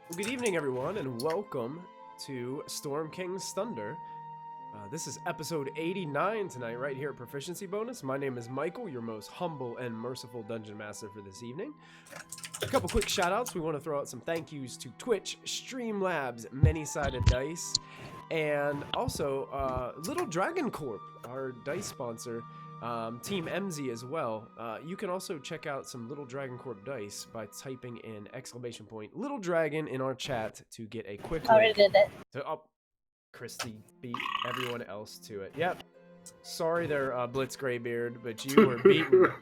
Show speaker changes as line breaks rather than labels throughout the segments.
Well, good evening, everyone, and welcome to Storm King's Thunder. This is episode 89 tonight, right here at Proficiency Bonus. My name is Michael, your most humble and merciful dungeon master for this evening. A couple quick shout-outs. We want to throw out some thank yous to Twitch, Streamlabs, Many-Sided Dice, and also Little Dragon Corp, our dice sponsor. Team MZ as well. You can also check out some Little Dragon Corp dice by typing in / Little Dragon in our chat to get a quick
Already did it.
Christy beat everyone else to it. Yep. Sorry there, Blitz Graybeard, but you were beaten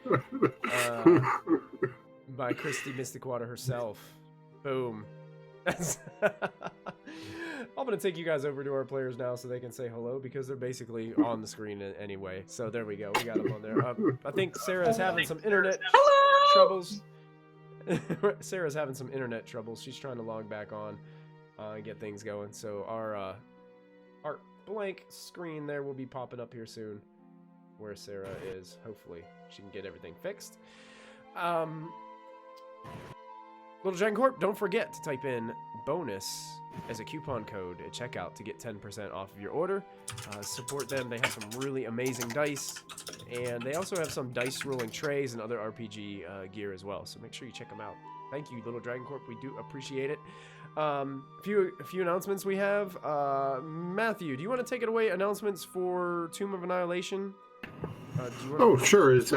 by Christy Mystic Water herself. Boom. I'm going to take you guys over to our players now so they can say hello because they're basically on the screen anyway. So there we go. We got them on there. I think Sarah's having some internet troubles. Sarah's having some internet troubles. She's trying to log back on and get things going. So our blank screen there will be popping up here soon where Sarah is. Hopefully she can get everything fixed. Little Dragon Corp, don't forget to type in bonus as a coupon code at checkout to get 10% off of your order. Support them. They have some really amazing dice, and they also have some dice rolling trays and other RPG gear as well. So make sure you check them out. Thank you, Little Dragon Corp. We do appreciate it. A few announcements we have. Matthew, do you want to take it away? Announcements for Tomb of Annihilation?
Sure. It's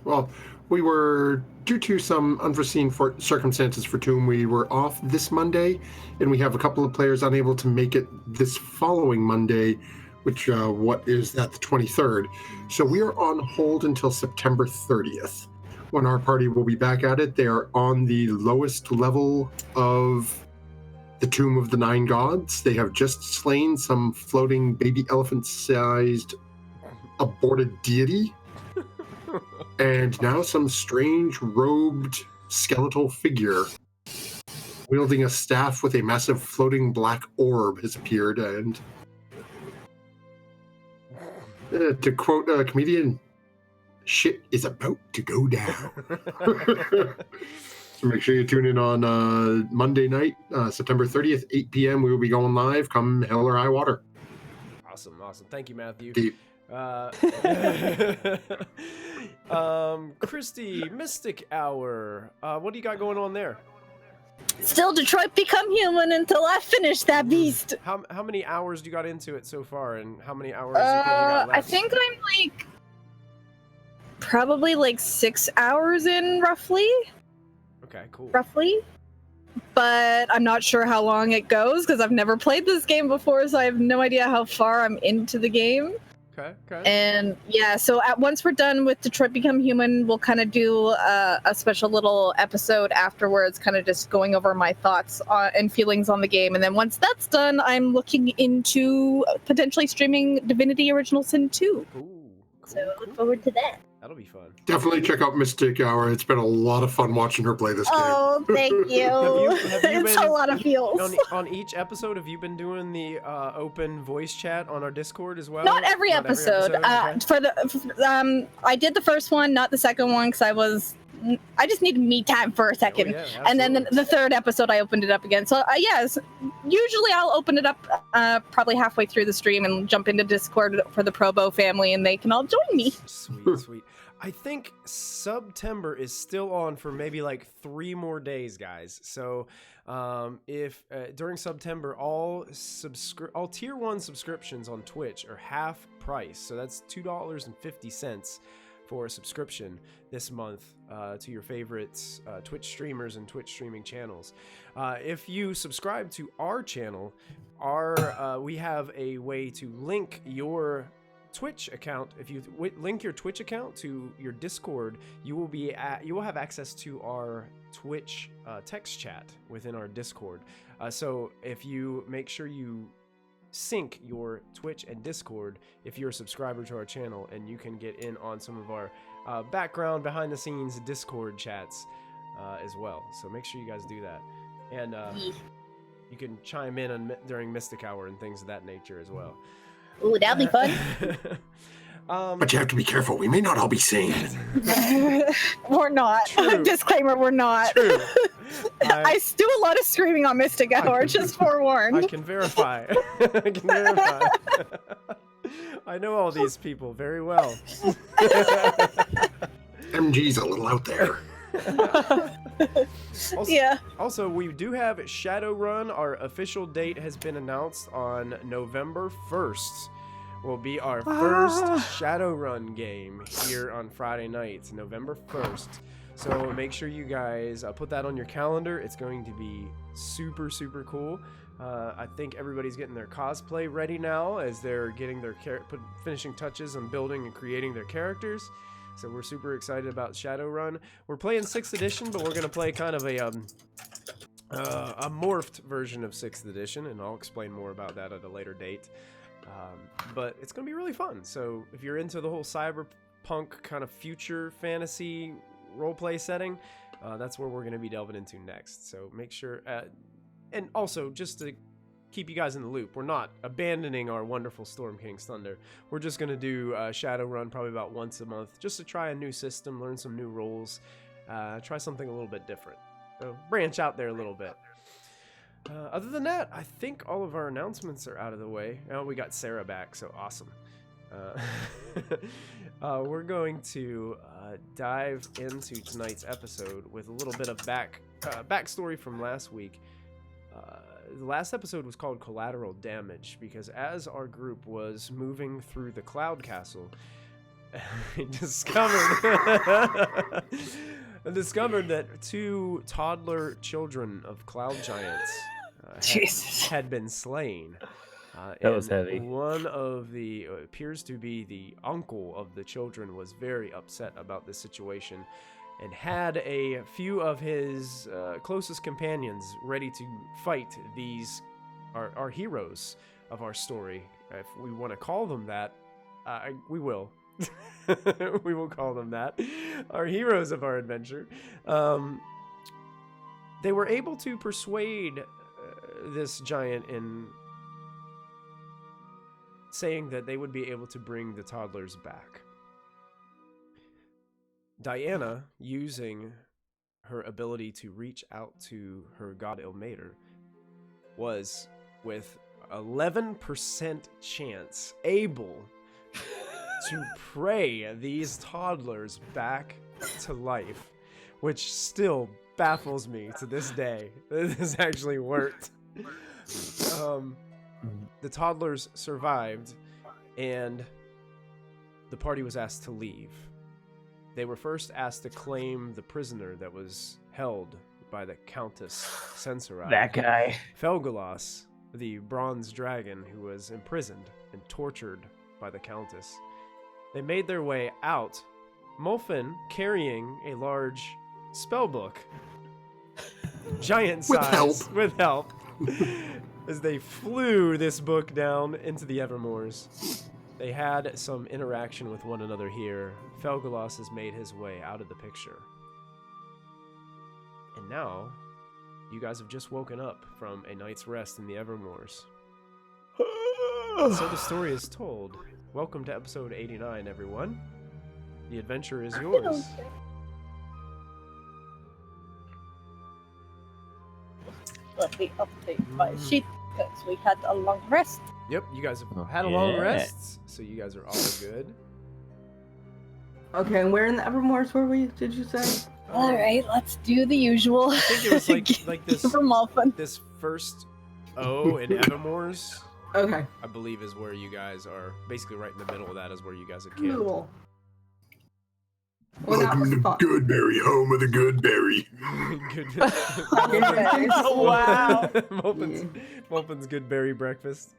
well, we were, due to some unforeseen circumstances for Tomb, we were off this Monday, and we have a couple of players unable to make it this following Monday, which, what is that, the 23rd. So we are on hold until September 30th, when our party will be back at it. They are on the lowest level of the Tomb of the Nine Gods. They have just slain some floating baby elephant-sized aborted deity. And now some strange robed skeletal figure wielding a staff with a massive floating black orb has appeared, and to quote a comedian, shit is about to go down. So make sure you tune in on Monday night, September 30th, 8 p.m. We will be going live, come hell or high water.
Awesome. Thank you, Matthew.
Deep.
Christy, Mystic Hour. What do you got going on there?
Still Detroit Become Human until I finish that beast.
How many hours do you got into it so far, and how many hours do you think you got left?
I think I'm like probably like 6 hours in, roughly.
Okay, cool.
Roughly. But I'm not sure how long it goes because I've never played this game before, so I have no idea how far I'm into the game.
Okay.
And yeah, so once we're done with Detroit Become Human, we'll kind of do a special little episode afterwards, kind of just going over my thoughts and feelings on the game. And then once that's done, I'm looking into potentially streaming Divinity Original Sin 2.
Cool.
So look forward to that.
That'll be fun.
Definitely check out Mystic Hour. It's been a lot of fun watching her play this game.
Oh, thank you. It's a lot of feels.
On each episode, have you been doing the open voice chat on our Discord as well?
Not every episode.
Okay.
I did the first one, not the second one, because I just needed me time for a second.
Oh, yeah,
and then the third episode, I opened it up again. So yes, usually I'll open it up probably halfway through the stream and jump into Discord for the Probo family, and they can all join me.
Sweet. I think September is still on for maybe like 3 more days, guys. So if during September, all tier 1 subscriptions on Twitch are half price. So that's $2.50 for a subscription this month to your favorite Twitch streamers and Twitch streaming channels. If you subscribe to our channel, we have a way to link your Twitch account. If you link your Twitch account to your Discord, you will have access to our Twitch text chat within our Discord. So if you make sure you sync your Twitch and Discord, if you're a subscriber to our channel, and you can get in on some of our background behind the scenes Discord chats as well. So make sure you guys do that, and you can chime in during Mystic Hour and things of that nature as well.
Ooh, that'll be fun.
But you have to be careful. We may not all be sane.
We're not.
True.
Disclaimer, we're not.
True.
I do a lot of screaming on Mystic Hour, just forewarned.
I can verify. I can verify. I know all these people very well.
MG's a little out there.
Also, we do have Shadowrun. Our official date has been announced on November 1st. Will be our first Shadowrun game here on Friday nights, November 1st. So make sure you guys put that on your calendar. It's going to be super, super cool. I think everybody's getting their cosplay ready now as they're getting their finishing touches on building and creating their characters. So we're super excited about Shadowrun. We're playing 6th edition, but we're going to play kind of a morphed version of 6th edition, and I'll explain more about that at a later date. But it's going to be really fun. So if you're into the whole cyberpunk kind of future fantasy roleplay setting, that's where we're going to be delving into next. So make sure, and also just to keep you guys in the loop, we're not abandoning our wonderful Storm King's Thunder. We're just going to do Shadowrun probably about once a month, just to try a new system, learn some new roles, try something a little bit different. So branch out there a little bit. Other than that, I think all of our announcements are out of the way. Oh, we got Sarah back, so awesome. We're going to dive into tonight's episode with a little bit of backstory from last week. The last episode was called Collateral Damage because as our group was moving through the Cloud Castle, we discovered that 2 toddler children of cloud giants had been slain.
That was heavy.
One of the appears to be the uncle of the children was very upset about this situation and had a few of his closest companions ready to fight these our heroes of our story. If we want to call them that, we will. We will call them that. Our heroes of our adventure. They were able to persuade this giant in saying that they would be able to bring the toddlers back. Diana, using her ability to reach out to her god Ilmater, was with 11% chance able to pray these toddlers back to life, which still baffles me to this day that this actually worked. The toddlers survived, and the party was asked to leave. They were first asked to claim the prisoner that was held by the Countess Sensorai.
That guy.
Felgalos, the bronze dragon who was imprisoned and tortured by the Countess. They made their way out, Molfin carrying a large spellbook, giant size, with help, as they flew this book down into the Evermoors. They had some interaction with one another here. Felgalos has made his way out of the picture. And now, you guys have just woken up from a night's rest in the Evermoors. So the story is told. Welcome to episode 89, everyone. The adventure is yours.
Let me update my sheet because we had a long rest.
Yep, you guys have had a long rest, so you guys are all good.
Okay, and where in the Evermoors were we, did you say?
All right, let's do the usual.
I think it was like this
from Molfin.
This first O in Evermoors,
Okay.
I believe, is where you guys are. Basically, right in the middle of that is where you guys are camped.
Cool. Well, that
Welcome
was
to
fun.
Goodberry, home of the Goodberry.
Oh,
wow.
Molfin's good berry breakfast.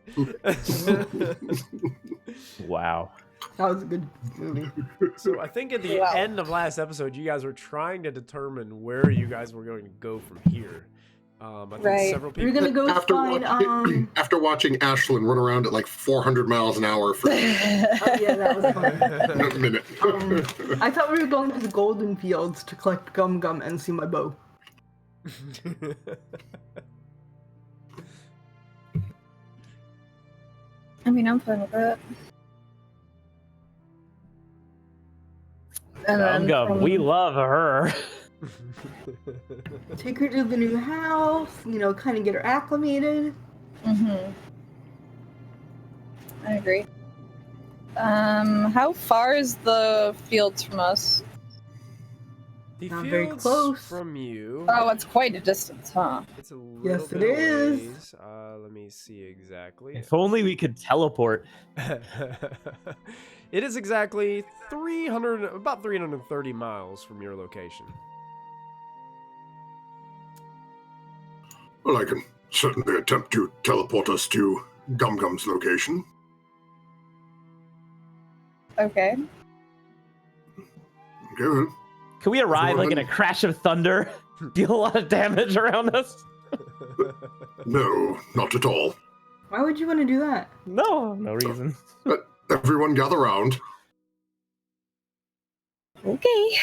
Wow.
That was a good movie.
So I think at the end of last episode, you guys were trying to determine where you guys were going to go from here. I think several people.
We're gonna go find
after watching Ashlyn run around at like 400 miles an hour for
yeah, that was fun.
a minute.
I thought we were going to the Goldenfields to collect Gum-Gum and see my bow.
I mean, I'm fine with that. And then
Gum-Gum, we love her.
Take her to the new house, kind of get her acclimated.
I agree. How far is the fields from us?
The
Not
fields
very close.
from you.
Oh, it's quite a distance, huh?
It's a little
Yes,
bit
it
of
is.
ways. Let me see exactly.
If only we could teleport.
It is exactly about 330 miles from your location.
Well, I can certainly attempt to teleport us to Gum-Gum's location.
Okay.
Okay, well,
Can we arrive like in a crash of thunder? Deal a lot of damage around us?
no, not at all.
Why would you want to do that?
No reason.
But everyone gather round.
Okay.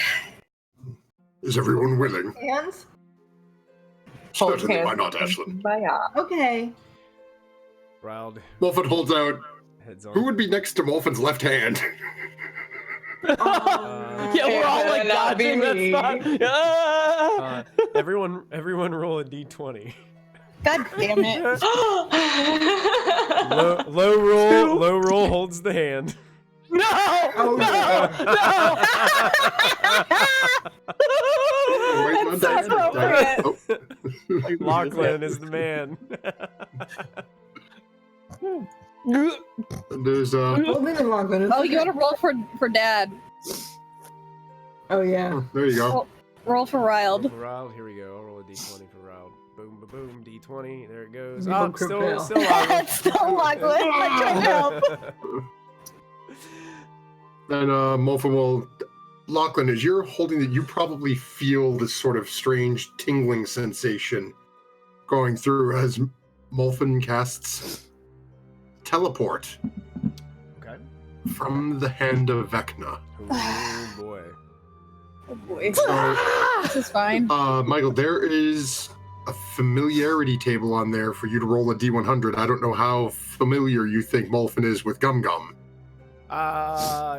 Is everyone willing?
Hands?
Certainly, why not, Ashlyn?
Okay.
Riled
Molfin holds out.
heads on.
Who would be next to Molfin's left hand?
Yeah, we're all like
Not be
dodging that
me.
spot. Ah!
Everyone roll a d20.
God damn it.
Low roll holds the hand.
No!
Oh,
Wait,
That's so appropriate.
Oh.
Lachlan is the man.
There's
Golden and Lachlan.
Oh, you gotta roll for Dad.
Oh, yeah.
oh, there you go.
Roll for Riled.
For Riled, here we go. I'll roll a d20 for Riled. Boom, ba boom, d20. There it goes.
You
Oh,
don't
still
prevail.
Lachlan.
It's still Lachlan. I'm trying to help.
And Molfin will. Lachlan, as you're holding it, you probably feel this sort of strange tingling sensation going through as Molfin casts teleport
Okay.
from the hand of Vecna.
Oh boy.
Oh boy.
So,
This is fine.
Michael, there is a familiarity table on there for you to roll a D100. I don't know how familiar you think Molfin is with Gum-Gum.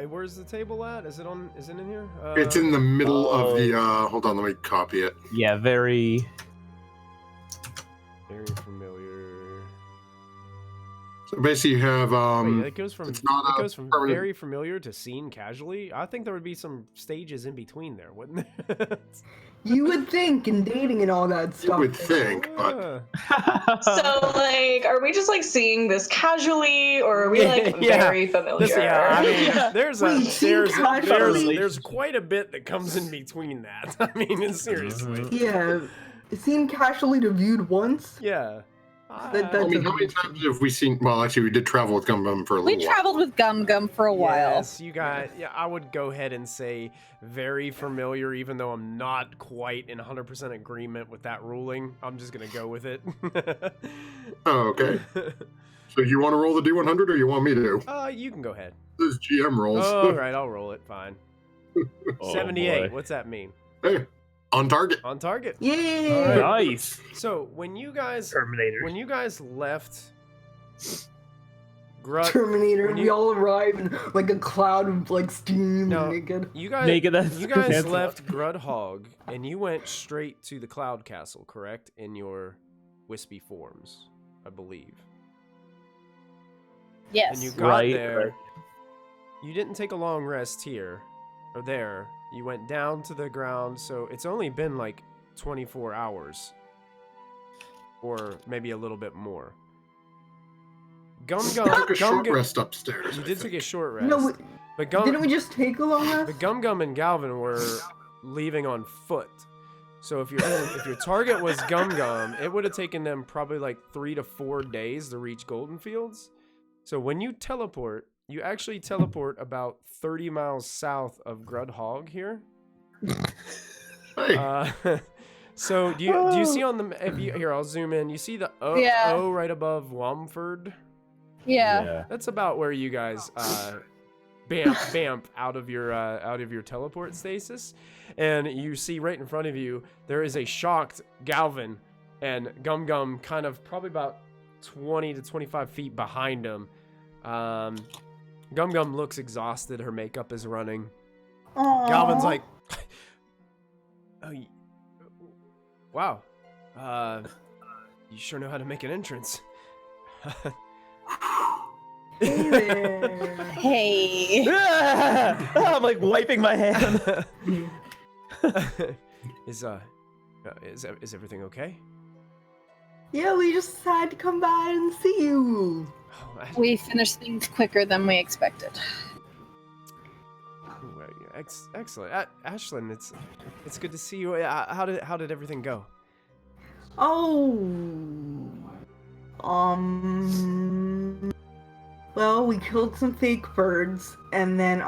Where's the table at? Is it in here?
It's in the middle of the.
Oh.
Hold on, let me copy it.
Yeah, very.
Very familiar.
So basically, you have.
Wait, it goes from
it's not a permanent-
very familiar to seen casually. I think there would be some stages in between there, wouldn't there?
You would think in dating and all that
You
stuff.
would think, but
So, like, are we just like seeing this casually, or are we like
Yeah.
very familiar?
I mean,
Casually.
there's quite a bit that comes in between that. I mean, seriously.
Yeah. Seen casually to viewed once.
Yeah.
That-
I mean, how many times have we seen? Well, actually, we did travel with Gum-Gum for a
We
little while.
traveled with Gum-Gum for a while.
Yes, you guys. Yeah, I would go ahead and say very familiar, even though I'm not quite in 100% agreement with that ruling. I'm just gonna go with it.
Oh, okay. So you want to roll the D100 or you want me to?
You can go ahead.
This is GM rolls.
Oh, all right, I'll roll it. Fine.
Oh,
78.
boy.
What's that mean?
Hey, on target.
On target.
Yeah.
Nice.
So when you guys
Terminator.
left Grut,
Terminator.
when
We
you-
all arrive in like a cloud of like steam
No.
and naked.
you guys
Naked, that's
you guys
that's-
left Grudhog and you went straight to the Cloud Castle, correct? In your wispy forms, I believe.
Yes.
And you got
Right,
there.
right.
You didn't take a long rest here or there. You went down to the ground, so it's only been like 24 hours. Or maybe a little bit more. Gum-Gum.
Took a short
Gum-Gum-
rest upstairs.
You
I
did
think.
take a short rest.
No,
but
didn't we just take a long rest?
But Gum-Gum and Ghalvin were leaving on foot. So if your target was Gum-Gum, it would have taken them probably like 3 to 4 days to reach Goldenfields. So when you teleport, you actually teleport about 30 miles south of Grudhog here.
Hey,
So do you see on the here? I'll zoom in. You see the O,
Yeah.
O right above Womford?
Yeah.
That's about where you guys bamp out of your teleport stasis, and you see right in front of you there is a shocked Ghalvin and Gum-Gum, kind of probably about 20 to 25 feet behind him. Gum-Gum looks exhausted. Her makeup is running. Ghalvin's like, oh, wow. You sure know how to make an entrance.
Hey there.
Hey.
I'm like wiping my hand.
Is everything okay?
Yeah, we just had to come by and see you.
Oh,
We finished things quicker than we expected.
excellent. Ashlyn, it's good to see you. How did everything go?
Oh. Well, we killed some fake birds, and then,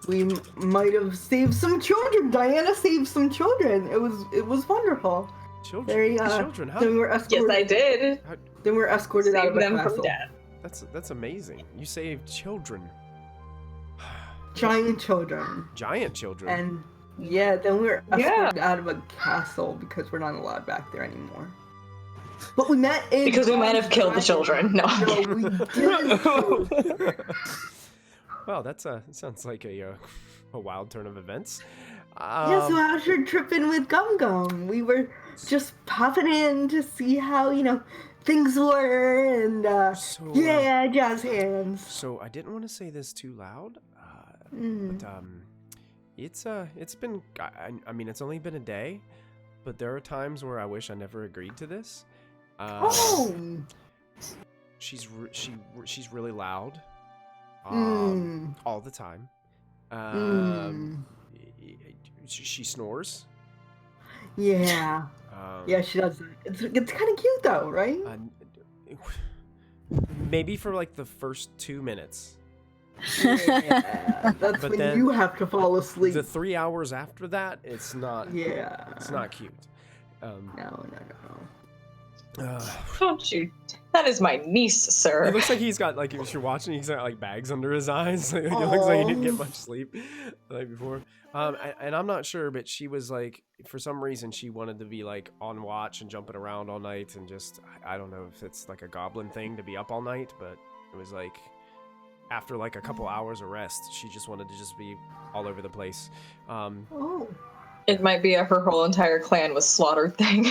we might have saved some children. Diana saved some children. It was wonderful.
Children? Children? How?
Then we were escorted.
Yes, I did.
Then we were escorted out of
Save
the
them from
castle.
death.
That's amazing. You saved children.
Giant children.
Giant children.
And yeah, then we were escorted out of a castle because we're not allowed back there anymore. But we met in
Because we might have killed the children. No.
No, we didn't.
Wow, sounds like a wild turn of events.
Yeah, so how's your trip in with Gum-Gum? We were just popping in to see how, things were, and yeah, jazz hands.
So I didn't want to say this too loud,
Mm.
but it's been. I mean, it's only been a day, but there are times where I wish I never agreed to this.
Oh.
She's really loud, all the time. She snores.
Yeah. Yeah, she does. It's kind of cute though, right?
Maybe for like the first 2 minutes.
Yeah, that's
But
when
then
you have to fall asleep.
The 3 hours after that, it's not.
Yeah.
It's not cute.
No.
Don't you? That is my niece, sir.
It looks like he's got, like, if you're watching, he's got like bags under his eyes. It looks like he didn't get much sleep the night before. And I'm not sure, but she was like, for some reason, she wanted to be like on watch and jumping around all night, and just I don't know if it's like a goblin thing to be up all night, but it was like after like a couple hours of rest, she just wanted to just be all over the place.
Oh.
It might be her whole entire clan was slaughtered thing.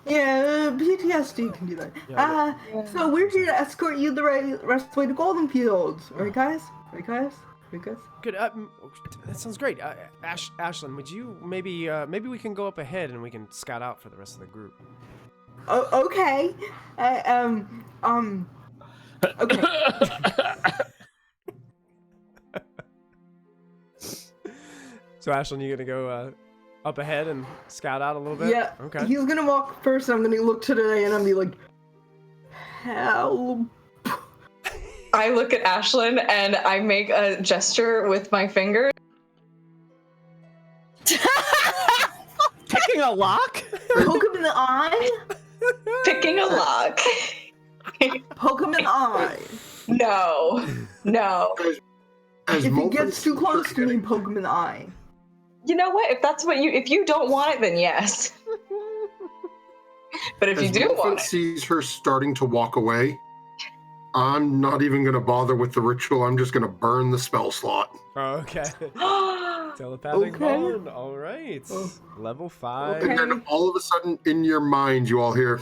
Yeah, PTSD can do that.
Yeah,
So we're here to escort you the rest of the way to Goldenfields. Right, guys? Right, guys?
Good. That sounds great. Ashlyn, would you maybe we can go up ahead and we can scout out for the rest of the group.
Oh, okay. Okay.
So Ashlyn, you gonna go up ahead and scout out a little bit?
Yeah.
Okay.
He's gonna walk first, and I'm gonna look to today, and I'm gonna be like, help.
I look at Ashlyn and I make a gesture with my finger.
Picking a lock?
Poke him in the eye.
Picking a lock.
Poke him in the eye.
No.
As
If he
Molfin
gets too close to me,
getting-
poke him in the eye.
You know what? If you don't want it, then yes. But if you
as
do
Molfin
want it,
sees her starting to walk away, I'm not even going to bother with the ritual. I'm just going to burn the spell slot.
Okay. Telepathic
Okay.
bone. All right. Level 5.
Okay.
And then all of a sudden, in your mind, you all hear,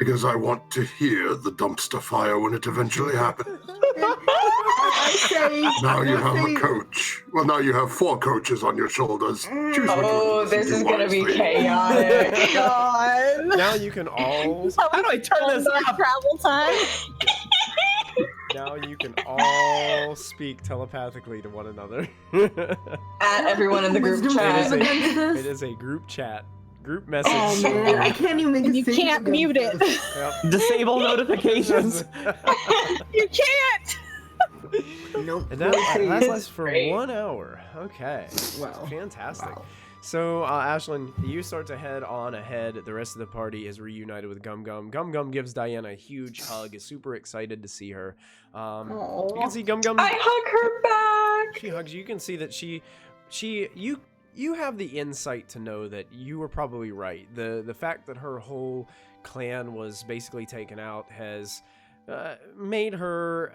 because I want to hear the dumpster fire when it eventually happens.
I say.
Now you
I
have
say,
a coach. Well, now you have 4 coaches on your shoulders. Choose which one to
oh,
listen
this
to
is gonna be
wisely.
chaotic.
God.
Now you can all.
How do I turn this up?
Travel time.
Now you can all speak telepathically to one another.
At everyone in the group
Wisdom
chat.
saving against this?
It is a group chat, group message.
Oh man, I can't even make a
You
save
can't
against
mute it.
this.
Yep.
Disable notifications.
You can't.
Nope.
And
no
that
save.
lasts for
Great.
1 hour. Okay.
Wow.
Fantastic.
Wow.
So, Ashlyn, you start to head on ahead. The rest of the party is reunited with Gum-Gum. Gum-Gum gives Diana a huge hug, is super excited to see her. You
Aw.
can see Gum-Gum.
I hug her back.
She hugs you. You can see that you have the insight to know that you were probably right. The fact that her whole clan was basically taken out has made her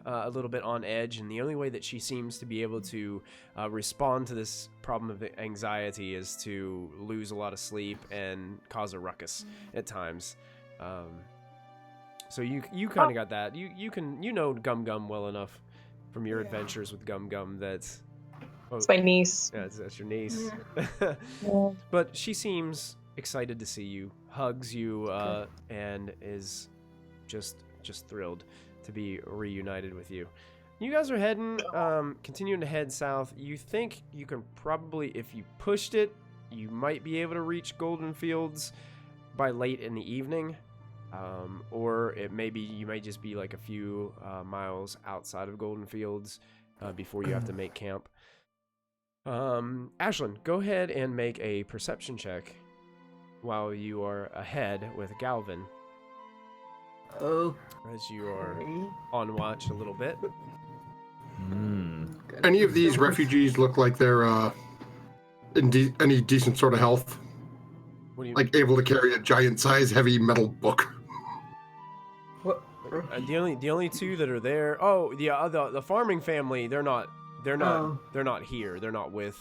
a little bit on edge, and the only way that she seems to be able to respond to this problem of anxiety is to lose a lot of sleep and cause a ruckus at times. So you kind of got that. You know Gum-Gum well enough from your adventures with Gum-Gum that...
It's my niece.
Yeah, that's your niece.
Yeah.
But she seems excited to see you, hugs you, and is just thrilled to be reunited with you. You guys are heading, continuing to head south. You think you can probably, if you pushed it, you might be able to reach Goldenfields by late in the evening. Or you may just be like a few miles outside of Goldenfields before you have to make camp. Ashlyn, go ahead and make a perception check while you are ahead with Ghalvin.
Oh.
As you are on watch a little bit.
Any of these refugees look like they're in any decent sort of health?
What do you
like able to carry a giant size heavy metal book?
What?
The only two that are there. Oh, the farming family. They're not here. They're not with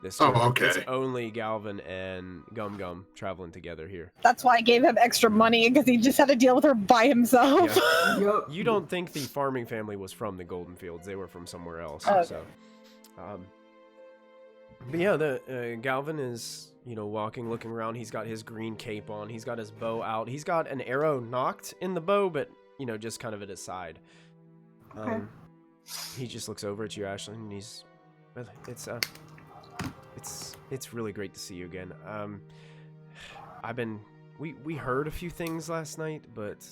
this group.
Oh, okay.
It's only Ghalvin and Gum-Gum traveling together here.
That's why I gave him extra money, because he just had to deal with her by himself.
Yeah.
Yep.
You don't think the farming family was from the Goldenfields? They were from somewhere else.
Okay.
So, but yeah, the Ghalvin is walking, looking around. He's got his green cape on. He's got his bow out. He's got an arrow knocked in the bow, but just kind of at his side.
Okay.
He just looks over at you, Ashlyn, and it's really great to see you again. We heard a few things last night, but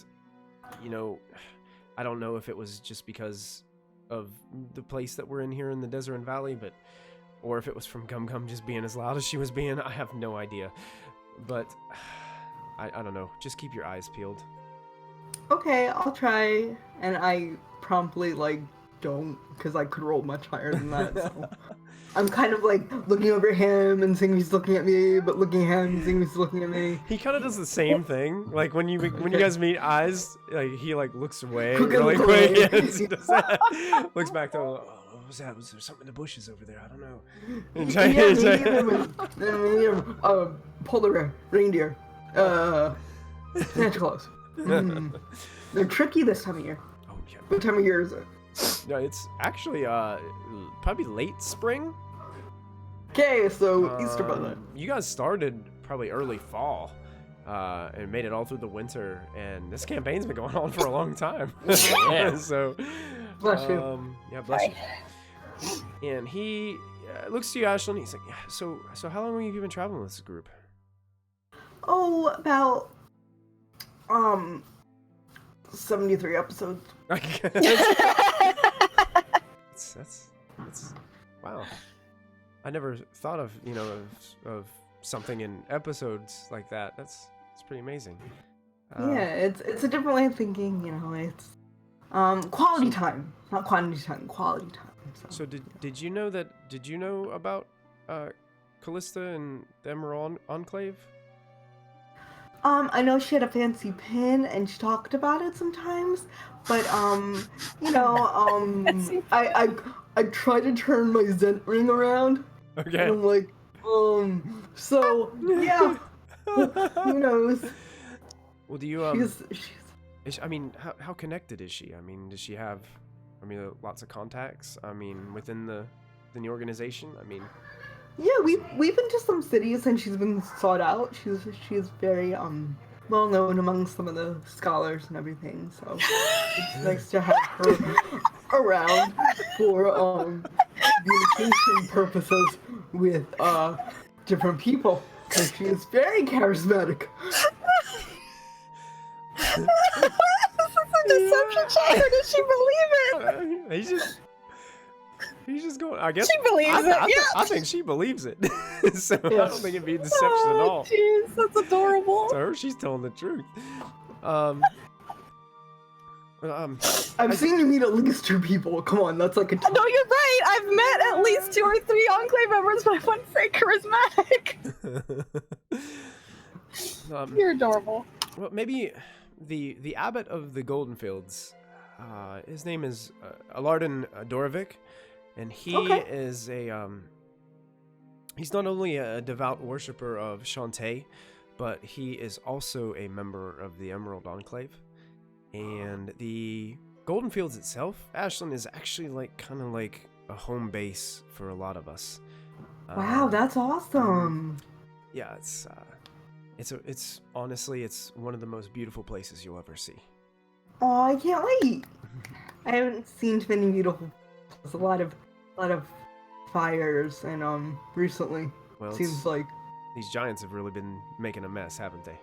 I don't know if it was just because of the place that we're in here in the Desert Valley, or if it was from Gum-Gum just being as loud as she was being. I have no idea, but I don't know. Just keep your eyes peeled.
Okay, I'll try, and I promptly don't, because I could roll much higher than that. So. I'm kind of looking over him and seeing he's looking at me, but looking at him and seeing he's looking at me.
He kind of does the same thing. Like when you guys meet eyes, he looks away really quick. And he does that. Looks back to him. Oh, what was that? Was there something in the bushes over there? I don't know. And
polar reindeer. Santa Claus. They're tricky this time of year.
Oh yeah.
What time of year is it?
No, it's actually probably late spring.
Okay, so Easter Bunny.
You guys started probably early fall, and made it all through the winter, and this campaign's been going on for a long time.
Yeah.
So,
Bless you.
Yeah, bless you. And he looks to you, Ashlyn. He's like, yeah. So how long have you been traveling with this group?
Oh, about 73 episodes.
That's wow. I never thought of of something in episodes like that. It's pretty amazing.
Yeah, it's a different way of thinking. It's quality time, not quantity time. Quality time.
So did you know that? Did you know about Kallista and the Emerald Enclave?
I know she had a fancy pin and she talked about it sometimes, but I try to turn my Zen ring around.
Okay.
And I'm like, so yeah, who knows?
Well, do you how connected is she? I mean, does she have lots of contacts? Within the organization?
Yeah, we've been to some cities and she's been sought out. She's very well known among some of the scholars and everything. So it's nice to have her around for communication purposes with different people, because she is very charismatic.
This is a deception check, or does she believe it?
He's just going. I guess
she believes it.
I think she believes it. So I don't think it'd be deception at all.
Jeez, that's adorable.
To her, she's telling the truth.
I've seen you meet at least 2 people. Come on, that's like a.
No, you're right. I've met at least 2 or 3 Enclave members, but I wouldn't say charismatic. You're adorable.
Well, maybe the Abbott of the Goldenfields, his name is Alardan Dorovic, and he is he's not only a devout worshiper of Shantae, but he is also a member of the Emerald Enclave. And the Goldenfields itself, Ashlyn, is actually like kind of like a home base for a lot of us.
Wow, that's awesome.
Yeah, it's honestly, it's one of the most beautiful places you'll ever see.
Oh, I can't wait. I haven't seen too many beautiful places. A lot of fires, and recently
Well,
seems like
these giants have really been making a mess, haven't they?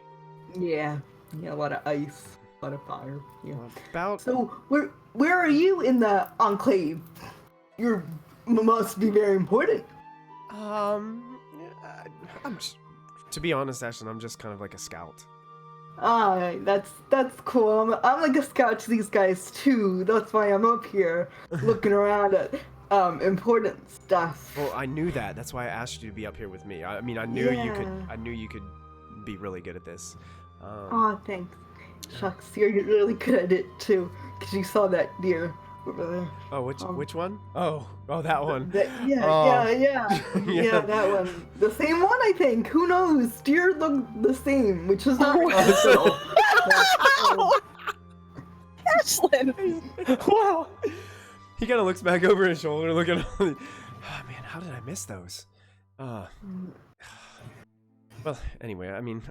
yeah, a lot of ice, a lot of fire. Yeah.
About
So where are you in the enclave? You must be very important.
I'm just, to be honest, Ashlyn, I'm just kind of like a scout.
That's cool. I'm like a scout to these guys too. That's why I'm up here looking around at important stuff.
Well, I knew that. That's why I asked you to be up here with me. I mean, I knew you could.
Yeah.
I knew you could be really good at this.
Oh, thanks. Shucks, you're really good at it too, because you saw that deer over there.
Oh, which one? Oh, that one.
Yeah,
Oh.
yeah, that one. The same one, I think. Who knows? Deer look the same, which is not
Oh.
real.
Ashlyn!
Wow. He kind of looks back over his shoulder, looking. Oh man, how did I miss those? Well, anyway, I mean,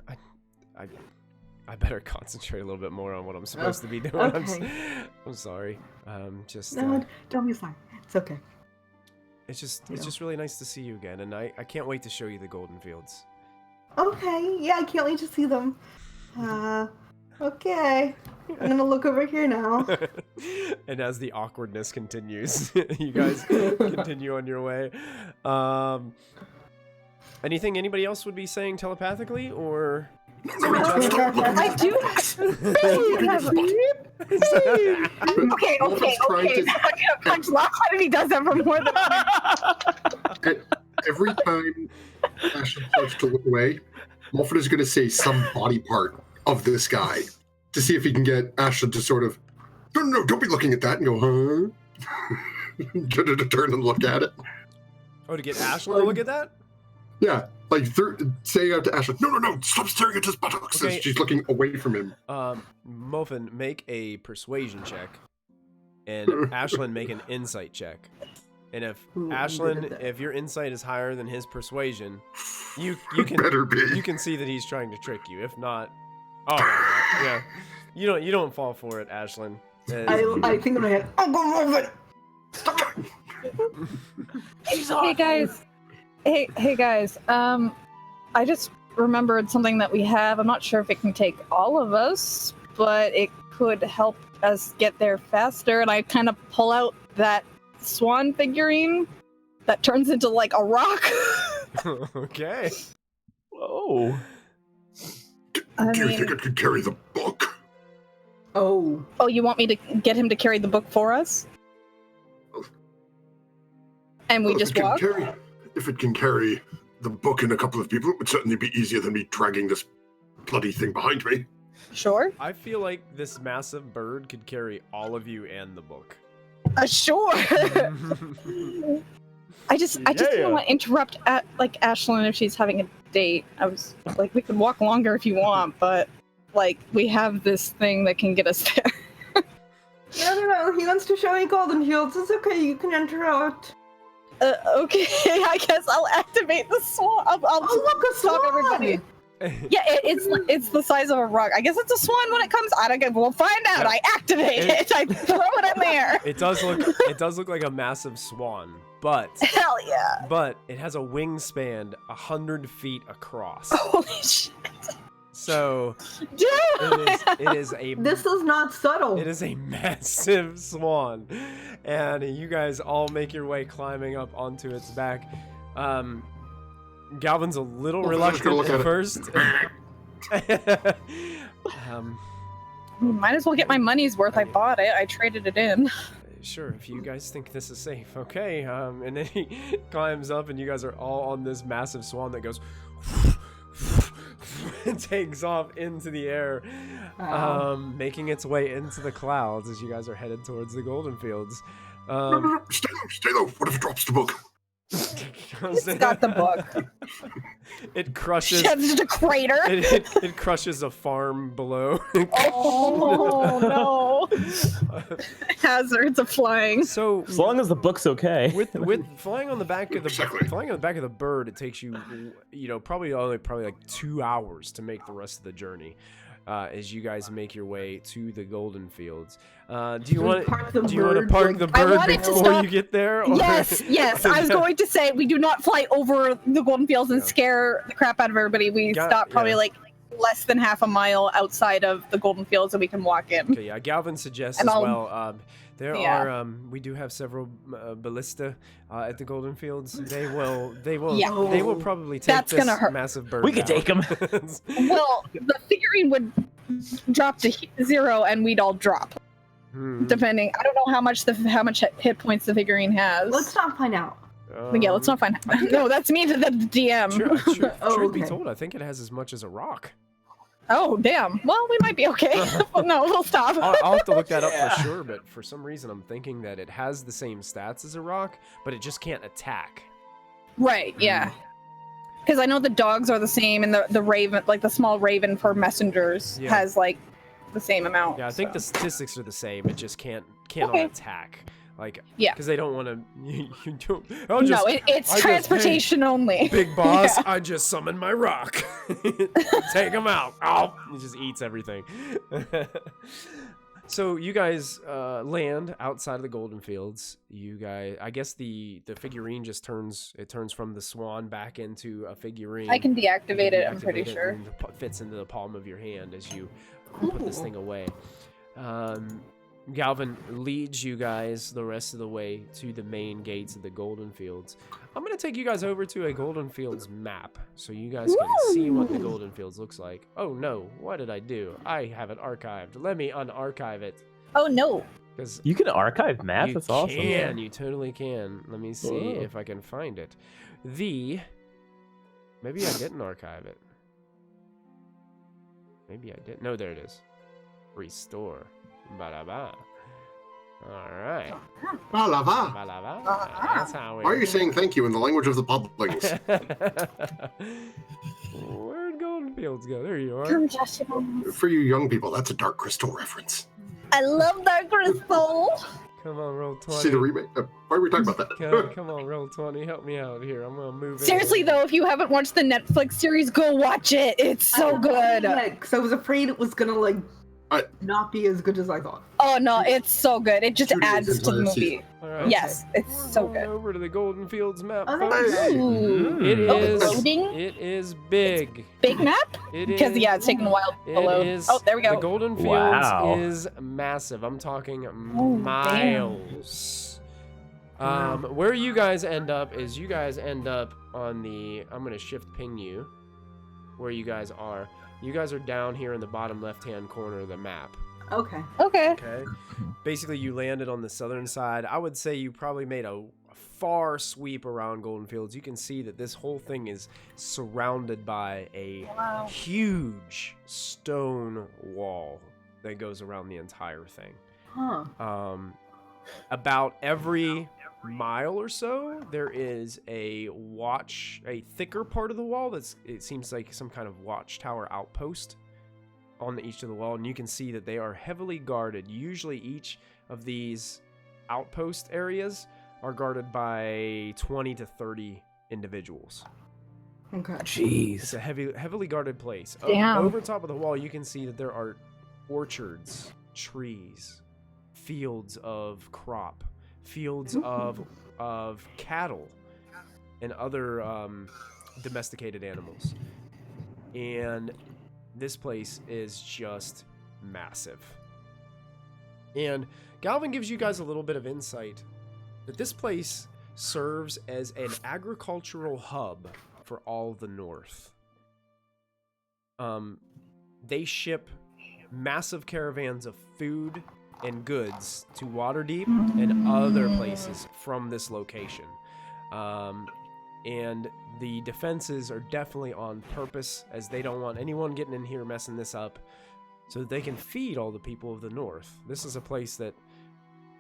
I better concentrate a little bit more on what I'm supposed to be doing.
Okay.
I'm sorry. Just
No, don't be sorry. It's okay.
it's just really nice to see you again, and I can't wait to show you the Goldenfields.
Okay, yeah, I can't wait to see them. Okay. I'm gonna look over here now.
And as the awkwardness continues, you guys continue on your way. Anything anybody else would be saying telepathically, or?
I do. Okay. Punch Lockhart, and he does that for more than.
Every time Ashlyn starts to look away, Molfin is going to say some body part of this guy to see if he can get Ashlyn to sort of, no, don't be looking at that, and go, huh? Get her to turn and look at it.
Oh, to get Ashlyn to look at that?
Yeah, like say out to Ashlyn, no, stop staring at his buttocks as she's looking away from him.
Molfin, make a persuasion check, and Ashlyn make an insight check. And if Ashlyn, if your insight is higher than his persuasion, you can
Better be.
you can see that he's trying to trick you. If not, yeah, you don't fall for it, Ashlyn.
I think in my head, I'm gonna move it. Stop it.
Hey guys. Hey guys. I just remembered something that we have. I'm not sure if it can take all of us, but it could help us get there faster. And I kind of pull out that swan figurine that turns into like a rock.
Okay.
Whoa.
Do you think it could carry the book?
Oh,
You want me to get him to carry the book for us? And we
Well,
just walk?
If it can carry the book and a couple of people, it would certainly be easier than me dragging this bloody thing behind me.
Sure.
I feel like this massive bird could carry all of you and the book.
Sure. I just didn't want to interrupt Ashlyn if she's having a date. I was like, we could walk longer if you want, but like we have this thing that can get us there.
no, he wants to show me Goldenfields. It's okay, you can enter out.
Okay, I guess I'll activate the swan. I'll
look, a
stop
swan!
everybody. Yeah, it's the size of a rug. I guess it's a swan when it comes out. We'll find out.
Yeah.
I activate it. I throw it in there.
It does look like a massive swan, but
Hell yeah!
but it has a wingspan 100 feet across.
Holy shit!
So
Dude!
it is a
This is not subtle.
it is a massive swan, and you guys all make your way climbing up onto its back. Galvin's a little
Well, let's go
reluctant
look
at
at
first.
Might as well get my money's worth. I bought it. I traded it in.
Sure, if you guys think this is safe, okay. And then he climbs up, and you guys are all on this massive swan that goes. takes off into the air, making its way into the clouds as you guys are headed towards the Goldenfields.
Stay low. What if it drops the book?
It's got the book.
It crushes.
It's just a crater.
It crushes a farm below.
Oh no! Hazards of flying.
So
As long as the book's okay.
with flying on the back of the bird, it takes you probably like 2 hours to make the rest of the journey. As you guys make your way to the Goldenfields, do you want to park the bird before you get there? Or?
Yes. I was going to say we do not fly over the Goldenfields and scare the crap out of everybody. We stop probably like less than half a mile outside of the Goldenfields, so we can walk in.
Okay, yeah. Ghalvin suggests as well. We do have several ballista at the Goldenfields. They will probably take this massive bird.
We could take them.
Well, the figurine would drop to 0, and we'd all drop. Depending, I don't know how much hit points the figurine has.
Let's not find out.
Let's not find out. No, that's me, the DM.
Truth be told, I think it has as much as a rock.
Oh, damn. Well, we might be okay. No, we'll stop.
I'll have to look that up for sure, but for some reason I'm thinking that it has the same stats as a rock, but it just can't attack.
Right, yeah. Because I know the dogs are the same, and the raven, like the small raven for messengers, has like the same amount.
Yeah, I think the statistics are the same. It just can't attack. Like, because they don't want to.
It's transportation only.
Big boss, I just summoned my rock. Take him out. Oh, he just eats everything. So you guys land outside of the Goldenfields. You guys, I guess the figurine just turns from the swan back into a figurine.
I can deactivate it. I'm pretty sure.
And fits into the palm of your hand as you put this thing away. Ghalvin leads you guys the rest of the way to the main gates of the Goldenfields. I'm going to take you guys over to a Goldenfields map so you guys can see what the Goldenfields looks like. Oh no, what did I do? I have it archived. Let me unarchive it.
Oh no.
You can archive maps? That's awesome.
You totally can. Let me see if I can find it. Maybe I didn't archive it. Maybe I did. No, there it is. Restore. Ba-da-ba. Alright.
Ba-la-ba.
Ba-la-ba. That's how we...
Why are you saying thank you in the language of the podlings?
Where'd Goldenfields go? There you are.
For you young people, that's a Dark Crystal reference.
I love Dark Crystal.
Come on, roll 20.
See the remake? Why are we talking about that?
Come on, roll 20. Help me out here. I'm gonna move it.
Seriously though, if you haven't watched the Netflix series, go watch it. It's so good.
Because I was afraid it was gonna not be as good as I thought.
Oh no, it's so good. It just adds to the movie.
Season.
Right.
Yes, it's so good.
Over to the Goldenfields map.
Ooh.
It is.
Loading?
It is big.
Big map? Because it's taking a while to load. Oh, there we go.
The Goldenfields is massive. I'm talking miles. Where you guys end up is you guys end up on the. I'm gonna shift ping you. Where you guys are. You guys are down here in the bottom left-hand corner of the map.
Okay.
Basically, you landed on the southern side. I would say you probably made a far sweep around Goldenfields. You can see that this whole thing is surrounded by a huge stone wall that goes around the entire thing. About every mile or so, there is a thicker part of the wall it seems like some kind of watchtower outpost on each of the wall, and you can see that they are heavily guarded. Usually each of these outpost areas are guarded by 20 to 30 individuals.
Okay.
Jeez.
It's a heavily guarded place.
Damn.
Over top of the wall, you can see that there are orchards, trees, fields of crop, fields of cattle and other domesticated animals. And this place is just massive. And Ghalvin gives you guys a little bit of insight that this place serves as an agricultural hub for all of the north. They ship massive caravans of food and goods to Waterdeep and other places from this location. And the defenses are definitely on purpose, as they don't want anyone getting in here messing this up, so that they can feed all the people of the north. This is a place that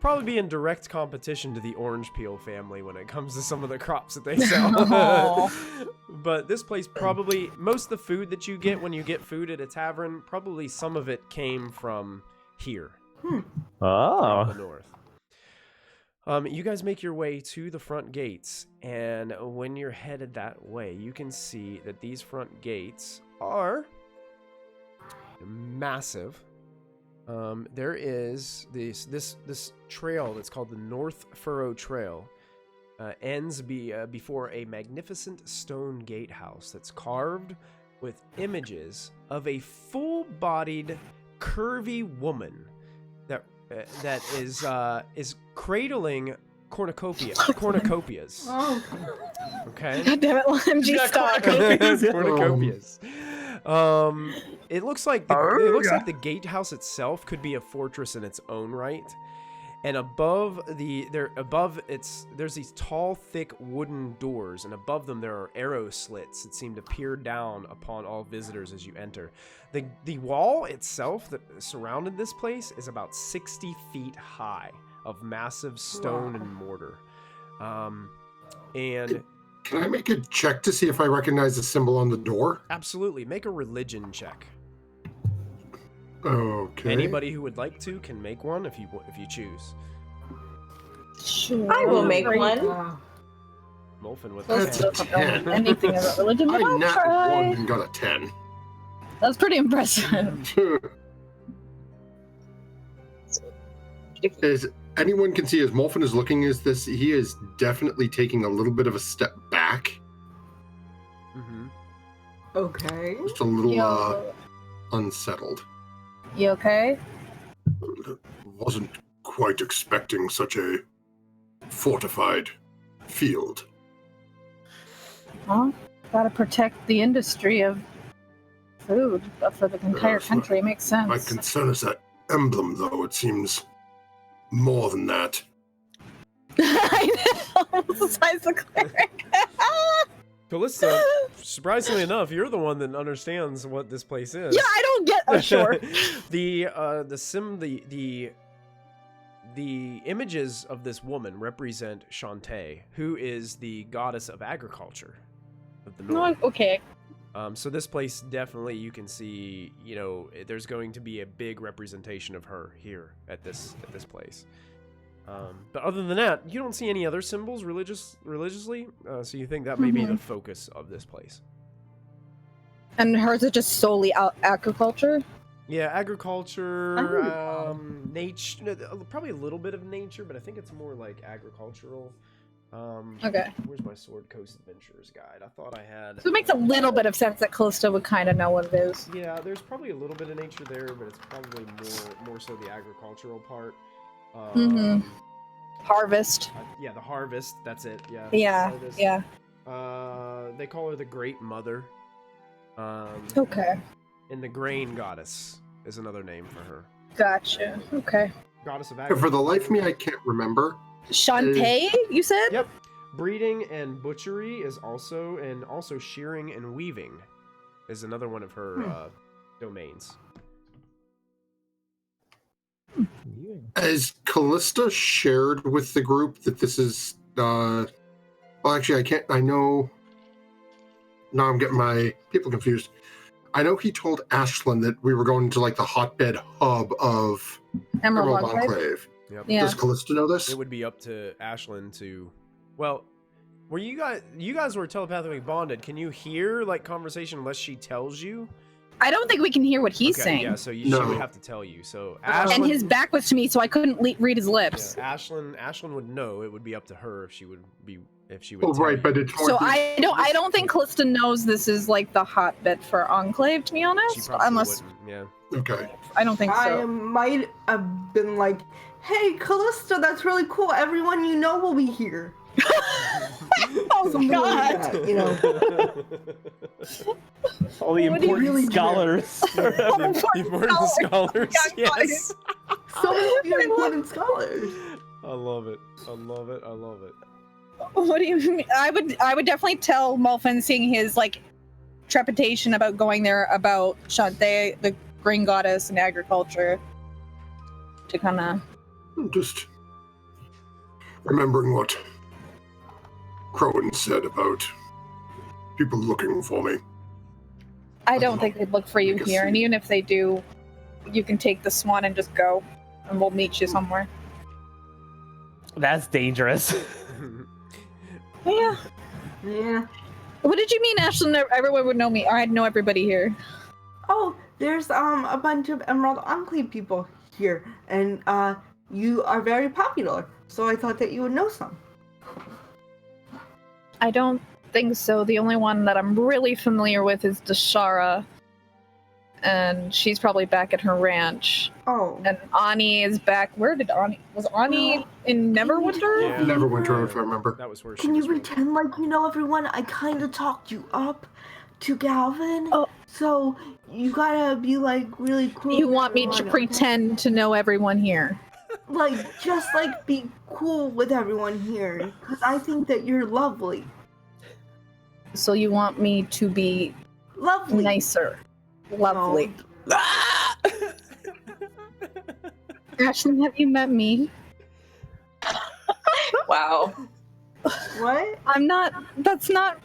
probably be in direct competition to the orange peel family when it comes to some of the crops that they sell. But this place probably, most of the food that you get when you get food at a tavern, probably some of it came from here.
Oh.
From the north. You guys make your way to the front gates, and when you're headed that way, you can see that these front gates are massive. There is this trail that's called the North Furrow Trail. Ends before a magnificent stone gatehouse that's carved with images of a full-bodied, curvy woman that is cradling cornucopias.
Oh,
Okay.
God damn it, LMG, stop.
Cornucopias. It looks like the gatehouse itself could be a fortress in its own right. And there's these tall, thick wooden doors, and above them there are arrow slits that seem to peer down upon all visitors as you enter. The wall itself that surrounded this place is about 60 feet high of massive stone and mortar. And
can I make a check to see if I recognize the symbol on the door?
absolutely, make a religion check.
Okay.
Anybody who would like to can make one if you choose.
Sure.
I will make
Great.
one.
Molfin with
That's
the
a 10.
Anything about religion, but
I
I'll
nat
try.
1 and got a 10.
That's pretty impressive.
As anyone can see, as Molfin is looking at this, he is definitely taking a little bit of a step back.
Mm-hmm.
okay.
Just a little
Yo.
unsettled.
You okay?
Wasn't quite expecting such a fortified field.
Well, gotta protect the industry of food for the entire
Yes,
country. Makes sense.
My concern is that emblem, though. It seems more than that.
I know. The size of the cleric.
Kallista, surprisingly enough, you're the one that understands what this place is.
Yeah, I don't get. Oh, sure.
The images of this woman represent Shantae, who is the goddess of agriculture of the north.
No, okay.
So this place definitely, you can see, there's going to be a big representation of her here at this place. But other than that, you don't see any other symbols religiously. So you think that may be the focus of this place.
And hers is just solely agriculture.
Yeah, agriculture, nature, probably a little bit of nature, but I think it's more like agricultural.
Okay.
Where's my Sword Coast Adventurers guide? I thought I had.
So it makes a little bit of sense that Kallista would kind of know what it is.
Yeah, there's probably a little bit of nature there, but it's probably more so the agricultural part.
Harvest.
Yeah, the harvest. That's it. Yeah.
Yeah.
Harvest.
Yeah.
They call her the Great Mother.
Okay.
And the Grain Goddess is another name for her.
Gotcha. Okay.
Goddess of
For
agriculture.
the life of me, I can't remember.
Shantae, you said?
Yep. Breeding and butchery is also shearing and weaving is another one of her domains.
Has Kallista shared with the group that this is, well, actually, I can't, I know, now I'm getting my people confused. I know he told Ashlyn that we were going to, like, the hotbed hub of
Emerald
Emerald
Enclave.
Enclave.
Yep.
Yeah.
Does Kallista know this?
It would be up to Ashlyn to, well, were you guys were telepathically bonded. Can you hear like conversation unless she tells you?
I don't think we can hear what he's
Okay,
saying.
yeah, so she
No.
would have to tell you. So
And
Ashlyn,
his back was to me, so I couldn't read his lips.
yeah, Ashlyn would know. It would be up to her if she would
Oh,
tell
right,
you.
but it's more.
So I don't think Kallista knows this is like the hotbed for Enclave, to be
She
honest.
probably
Unless
wouldn't. Yeah.
Okay.
I don't think
I
so.
might have been like, hey, Kallista, that's really cool. Everyone you know will be here.
Oh
Something like
God!
that, you know.
All the
What do you
important
really do?
scholars.
The important scholars.
Yeah,
Yes.
So many important scholars.
I love it. I love it. I love it.
What do you mean? I would definitely tell Molfin, seeing his like trepidation about going there, about Shantae, the green goddess and agriculture, to kind of
Just remembering what Crowan said about people looking for me.
I don't think they'd look for you
I can
here,
see.
and even if they do, you can take the swan and just go, and we'll meet you somewhere.
That's dangerous.
Yeah.
Yeah.
What did you mean, Ashlyn? Everyone would know me. I'd know everybody here.
Oh, there's a bunch of Emerald Enclave people here, and you are very popular, so I thought that you would know some.
I don't think so. The only one that I'm really familiar with is Dashara, and she's probably back at her ranch.
Oh.
And Ani is back. Where did Ani? Was Ani in Neverwinter?
Yeah.
Neverwinter, if I remember.
That was where she
Can you
was.
pretend like you know everyone? I kind of talked you up to Ghalvin.
Oh.
So you gotta be like really cool.
You
with
want me to
everyone,
pretend to know everyone here?
okay? Like, just like be cool with everyone here, because I think that you're lovely.
So you want me to be
Lovely.
nicer? Lovely.
No.
Ashlyn, have you met me?
Wow.
What?
I'm not. That's not.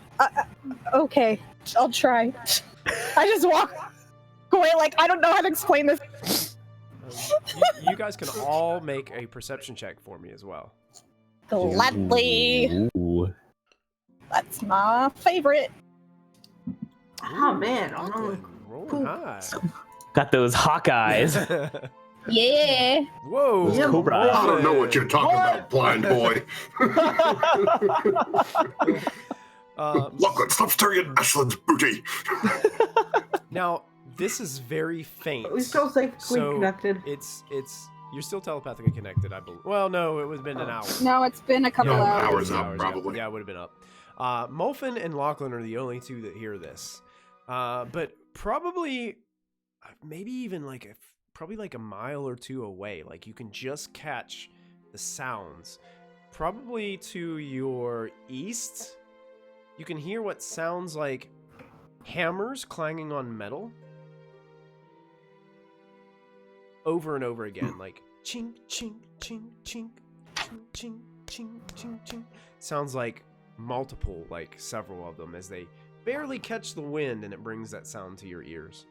Okay, I'll try. I just walk away like I don't know how to explain this.
You guys can all make a perception check for me as well.
Gladly.
Ooh.
That's my favorite.
Oh man, I'm
Rolling,
only
rolling high.
Got those hawk eyes.
Yeah.
Whoa!
Yeah,
Cobra.
I don't know what you're talking about, blind boy. Lachlan, stop staring at Ashlyn's booty.
Now this is very faint.
we still safely
So
connected.
it's you're still telepathically connected, I believe. Well, no, it would have been an hour.
No, it's been a couple
No,
hours.
hours up,
yeah.
probably.
Yeah, it would have been up. Molfin and Lachlan are the only two that hear this. But probably, maybe even like probably like a mile or two away. Like you can just catch the sounds. Probably to your east, you can hear what sounds like hammers clanging on metal. Over and over again, like chink, chink, chink, chink, chink, chink, chink, chink, chink. Sounds like multiple, like several of them, as they barely catch the wind, and it brings that sound to your ears.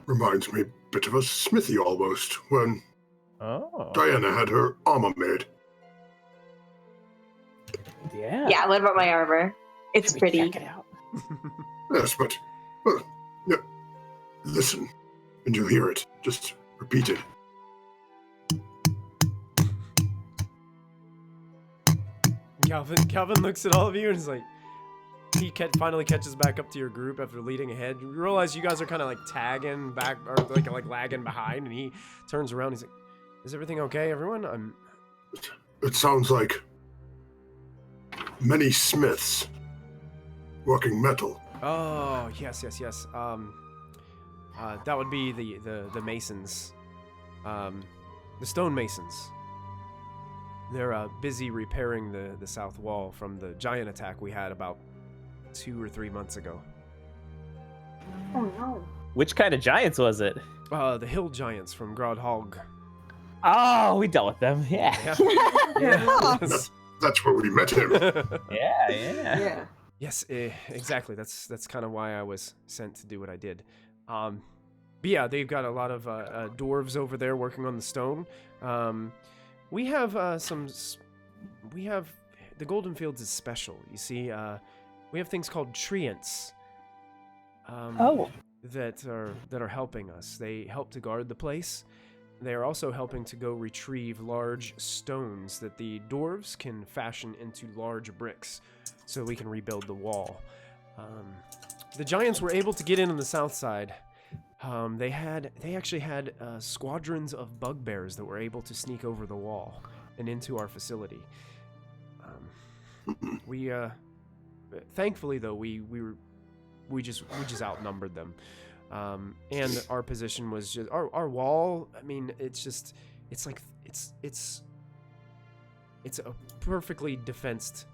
Reminds me a bit of a smithy almost, when
Oh.
Diana had her armor made.
Yeah.
Yeah, what about my armor? It's
Should we
pretty.
check it out?
Yes, but yeah, listen, and you'll hear it. Just repeat it.
Ghalvin looks at all of you and is like, he finally catches back up to your group after leading ahead. You realize you guys are kind of like tagging back, or like lagging behind, and he turns around. He's like, "Is everything okay, everyone?"
It sounds like many smiths working metal.
Oh, yes. That would be the masons, the stone masons. They're busy repairing the south wall from the giant attack we had about 2 or 3 months ago.
Oh no.
Which kind of giants was it?
The hill giants from Grodhog.
Oh, we dealt with them. Yeah.
Yes.
That's where we met him.
Yeah.
Yeah.
Yes, exactly. That's kind of why I was sent to do what I did. But yeah, they've got a lot of dwarves over there working on the stone. We have we have the Goldenfields is special. You see, we have things called treants. That are helping us. They help to guard the place. They are also helping to go retrieve large stones that the dwarves can fashion into large bricks, so we can rebuild the wall. The giants were able to get in on the south side. They actually had squadrons of bugbears that were able to sneak over the wall and into our facility. We thankfully though we just outnumbered them. And our position was just our wall. I mean, it's it's a perfectly defensed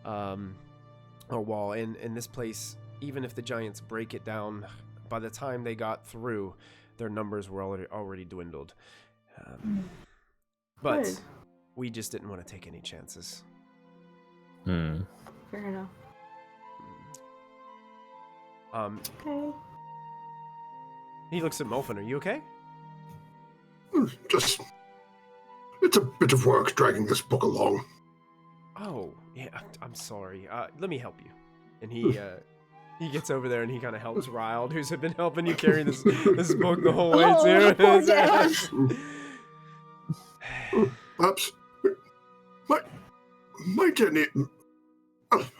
wall, and this place, even if the giants break it down, by the time they got through, their numbers were already dwindled. But
Good.
we just didn't want to take any chances.
Fair enough. Okay.
He looks at Molfin. Are you okay?
Just, it's a bit of work dragging this book along.
Oh, yeah, I'm sorry. Let me help you. And he gets over there and he kind of helps Riled, who's been helping you carry this book the whole way too.
poor dad.
Perhaps, might any...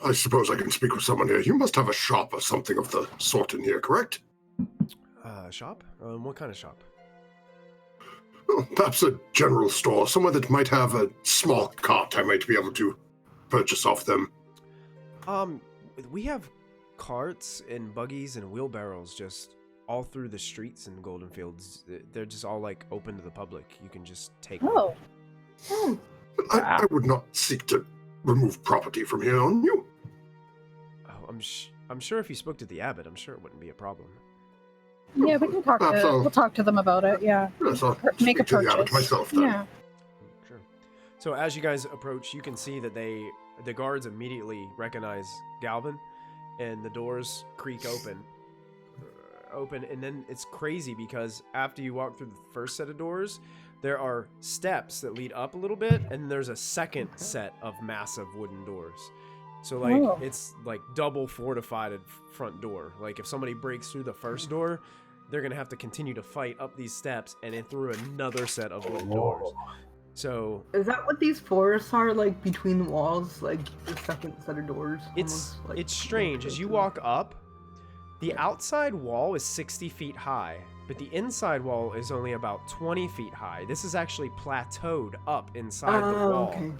I suppose I can speak with someone here. You must have a shop or something of the sort in here, correct?
Shop? What kind of shop?
Well, perhaps a general store, somewhere that might have a small cart I might be able to purchase off them.
We have carts and buggies and wheelbarrows just all through the streets in Goldenfields. They're just all like open to the public. You can just take them.
Oh.
I would not seek to remove property from here, on you.
Oh, I'm sure if you spoke to the Abbott, I'm sure it wouldn't be a problem.
Yeah, we can talk to. We'll talk to them about it. Yeah.
Yes, I'll
Make a
speak to the Abbot
purchase.
myself then.
Yeah.
Sure. So as you guys approach, you can see that the guards immediately recognize Ghalvin, and the doors creak open, and then it's crazy because after you walk through the first set of doors, there are steps that lead up a little bit, and there's a second set of massive wooden doors. So like it's like double fortified front door. Like if somebody breaks through the first door, they're gonna have to continue to fight up these steps and then through another set of wooden doors. So
Is that what these forests are like between the walls? Like the second set of doors?
it's
almost, like,
it's strange. As you walk up, the outside wall is 60 feet high, but the inside wall is only about 20 feet high. This is actually plateaued up inside the wall.
Okay.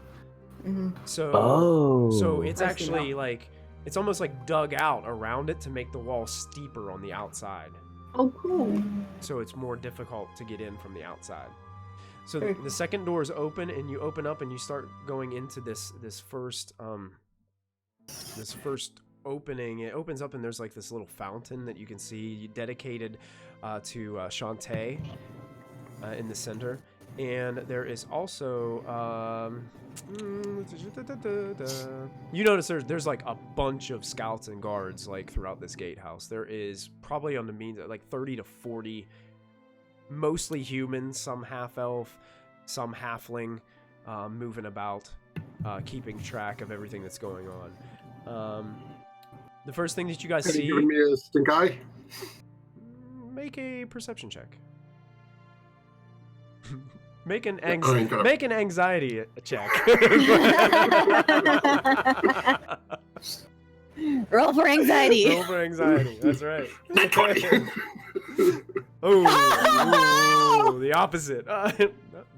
Mm-hmm.
So it's
I see
actually
now.
like it's almost like dug out around it to make the wall steeper on the outside.
Oh, cool.
So it's more difficult to get in from the outside. So
Very
the second door is open, and you open up and you start going into this first opening. It opens up and there's like this little fountain that you can see dedicated to Shantae in the center. And there is also you notice there's like a bunch of scouts and guards like throughout this gatehouse. There is probably on the means like 30 to 40, mostly humans, some half elf, some halfling, moving about, keeping track of everything that's going on. The first thing that you guys
Can you
see,
give me a stink eye?
make a perception check. Make an anxiety check.
Roll for anxiety.
Roll for anxiety. That's right.
Not 20.
Oh, the opposite.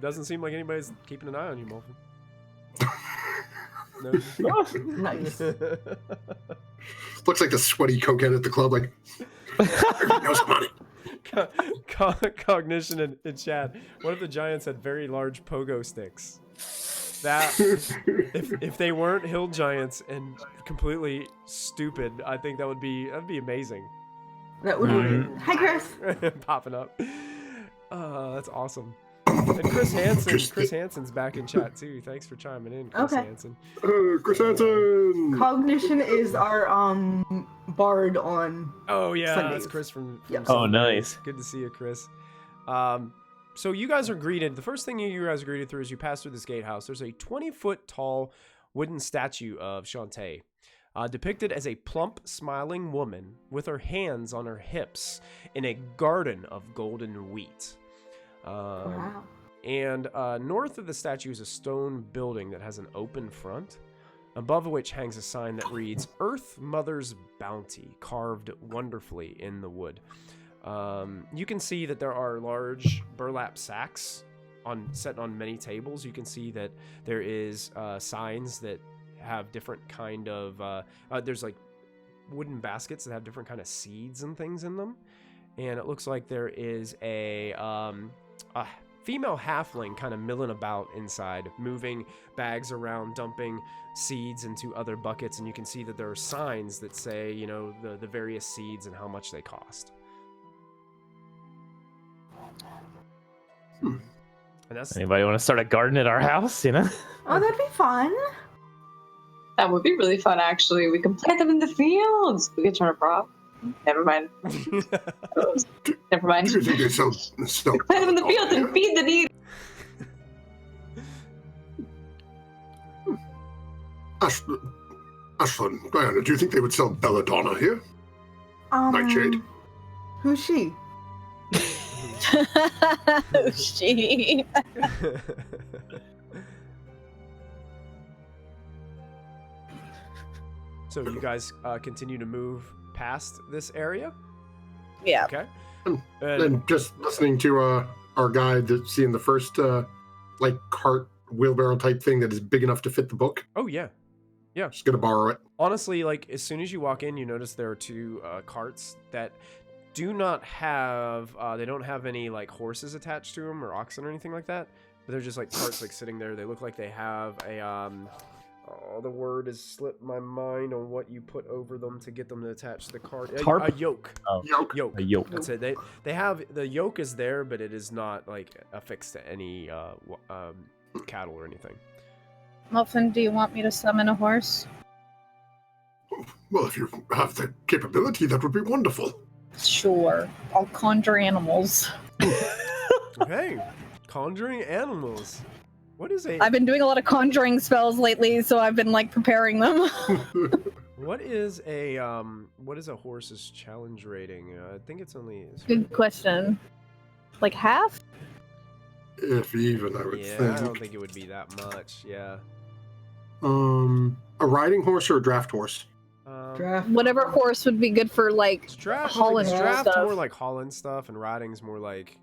Doesn't seem like anybody's keeping an eye on you, Molfin. No.
Nice.
Looks like the sweaty cokehead at the club, like, knows money.
Cognition in chat. What if the giants had very large pogo sticks? That if they weren't hill giants and completely stupid, I think that'd be amazing.
That would be. Hi, Chris.
Popping up. That's awesome. And Chris Hansen's back in chat too. Thanks for chiming in, Chris Hansen.
Chris Hansen.
Cognition is our bard on.
Oh yeah,
Sundays.
that's Chris from
Yep.
Oh, nice.
Good to see you, Chris. So you guys are greeted. The first thing you guys are greeted through is you pass through this gatehouse. There's a 20-foot tall wooden statue of Shantae, depicted as a plump, smiling woman with her hands on her hips in a garden of golden wheat.
Wow.
And north of the statue is a stone building that has an open front, above which hangs a sign that reads, Earth Mother's Bounty, carved wonderfully in the wood. You can see that there are large burlap sacks set on many tables. You can see that there is signs that have different kind of, there's like wooden baskets that have different kind of seeds and things in them. And it looks like there is a female halfling kind of milling about inside, moving bags around, dumping seeds into other buckets, and you can see that there are signs that say, you know, the various seeds and how much they cost. And that's
Anybody want to start a garden at our house? You know.
Oh, that'd be fun.
That would be really fun, actually. We can plant them in the fields. We could turn a prop. Never mind. Never mind.
Do you think they sell
Plant them in the fields and feed the need.
Ashlyn, Diana, do you think they would sell belladonna here? Nightshade.
Who's she?
She.
So you guys continue to move past this area?
Yeah.
Okay.
And just listening to our guide that's seeing the first like cart wheelbarrow type thing that is big enough to fit the book.
Oh, yeah. Yeah.
Just gonna borrow it.
Honestly, like, as soon as you walk in, you notice there are two carts that do not have, they don't have any, like, horses attached to them or oxen or anything like that. But they're just, like, carts, like, sitting there. They look like they have a, oh, the word has slipped my mind on what you put over them to get them to attach to the cart.
Tarp?
A yoke.
Oh.
Yoke.
A yoke.
That's it. They have, the yoke is there, but it is not, like, affixed to any cattle or anything.
Molfin, do you want me to summon a horse?
Well, if you have the capability, that would be wonderful.
Sure. I'll conjure animals.
Okay. Conjuring animals. What is a...
I've been doing a lot of conjuring spells lately, so I've been, like, preparing them.
What is a horse's challenge rating? I think it's only...
Good question. Like half?
If even, I would
Yeah,
think.
I don't think it would be that much. Yeah.
A riding horse or a draft horse?
Draft.
Whatever horse would be good for, like,
Draft,
hauling
draft
stuff.
more like hauling stuff, and riding's more like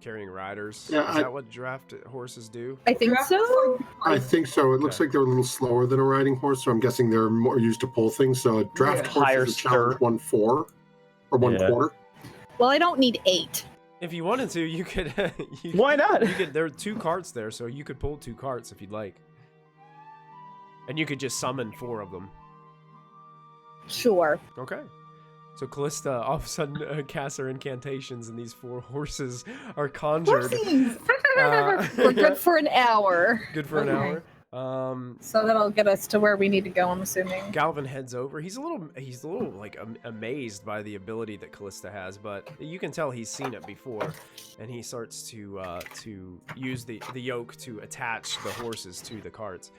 carrying riders.
Yeah,
is that what draft horses do?
I think
Draft
so.
is
I think so. It looks
Okay.
like they're a little slower than a riding horse, so I'm guessing they're more used to pull things. So a draft
Yeah.
horse
Higher
is a challenge
stir.
1/4 or 1/4.
Well, I don't need 8.
If you wanted to, you could.
Why not?
You could. There are 2 carts there, so you could pull 2 carts if you'd like, and you could just summon 4 of them.
Sure.
Okay. So Kallista all of a sudden casts her incantations, and these 4 horses are conjured.
Horsies!
We're good for an hour.
Good for an
Okay.
hour.
So that'll get us to where we need to go, I'm assuming.
Ghalvin heads over. He's a little like amazed by the ability that Kallista has, but you can tell he's seen it before, and he starts to use the yoke to attach the horses to the carts.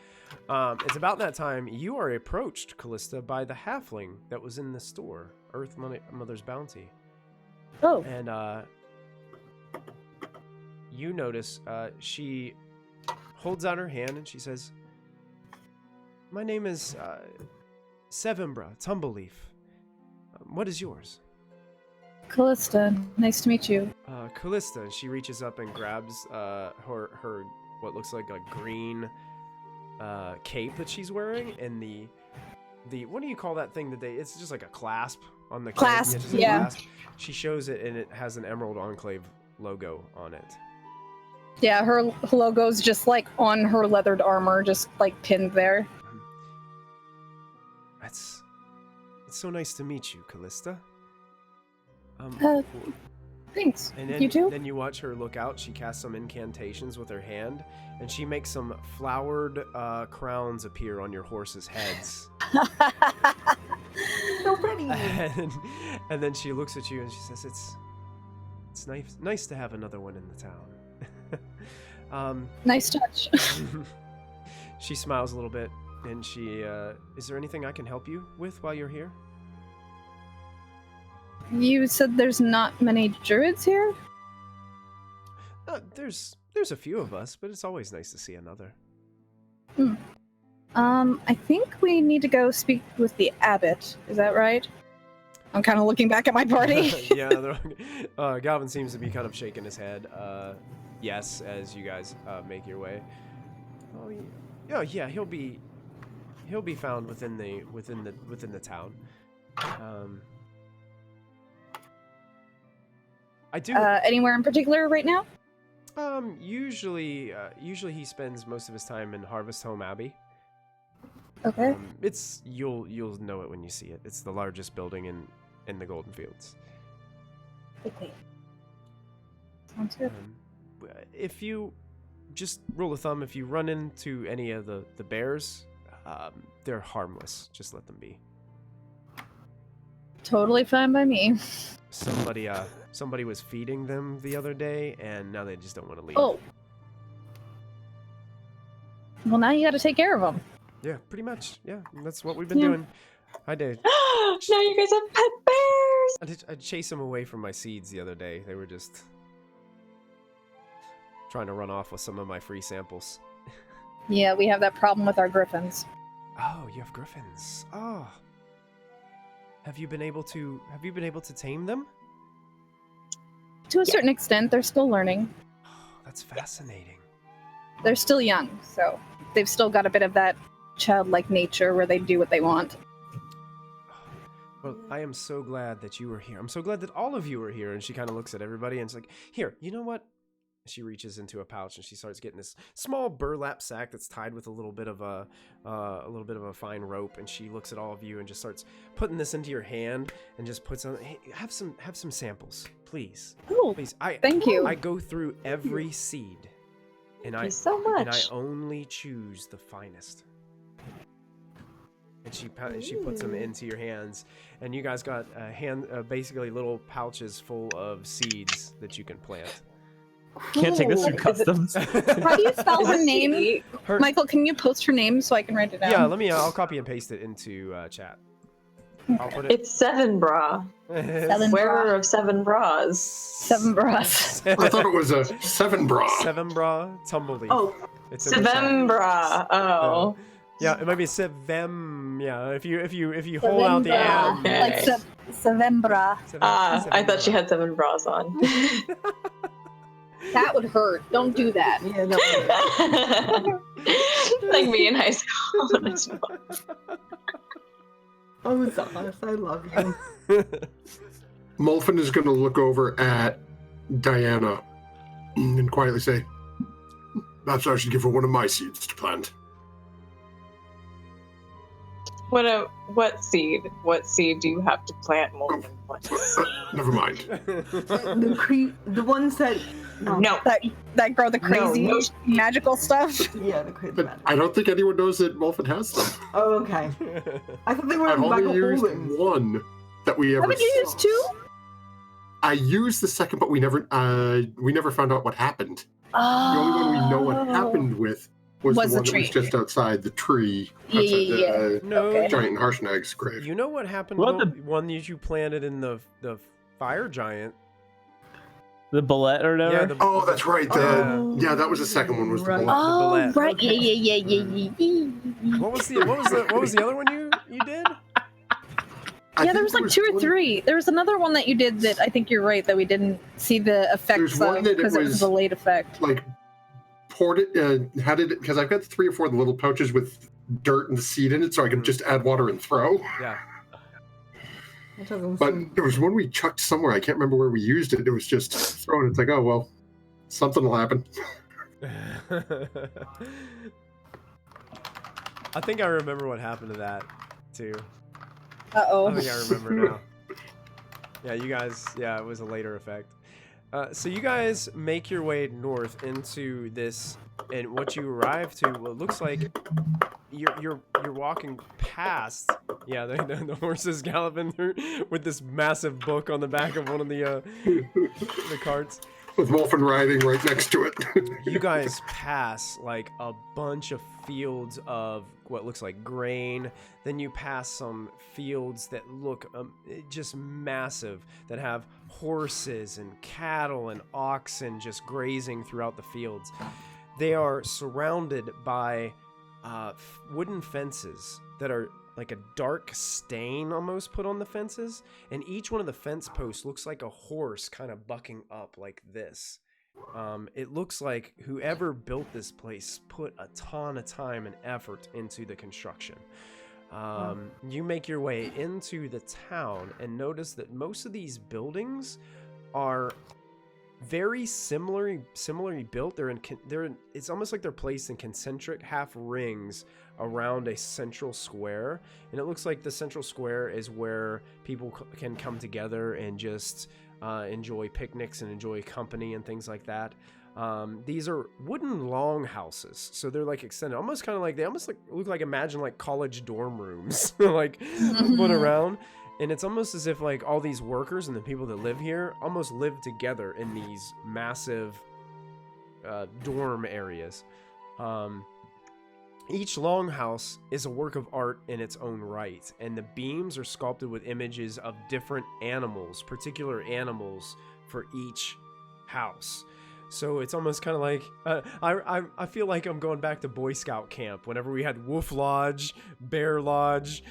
It's about that time you are approached, Kallista, by the halfling that was in the store, Earth Mother's Bounty,
Oh.
and you notice she holds out her hand and she says, "My name is Sevimbra Tumbleleaf. What is yours?"
Kallista, nice to meet you.
Kallista. And she reaches up and grabs her what looks like a green cape that she's wearing, and the what do you call that thing that they? It's just like a clasp on the cape.
Clasp,
Just a
yeah.
clasp. She shows it, and it has an Emerald Enclave logo on it.
Yeah, her logo's just like on her leathered armor, just like pinned there.
It's so nice to meet you, Kallista.
Thanks.
And then,
You too?
Then you watch her look out. She casts some incantations with her hand, and she makes some flowered crowns appear on your horses' heads.
So pretty.
And then she looks at you and she says, "It's nice to have another one in the town."
Nice touch.
She smiles a little bit, and she, "Is there anything I can help you with while you're here?"
You said there's not many druids here?
There's a few of us, but it's always nice to see another.
I think we need to go speak with the Abbott. Is that right? I'm kind of looking back at my party.
Yeah, Ghalvin seems to be kind of shaking his head. Yes, as you guys make your way. Oh, yeah, he'll be found within the town. I do.
Anywhere in particular right now?
Usually he spends most of his time in Harvest Home Abbey.
Okay.
You'll know it when you see it. It's the largest building in the Goldenfields.
Okay. Sounds good.
If you just rule of thumb, if you run into any of the bears, they're harmless. Just let them be.
Totally fine by me.
Somebody was feeding them the other day, and now they just don't want to leave.
Oh. Well, now you got to take care of them.
Yeah, pretty much. Yeah, that's what we've been doing. I did.
Now you guys have pet bears.
I chased them away from my seeds the other day. They were just trying to run off with some of my free samples.
Yeah, we have that problem with our griffins.
Oh, you have griffins. Oh. Have you been able to tame them?
To a certain extent, they're still learning.
Oh, that's fascinating.
They're still young, so they've still got a bit of that childlike nature where they do what they want.
Well, I am so glad that you were here. I'm so glad that all of you were here. And she kind of looks at everybody and it's like, here, you know what? She reaches into a pouch and she starts getting this small burlap sack that's tied with a little bit of a fine rope. And she looks at all of you and just starts putting this into your hand and just puts on. Hey, have some samples, please.
Oh,
Please.
thank you.
I go through every seed, and
Thank you so much.
and I only choose the finest. And she puts them into your hands, and you guys got basically little pouches full of seeds that you can plant.
Can't take this through customs.
How do you spell her name? Michael, can you post her name so I can write it down?
Yeah, I'll copy and paste it into chat. I'll put it.
It's 7 bra. Wearer of 7 bras.
7 bras.
I thought it was a 7 bra.
7 bra tumbleweed.
Oh,
it's in the chat.
7 bra. Oh.
Yeah, it might be Sevem. Yeah, if you hold out the M.
Okay.
Like Sevembra.
I thought she had 7 bras on.
That would hurt. Don't do that.
Yeah, no.
Like me in high school.
Oh, Zaz, I love you.
Molfin is going to look over at Diana and quietly say, "Perhaps I should give her one of my seeds to plant."
What seed? What seed do you have to plant, Molfin?
Never mind.
The ones that
No.
That grow the crazy
No.
magical stuff.
Yeah, the crazy
But
magic.
I don't think anyone knows that Molfin has them.
Oh, okay. I thought they were
I've
in
only
Michael
used
Holdings.
one that we ever
Haven't you used
saw.
2?
I used the second, but we never found out what happened. The only one we know what happened with was the
Was the
one that was
tree.
just outside the tree,
Yeah,
outside
yeah,
the
No,
Okay.
giant Harshnag's grave.
you know what happened?
What
to
the-
the one that you planted in the fire giant.
The bullet or whatever.
Yeah,
Oh, that's right.
Oh,
Yeah, that was the second one. Was the
right.
bullet.
Oh,
bullet.
right. Yeah.
What was the other one you did?
I
Yeah, there
think
was like 2 or
one-
3. There was another one that you did that I think you're right that we didn't see the effects
There's one
of
that it
because it was
was-
a late effect.
Like poured it, had it because I've got 3 or 4 of the little pouches with dirt and the seed in it, so I can just add water and throw.
Yeah.
That doesn't
But
seem-
there was one we chucked somewhere. I can't remember where we used it. It was just thrown. It's like, oh well, something will happen.
I think I remember what happened to that too.
Uh-oh.
I think I remember now. Yeah, you guys. Yeah, it was a later effect. So you guys make your way north into this, and what you arrive to, well, it looks like you're walking past. Yeah, the horses galloping through with this massive book on the back of one of the carts.
With Molfin riding right next to it.
You guys pass like a bunch of fields of what looks like grain. Then you pass some fields that look just massive, that have horses and cattle and oxen just grazing throughout the fields. They are surrounded by wooden fences that are like a dark stain almost put on the fences, and each one of the fence posts looks like a horse kind of bucking up like this. It looks like whoever built this place put a ton of time and effort into the construction. You make your way into the town and notice that most of these buildings are very similarly built. It's almost like they're placed in concentric half rings around a central square, and it looks like the central square is where people can come together and just enjoy picnics and enjoy company and things like that. These are wooden long houses, so they're like extended, almost kind of like look like, imagine like college dorm rooms like put around. And it's almost as if like all these workers and the people that live here almost live together in these massive dorm areas. Each longhouse is a work of art in its own right, and the beams are sculpted with images of different animals, particular animals for each house. So it's almost kind of like I feel like I'm going back to Boy Scout camp whenever we had Wolf Lodge, Bear Lodge,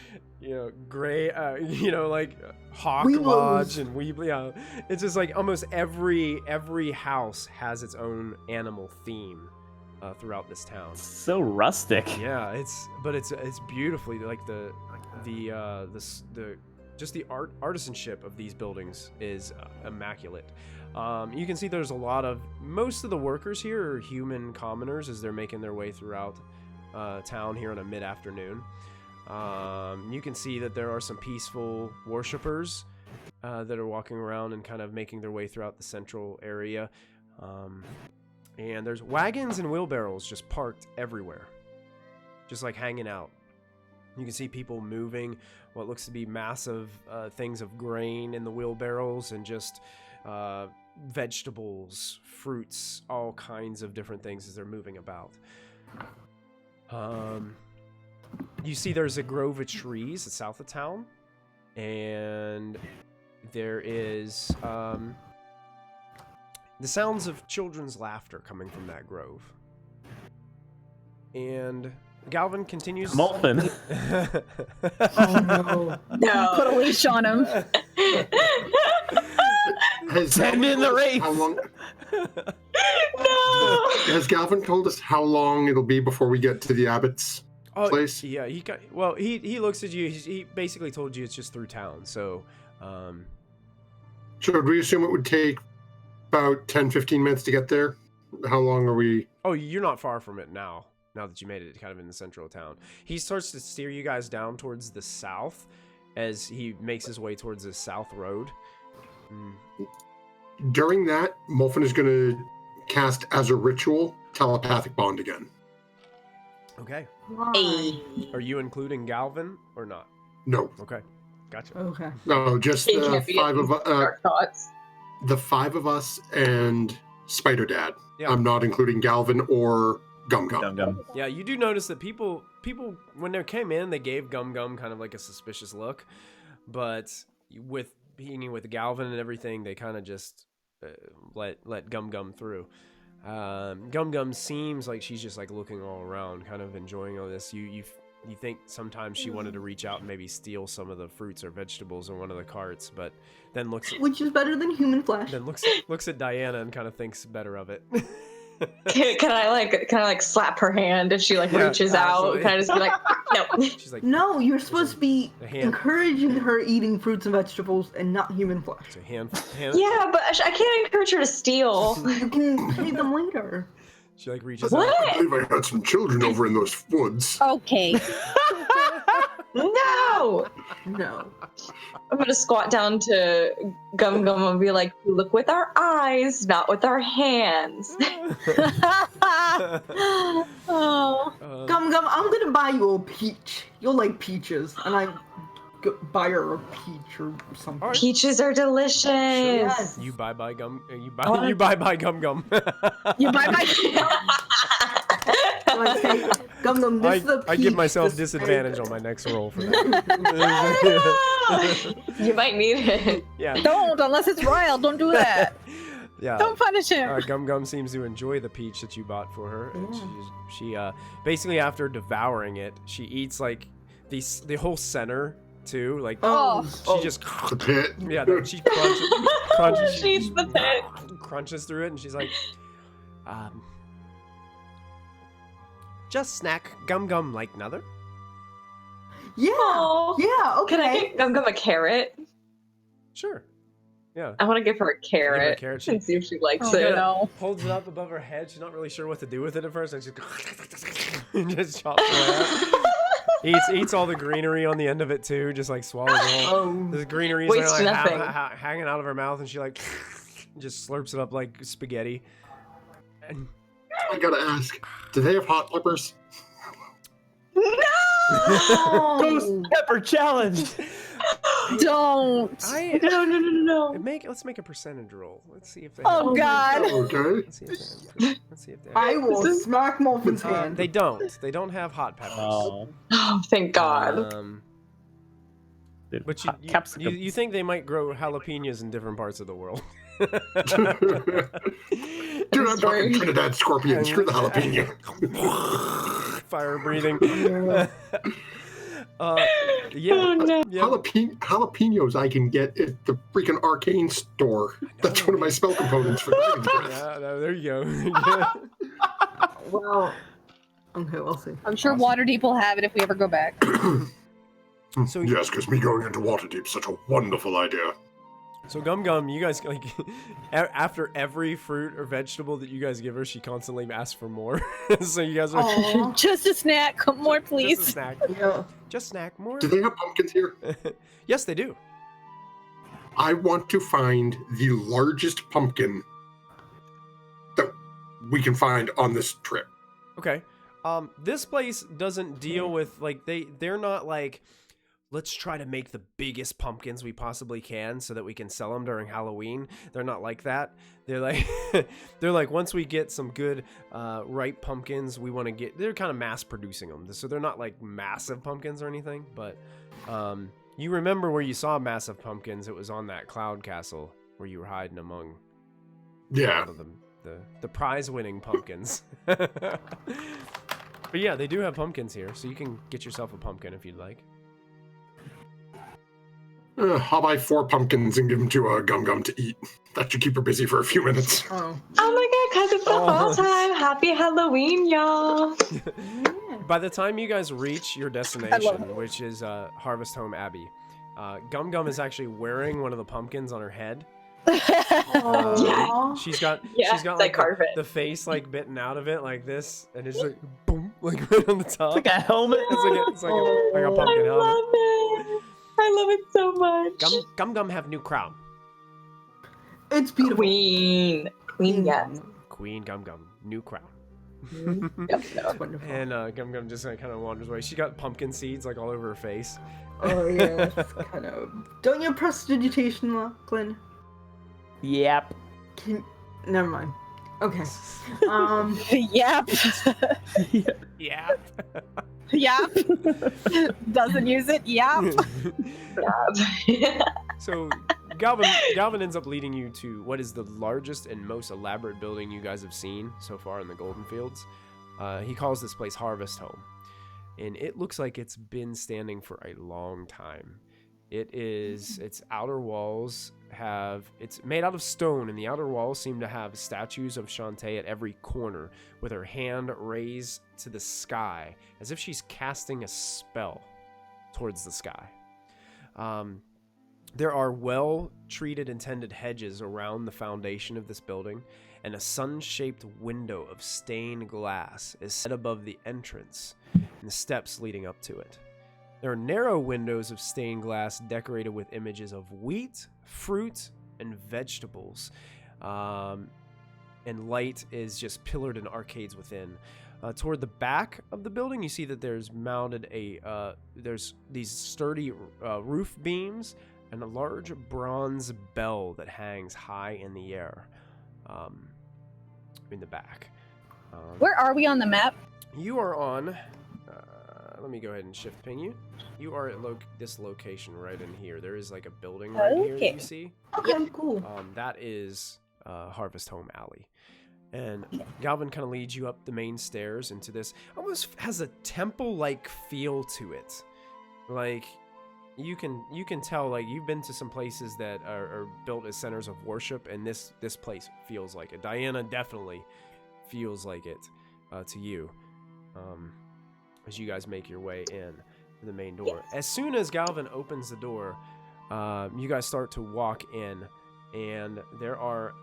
Gray, like Hawk Lodge and Weebly. Yeah, it's just like almost every house has its own animal theme throughout this town.
So rustic.
Yeah, it's beautifully like the just the artisanship of these buildings is immaculate. You can see there's most of the workers here are human commoners as they're making their way throughout town here on a mid-afternoon. You can see that there are some peaceful worshipers that are walking around and kind of making their way throughout the central area. And there's wagons and wheelbarrows just parked everywhere, just like hanging out. You can see people moving what looks to be massive things of grain in the wheelbarrows, and just vegetables, fruits, all kinds of different things as they're moving about. You see there's a grove of trees at south of town, and there is the sounds of children's laughter coming from that grove. And Ghalvin continues.
Molfin.
Oh no.
Put a leash on him.
Send me in the race.
How long?
No.
Has Ghalvin told us how long it'll be before we get to the Abbott's place?
Yeah, he looks at you. He basically told you it's just through town. So,
Should we assume it would take about 10-15 minutes to get there? How long are we?
Oh, you're not far from it now. Now that you made it kind of in the central of town. He starts to steer you guys down towards the south as he makes his way towards the south road.
During that, Molfin is going to cast as a ritual telepathic bond again.
Okay.
Why?
Are you including Ghalvin or not?
No.
Okay. Gotcha.
Okay.
No, just
He
the
can't be
five
getting
of
dark thoughts.
the 5 of us and Spider Dad.
Yeah.
I'm not including Ghalvin or Gum-Gum.
Gum-Gum.
Yeah, you do notice that people when they came in, they gave Gum-Gum kind of like a suspicious look, but with being with Ghalvin and everything, they kind of just let Gum-Gum through. Gum-Gum seems like she's just like looking all around, kind of enjoying all this. You think sometimes she wanted to reach out and maybe steal some of the fruits or vegetables in one of the carts, but then
Which is better than human flesh.
then looks at Diana and kind of thinks better of it.
Can I slap her hand if she reaches out?
absolutely.
Can I just be like, no?
She's like,
No, you're supposed to be
a hand.
encouraging her eating fruits and vegetables and not human flesh.
It's a hand.
Yeah, but I can't encourage her to steal.
You can pay them later.
She like reaches
What?
out.
I believe I had some children over in those woods.
Okay.
No!
No.
I'm gonna squat down to Gum-Gum and be like, we look with our eyes, not with our hands.
Oh.
Gum-Gum, I'm gonna buy you a peach. You'll like peaches, and I buy her a peach or something.
Alright.
Peaches are delicious.
Yes.
You buy Gum. You
wanna-
buy Gum-Gum.
You buy my.
So I say, Gum-Gum, this is the peach.
I give myself
this-
disadvantage on my next roll for that.
You might need it.
Yeah.
Don't, unless it's royal. Don't do that.
Yeah.
Don't punish him.
Gum-Gum seems to enjoy the peach that you bought for her. And
Yeah.
she basically after devouring it, she eats like the whole center too. Like
Oh,
she just
The pit.
yeah, she crunches
She eats the pit.
crunches through it, and she's like, just snack Gum-Gum like another.
yeah.
Aw.
Yeah, okay.
Can I get Gum-Gum a carrot?
Sure. Yeah.
I want to give her a carrot,
carrot.
and see if she likes
Oh,
it.
no.
Holds it up above her head. She's not really sure what to do with it at first, and she just chops it up. Eats all the greenery on the end of it too. Just like swallows it all. The greenery is
Wastes
like
nothing.
hanging out of her mouth, and she like just slurps it up like spaghetti. And
I gotta ask, do they have hot peppers?
Ghost pepper challenge.
Don't.
No.
Let's make a percentage roll. Let's see if they.
Oh,
have,
God.
Okay.
Let's see if they have.
I will smack Molfin's hand.
They don't. They don't have hot peppers.
Oh.
Oh, thank God.
Dude,
But
hot capsicums.
you think they might grow jalapenos in different parts of the world?
Dude, I'm talking Trinidad scorpion. Screw the jalapeno.
Fire breathing.
Oh, no.
Yeah.
Jalapenos I can get at the freaking arcane store. That's one of my spell components for Dragon's Breath.
Yeah, no, there you go.
Well, okay, we'll see.
I'm sure Waterdeep will have it if we ever go back.
So
Yes, because me going into Waterdeep is such a wonderful idea.
So Gum-Gum, you guys like after every fruit or vegetable that you guys give her, she constantly asks for more. So you guys are
Aw.
Just a snack. More,
just a
please.
snack.
Yeah.
Just snack more.
Do they have pumpkins here?
Yes, they do.
I want to find the largest pumpkin that we can find on this trip.
Okay. This place doesn't deal with like they're not like, let's try to make the biggest pumpkins we possibly can so that we can sell them during Halloween. They're not like that. They're like they're like, once we get some good ripe pumpkins, we want to get, they're kind of mass producing them. So they're not like massive pumpkins or anything, but you remember where you saw massive pumpkins? It was on that cloud castle where you were hiding among a
Yeah.
lot of the prize winning pumpkins. But yeah, they do have pumpkins here, so you can get yourself a pumpkin if you'd like.
I'll buy 4 pumpkins and give them to Gum-Gum to eat. That should keep her busy for a few minutes.
Oh.
Oh my God, because it's the fall time. Happy Halloween, y'all.
By the time you guys reach your destination, which is Harvest Home Abbey, Gum-Gum is actually wearing one of the pumpkins on her head.
Aw.
She's got
Yeah,
she's got
they
like
carve it.
the face like bitten out of it like this, and it's like boom, like right on the top.
It's like a helmet.
It's like a pumpkin
I
helmet.
love it. I love it so much.
Gum-Gum have new crown.
It's beautiful.
Queen, yes.
Queen Gum-Gum, new crown.
Yep.
That's wonderful.
And Gum-Gum just kind of wanders away. She got pumpkin seeds like all over her face.
Oh yeah, that's kind of. Don't you have prestidigitation, Lachlan?
Yep.
Never mind. Okay.
Yep.
Yeah.
Yep. Doesn't use it. Yep.
So Ghalvin ends up leading you to what is the largest and most elaborate building you guys have seen so far in the Goldenfields. He calls this place Harvest Home, and it looks like it's been standing for a long time. Its outer walls it's made out of stone, and the outer walls seem to have statues of Shantae at every corner with her hand raised to the sky as if she's casting a spell towards the sky. There are well-treated and tended hedges around the foundation of this building, and a sun-shaped window of stained glass is set above the entrance and the steps leading up to it. There are narrow windows of stained glass decorated with images of wheat, fruit, and vegetables. And light is just pillared in arcades within. Toward the back of the building, you see that there's mounted there's these sturdy roof beams and a large bronze bell that hangs high in the air in the back.
Where are we on the map?
You are on... let me go ahead and shift ping you. You are at this location right in here. There is like a building right here that you see.
Okay, cool.
That is Harvest Home Alley. And Ghalvin kind of leads you up the main stairs into this. Almost has a temple-like feel to it. Like, you can tell, like, you've been to some places that are built as centers of worship, and this place feels like it. Diana definitely feels like it to you. As you guys make your way in to the main door. As soon as Ghalvin opens the door, you guys start to walk in, and there are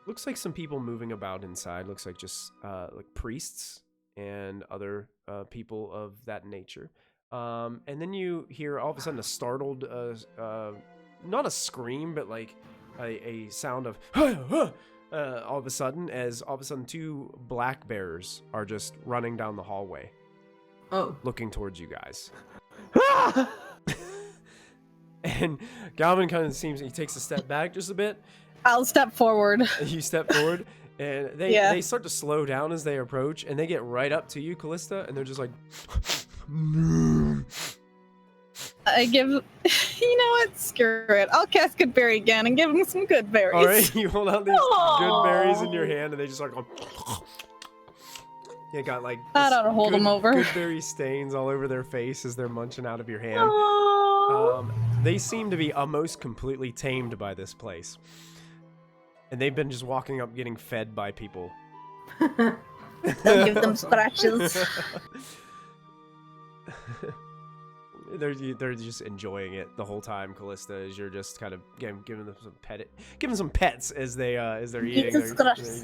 looks like some people moving about inside. Looks like just like priests and other people of that nature. And then you hear all of a sudden a startled, not a scream, but like a sound of all of a sudden, as all of a sudden 2 black bears are just running down the hallway.
Oh.
Looking towards you guys. And Ghalvin kind of seems, he takes a step back just a bit.
I'll step forward.
You step forward, and they start to slow down as they approach, and they get right up to you, Kallista, and they're just like...
I give... You know what? Screw it. I'll cast Good Berry again and give him some good berries.
All right, you hold out these good berries in your hand, and they just like... You got like...
That ought to hold them over.
Good berry stains all over their face as they're munching out of your hand. They seem to be almost completely tamed by this place. And they've been just walking up getting fed by people.
They'll give them scratches.
They're just enjoying it the whole time, Kallista, as you're just kind of giving them some pets as they're eating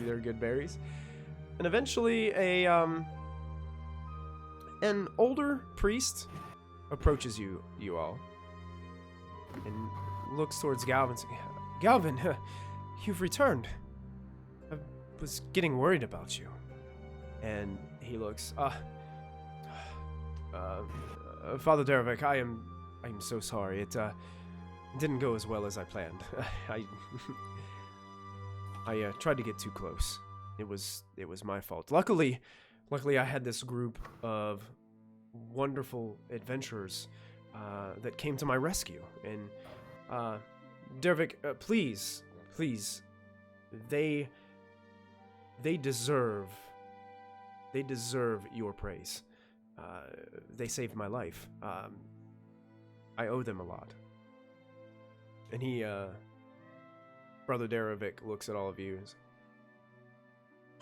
their good berries. And eventually an older priest approaches you all and looks towards Ghalvin and says, Ghalvin, you've returned. I was getting worried about you. And he looks, Father Derevik, I am so sorry. It didn't go as well as I planned. I tried to get too close. It was my fault. Luckily I had this group of wonderful adventurers that came to my rescue. And Derevik, please, they deserve your praise. They saved my life. I owe them a lot. And he, Brother Derevik, looks at all of you and says,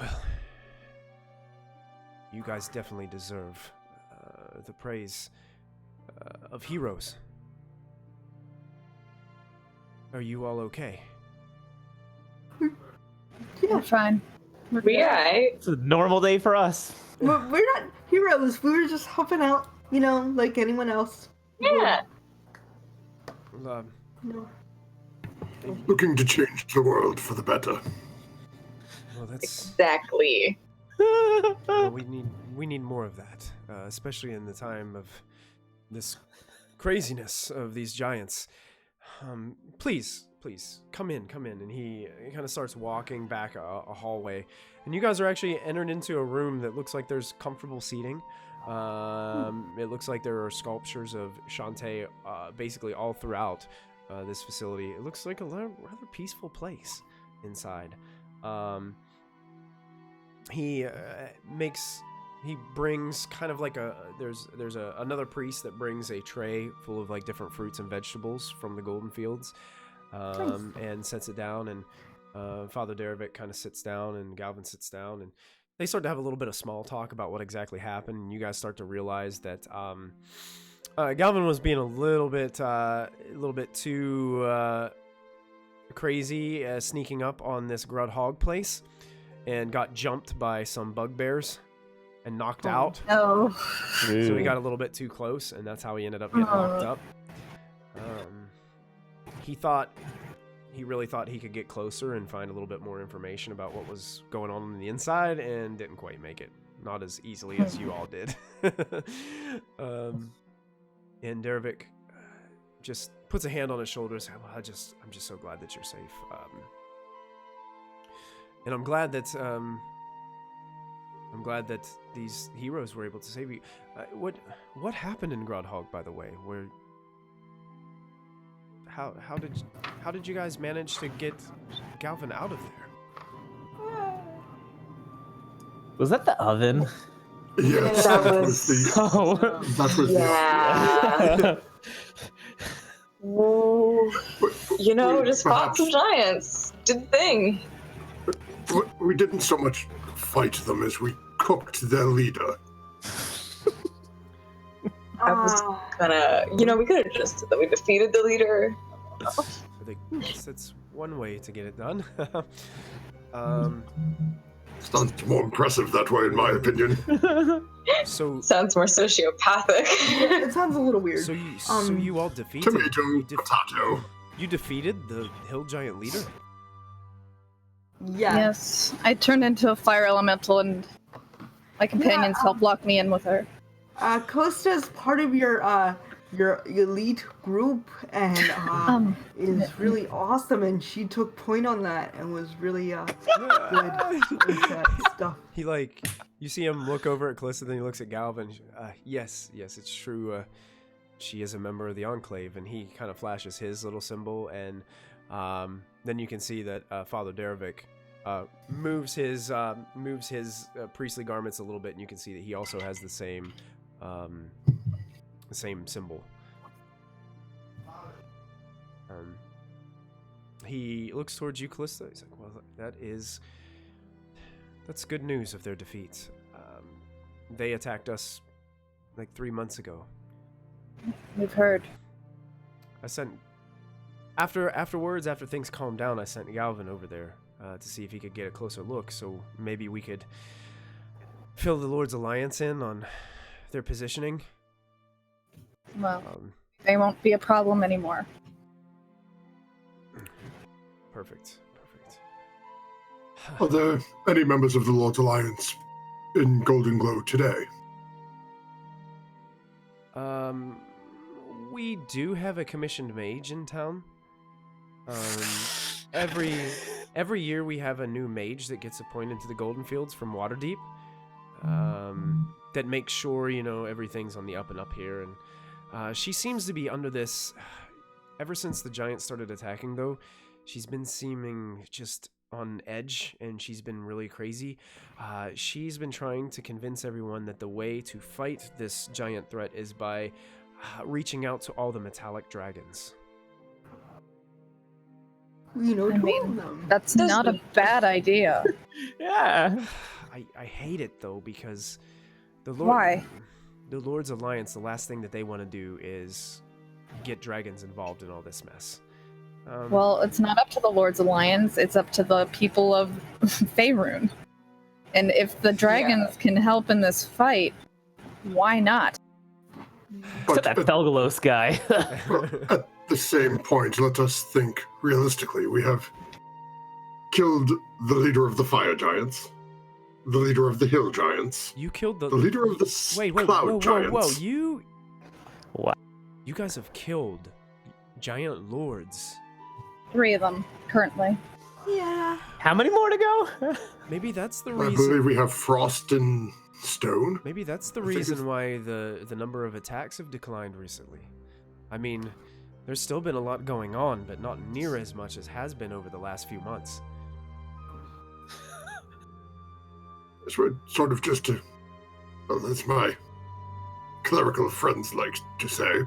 well, you guys definitely deserve the praise of heroes. Are you all okay?
Yeah, we're fine.
It's a normal day for us.
We're not heroes. We were just helping out, like anyone else.
Yeah.
Well,
No.
Looking to change the world for the better.
well, that's
Exactly.
well, we need more of that, especially in the time of this craziness of these giants. Please, come in. And he kind of starts walking back a hallway. And you guys are actually entered into a room that looks like there's comfortable seating. It looks like there are sculptures of Shantae basically all throughout this facility. It looks like a rather peaceful place inside. He brings kind of like there's another priest that brings a tray full of like different fruits and vegetables from the Goldenfields, and sets it down, and Father Derevik kind of sits down, and Ghalvin sits down, and they start to have a little bit of small talk about what exactly happened, and you guys start to realize that Ghalvin was being a little bit too crazy, sneaking up on this Grudhog place, and got jumped by some bugbears and knocked out.
Oh.
So he got a little bit too close, and that's how he ended up getting knocked up. He really thought he could get closer and find a little bit more information about what was going on the inside, and didn't quite make it. Not as easily as you all did. And Derevik just puts a hand on his shoulder and says, well, I'm just so glad that you're safe. And I'm glad that these heroes were able to save you. What happened in Grudhog, by the way? How did you guys manage to get Ghalvin out of there?
Was that the oven?
Yes,
That
that
was-
was the.
Oh.
That was
Yeah. Whoa. Just fought some giants. Did the thing.
We didn't so much fight them as we cooked their leader.
I was gonna, we could have just said that we defeated the leader.
I think that's one way to get it done.
Sounds more impressive that way, in my opinion.
So
Sounds more sociopathic.
It sounds a little weird.
so you all defeated.
Tomato,
You,
potato.
you defeated the hill giant leader.
Yeah.
Yes, I turned into a fire elemental, and my companions helped lock me in with her.
Kallista is part of your elite group, and is really awesome. And she took point on that and was really good with that stuff.
He you see him look over at Kallista, then he looks at Ghalvin. Yes, it's true. She is a member of the Enclave, and he kind of flashes his little symbol, and then you can see that Father Derevik moves his priestly garments a little bit, and you can see that he also has the same symbol. He looks towards you, Kallista. He's like, well, that's good news of their defeat. They attacked us like 3 months ago.
We've heard.
I sent afterwards, after things calmed down, I sent Ghalvin over there to see if he could get a closer look, so maybe we could fill the Lord's Alliance in on their positioning.
Well, they won't be a problem anymore.
Perfect.
Are there any members of the Lord's Alliance in Golden Glow today?
We do have a commissioned mage in town. Every year we have a new mage that gets appointed to the Goldenfields from Waterdeep. That makes sure, everything's on the up and up here. And she seems to be under this ever since the giants started attacking, though. She's been seeming just on edge, and she's been really crazy. She's been trying to convince everyone that the way to fight this giant threat is by reaching out to all the metallic dragons.
That's not a bad idea.
Yeah.
I hate it, though, because
Why?
The Lord's Alliance, the last thing that they want to do is get dragons involved in all this mess.
Well, it's not up to the Lord's Alliance, it's up to the people of Faerun. And if the dragons can help in this fight, why not?
Except that Felgalos guy.
At the same point, let us think realistically. We have killed the leader of the fire giants, the leader of the hill giants.
You killed the
leader of the cloud giants.
What?
You guys have killed giant lords.
3 of them, currently.
Yeah.
How many more to go?
Maybe that's the
I
reason.
believe we have frost and stone.
Maybe that's the reason why the number of attacks have declined recently. I mean, there's still been a lot going on, but not near as much as has been over the last few months.
It's sort of just as my clerical friends like to say,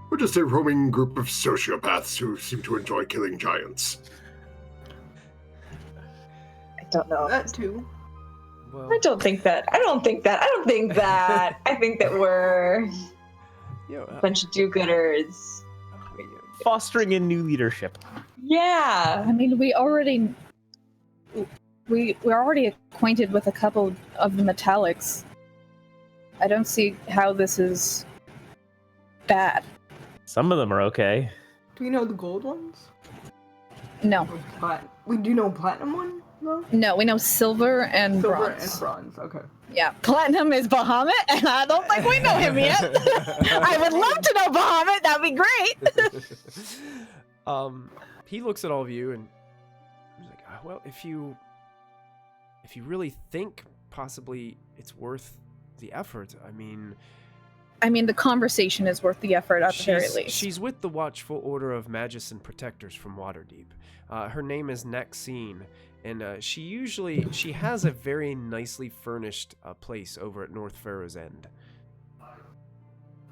we're just a roaming group of sociopaths who seem to enjoy killing giants.
I don't know.
That too.
Well,
I don't think that. I think that we're a bunch of do-gooders.
Fostering in new leadership.
Yeah.
I mean, we're already acquainted with a couple of the metallics. I don't see how this is bad.
Some of them are okay.
Do we know the gold ones?
No.
We do know platinum one, though?
No, we know silver and
Silver
bronze.
and bronze, okay.
Yeah, platinum is Bahamut, and I don't think we know him yet. I would love to know Bahamut, that'd be great.
He looks at all of you and he's like, well, if you really think possibly it's worth the effort, I mean, the conversation is worth the effort at the very least. She's with the Watchful Order of Magus and Protectors from Waterdeep. Her name is Nexine, and she has a very nicely furnished place over at North Pharaoh's End.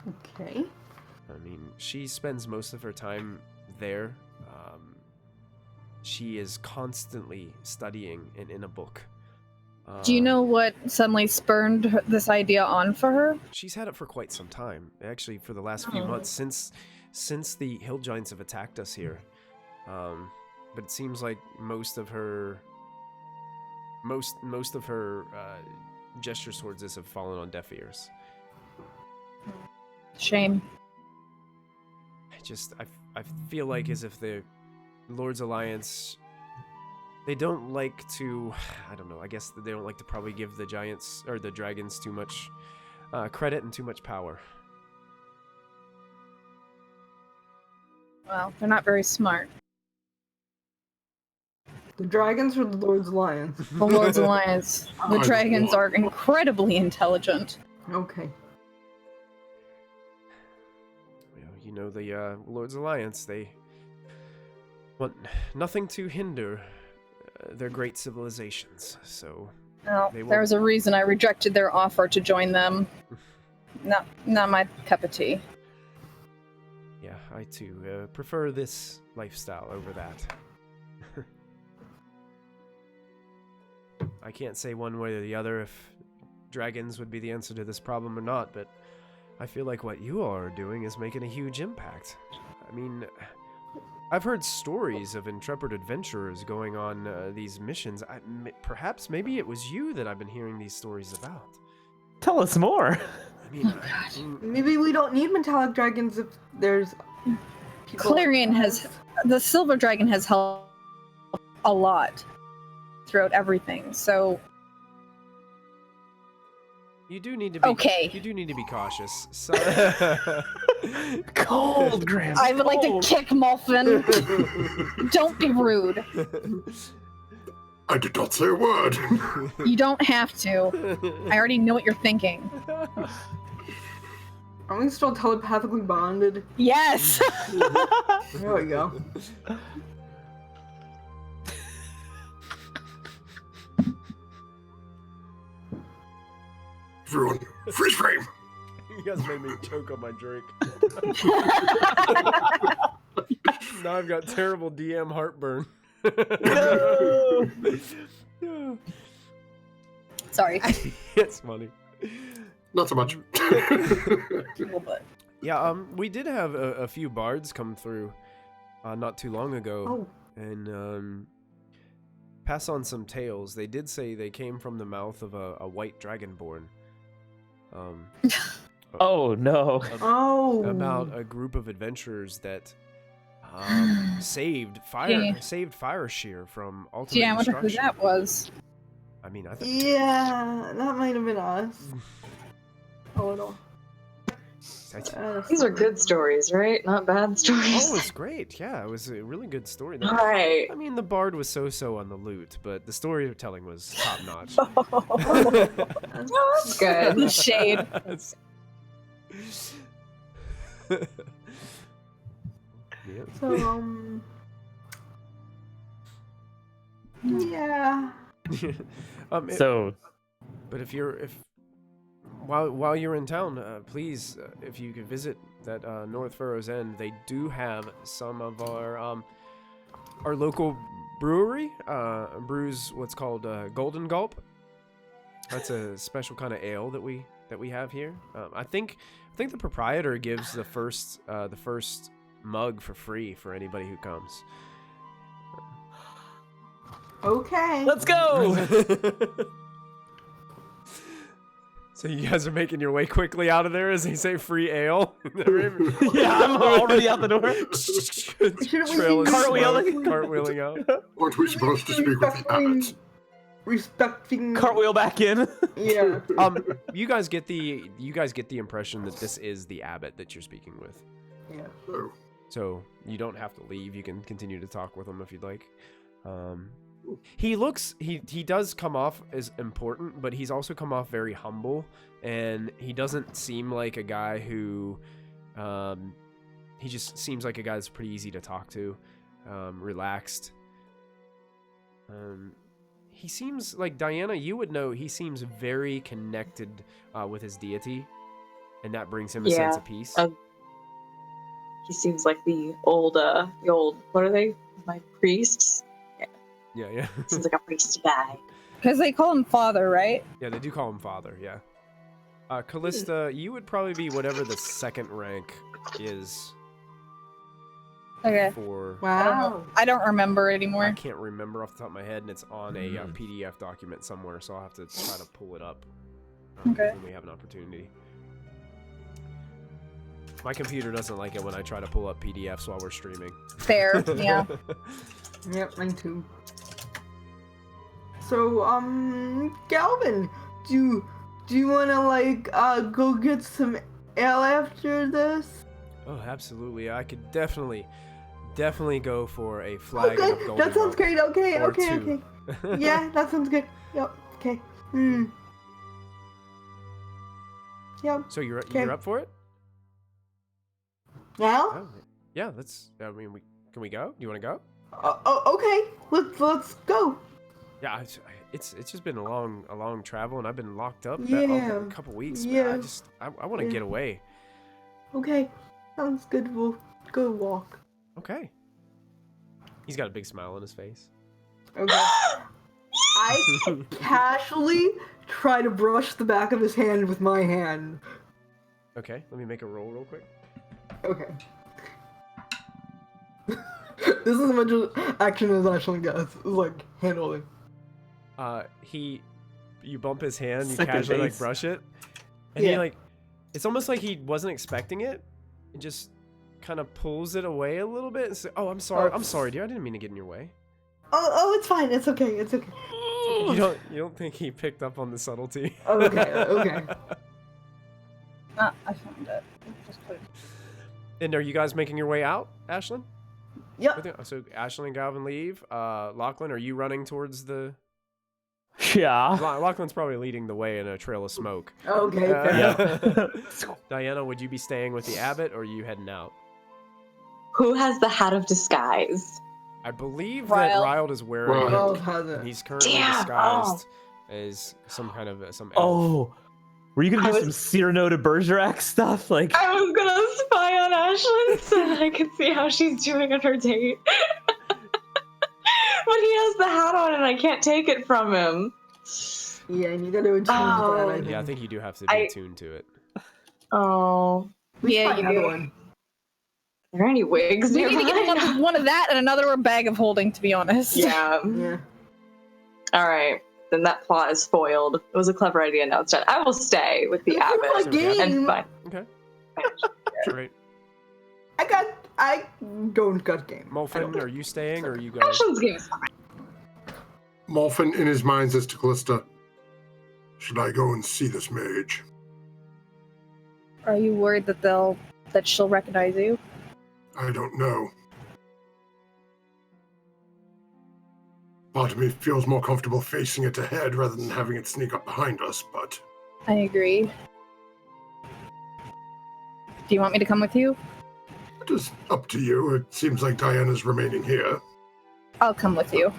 Okay.
I mean, she spends most of her time there. She is constantly studying and in a book.
Do you know what suddenly spurned this idea on for her?
She's had it for quite some time, actually, for the last few months, since the hill giants have attacked us here. But it seems like most of her gestures towards this have fallen on deaf ears.
Shame.
I feel like as if the Lord's Alliance, they don't like to, I don't know, I guess they don't like to probably give the giants or the dragons too much credit and too much power.
Well, they're not very smart.
The dragons or the Lord's Alliance?
The Lord's Alliance. The dragons are incredibly intelligent.
Okay.
You know, the Lord's Alliance, they want nothing to hinder their great civilizations, so...
Well, there's a reason I rejected their offer to join them. Not my cup of tea.
Yeah, I too prefer this lifestyle over that. I can't say one way or the other if dragons would be the answer to this problem or not, but I feel like what you all are doing is making a huge impact. I mean, I've heard stories of intrepid adventurers going on these missions. Perhaps maybe it was you that I've been hearing these stories about.
Tell us more.
I mean,
Maybe we don't need metallic dragons if there's people.
The silver dragon has helped a lot throughout everything, so
you do need to be You do need to be cautious. So...
Cold, Graham.
I would like to kick Molfin. Don't be rude.
I did not say a word.
You don't have to. I already know what you're thinking.
Are we still telepathically bonded?
Yes.
There we go.
Everyone, freeze frame.
You guys made me choke on my drink. Now I've got terrible DM heartburn.
No!
Sorry.
It's funny.
Not so much.
Yeah, we did have a few bards come through not too long ago and pass on some tales. They did say they came from the mouth of a white dragonborn.
Oh no!
About a group of adventurers that saved Fire Shear from ultimate
Yeah, I wonder who
destruction.
that was.
I mean, I think
Yeah, that might have been us. A little.
These are good stories, right? Not bad stories.
Oh, it was great. Yeah, it was a really good story.
Right.
I mean, the bard was so-so on the loot, but the storytelling was top-notch.
Oh, that's good.
The shade.
Yeah.
So, yeah.
But while you're in town, please, if you could visit that North Furrow's End, they do have some of our local brewery brews what's called Golden Gulp. That's a special kind of ale that we have here. I think the proprietor gives the first mug for free for anybody who comes.
Okay.
Let's go!
So you guys are making your way quickly out of there as they say free ale?
Yeah, I'm already out the door.
Trail is
Cartwheeling.
cartwheeling out.
Aren't we supposed to speak with the Abbott?
Respecting.
Cartwheel back in.
Yeah.
You guys get the impression that this is the Abbot that you're speaking with.
Yeah.
Oh.
So you don't have to leave. You can continue to talk with him if you'd like. He does come off as important, but he's also come off very humble, and he doesn't seem like a guy who, he just seems like a guy that's pretty easy to talk to, relaxed. He seems like, Diana, you would know, he seems very connected with his deity, and that brings him a sense of peace.
He seems like the old, what are they? My priests?
Yeah.
Seems like a priest guy.
Because they call him father, right?
Yeah, they do call him father, yeah. Kallista, you would probably be whatever the second rank is
Okay.
for.
Wow.
I don't remember
I
anymore.
can't remember off the top of my head, and it's on a PDF document somewhere, so I'll have to try to pull it up
Okay.
when we have an opportunity. My computer doesn't like it when I try to pull up PDFs while we're streaming.
Fair. Yeah.
Yep, mine too. So, Ghalvin, do you wanna like go get some ale after this?
Oh, absolutely. I could definitely go for a flag
Okay,
of golden.
that sounds great. Okay,
or
okay,
two.
okay. Yeah, that sounds good. Yep. Okay. Yep.
So you're
Okay.
up for it?
Now?
Oh, yeah. Let's. I mean, can we go? Do you want to go?
Okay. Let's go.
Yeah. It's just been a long travel, and I've been locked up
Yeah.
a couple weeks.
Yeah.
I want to get away.
Okay. Sounds good. We'll go walk.
Okay. He's got a big smile on his face.
Okay. I casually try to brush the back of his hand with my hand.
Okay. Let me make a roll real quick.
Okay. This is as much action as Ashlyn gets. It's like hand holding.
You bump his hand, you
Second
casually like
base.
brush it, and he like, it's almost like he wasn't expecting it, and just kind of pulls it away a little bit and says, "Oh, I'm sorry, dear. I didn't mean to get in your way."
Oh, it's fine. It's okay. It's okay.
You don't think he picked up on the subtlety?
Okay. Okay.
I found it. Just put it.
And are you guys making your way out, Ashlyn?
Yep.
So Ashlyn and Ghalvin leave. Lachlan, are you running towards the?
Yeah.
Lachlan's probably leading the way in a trail of smoke.
Okay. Fair enough.
Diana, would you be staying with the Abbott, or are you heading out?
Who has the hat of disguise?
I believe
Ryle.
that Ryle is wearing it.
Ryle has it.
He's currently
Damn,
disguised as some kind of some elf.
Oh, were you gonna
I
do
was-
some Cyrano de Bergerac stuff? Like,
I was gonna spy on Ashlyn so that I could see how she's doing on her date. But he has the hat on and I can't take it from him.
Yeah, and you gotta attune to that. I think.
Yeah, I think you do have to be attuned to it.
Oh.
We
Yeah,
should
you
find
do.
one.
Are there any wigs
We need to get him up
nearby?
with one of that and another bag of holding, to be honest.
Yeah.
Yeah.
Alright. Then that plot is foiled. It was a clever idea, now it's done. I will stay with the
This is my
Abbott.
game.
And fine.
Okay. Great.
I don't got game.
Molfin, are you staying or are you going?
Ashlyn's game is fine.
Molfin in his mind says to Kallista, "Should I go and see this mage?"
Are you worried that she'll recognize you?
I don't know. Part of me feels more comfortable facing it ahead rather than having it sneak up behind us, but
I agree. Do you want me to come with you?
it is up to you. It seems like Diana's remaining here.
I'll come with you.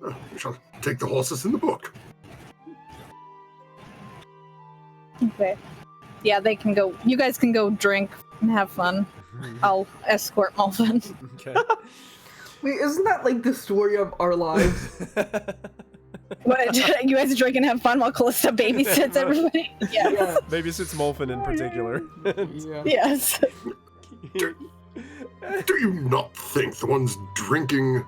We shall take the horses in the book.
Okay. Yeah, they can go. You guys can go drink and have fun. I'll escort Molfin.
Okay.
Wait, isn't that like the story of our lives?
What? You guys drink and have fun while Kallista babysits everybody? Yes.
Yeah.
Maybe it's Molfin in particular.
Yeah.
Yes.
Do you not think the ones drinking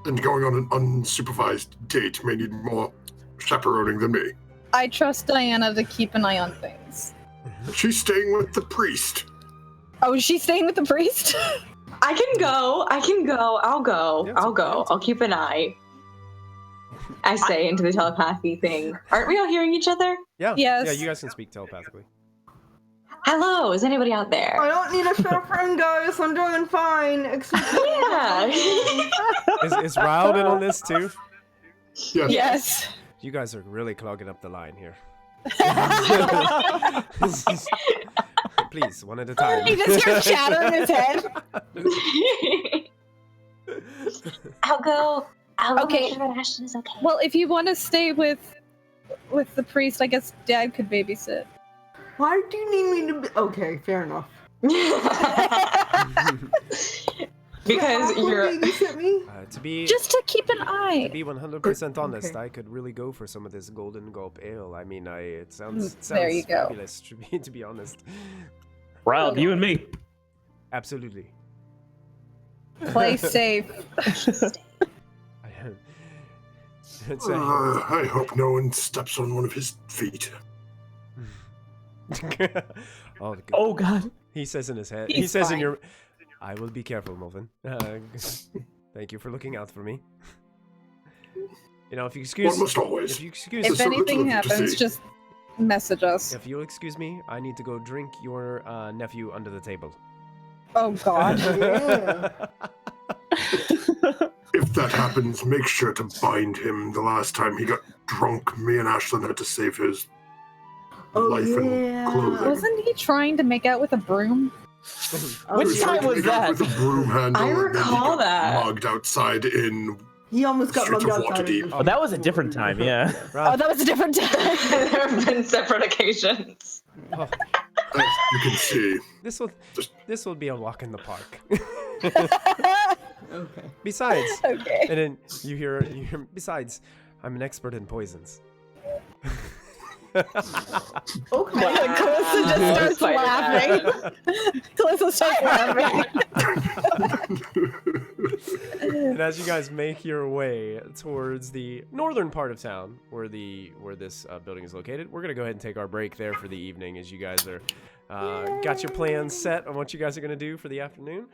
and going on an unsupervised date may need more chaperoning than me?
I trust Diana to keep an eye on things.
She's staying with the priest.
Oh, is she staying with the priest?
I can go. I'll go.
Yeah, it's
I'll
okay,
go.
it's
I'll keep an eye. I say into the telepathy thing. Aren't we all hearing each other?
Yeah.
Yes.
Yeah, you guys can speak telepathically.
Hello, is anybody out there?
I don't need a chaperone, guys. I'm doing fine. Except
Yeah.
Is Ryle in on this too?
Yes.
Yes.
You guys are really clogging up the line here. Please, one at a time.
He just hears chatter in his head.
I'll go.
Okay.
Make sure that Ashlyn is okay.
Well, if you want to stay with the priest, I guess Dad could babysit.
why do you need me to be? Okay, fair enough.
Because
Will
you're.
babysit me?
To be
Just to keep an eye.
100% honest,
Okay.
I could really go for some of this golden gulp ale. I mean, it sounds
There you go.
fabulous to be honest.
Ryle, you and me.
Absolutely.
Play safe.
It's
I hope no one steps on one of his feet.
oh,
Oh God.
he says in his head.
He's
he says in
fine.
your. I will be careful, Molfin. Thank you for looking out for me. You know, if you excuse.
Almost always.
If you excuse.
If
so
anything
lovely to
happens,
see.
just message us.
If you'll excuse me, I need to go drink your nephew under the table.
Oh God.
Yeah.
If that happens, make sure to bind him. The last time he got drunk, me and Ashlyn had to save his life and clothing.
Wasn't he trying to make out with a broom?
Which
He was trying
time
to
was
make out
that?
With a broom handle,
I
and then he
recall
got
that.
mugged outside in.
He almost got
Streets
mugged
of
outside.
Waterdeep.
Oh, that was a different time. Yeah.
Oh, that was a different time.
There have been separate occasions.
Oh,
As you can see,
this will be a walk in the park.
Okay.
Besides,
Okay.
and then you hear. Besides, I'm an expert in poisons.
Okay.
Calista just starts laughing. Calista starts laughing.
And as you guys make your way towards the northern part of town, where this building is located, we're gonna go ahead and take our break there for the evening. As you guys are got your plans set on what you guys are gonna do for the afternoon.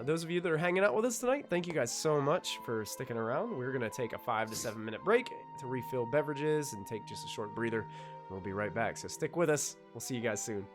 Those of you that are hanging out with us tonight, thank you guys so much for sticking around. We're gonna take a 5 to 7 minute break to refill beverages and take just a short breather. We'll be right back. So stick with us. We'll see you guys soon.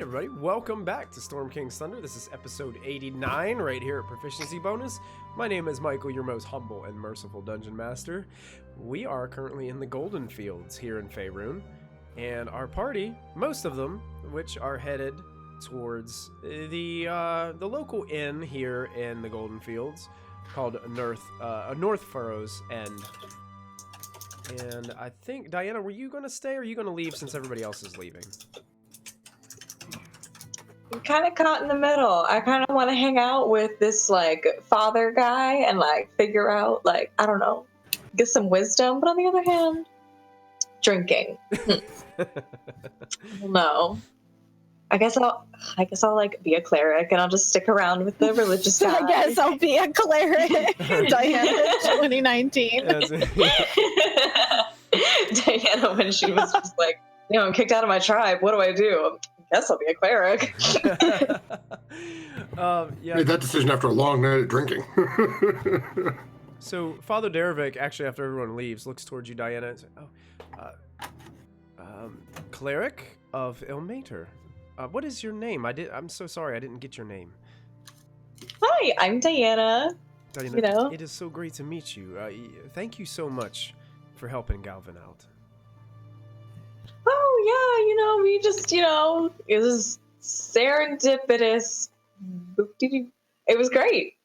everybody, welcome back to Storm King's Thunder. This is episode 89 right here at Proficiency Bonus. My name is Michael, your most humble and merciful dungeon master. We are currently in the Goldenfields here in Faerun, and our party, most of them, which are headed towards the local inn here in the Goldenfields called North Furrows End. And I think, Diana, were you going to stay or are you going to leave since everybody else is leaving?
I'm kind of caught in the middle. I kind of want to hang out with this like father guy and like figure out like, I don't know, get some wisdom. But on the other hand, drinking. No. I guess I'll like be a cleric and I'll just stick around with the religious guy.
I guess I'll be a cleric. Diana 2019.
Diana, when she was just like, I'm kicked out of my tribe. What do I do? I guess I'll be a cleric.
Yeah.
Made that decision after a long night of drinking.
So Father Derevik, actually, after everyone leaves, looks towards you, Diana, and says, cleric of Ilmater. What is your name? I'm so sorry, I didn't get your name.
Hi, I'm Diana.
Diana, it is so great to meet you. Thank you so much for helping Ghalvin out.
Oh yeah, we just, it was serendipitous. It was great.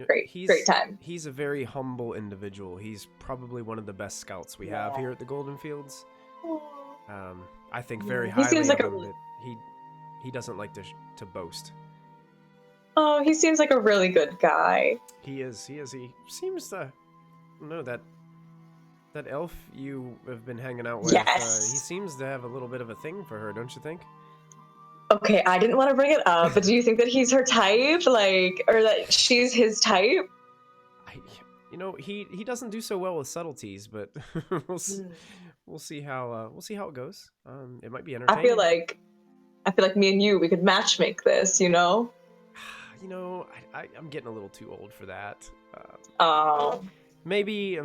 Great time.
He's a very humble individual. He's probably one of the best scouts we have here at the Goldenfields. I think very highly
seems like
of him. He doesn't like to boast.
Oh, he seems like a really good guy.
He is. He seems to know that elf you have been hanging out with.
Yes.
He seems to have a little bit of a thing for her, don't you think?
Okay, I didn't want to bring it up, but do you think that he's her type, or that she's his type?
He doesn't do so well with subtleties, but we'll see how it goes. It might be entertaining.
I feel like me and you, we could matchmake this,
I'm getting a little too old for that. Maybe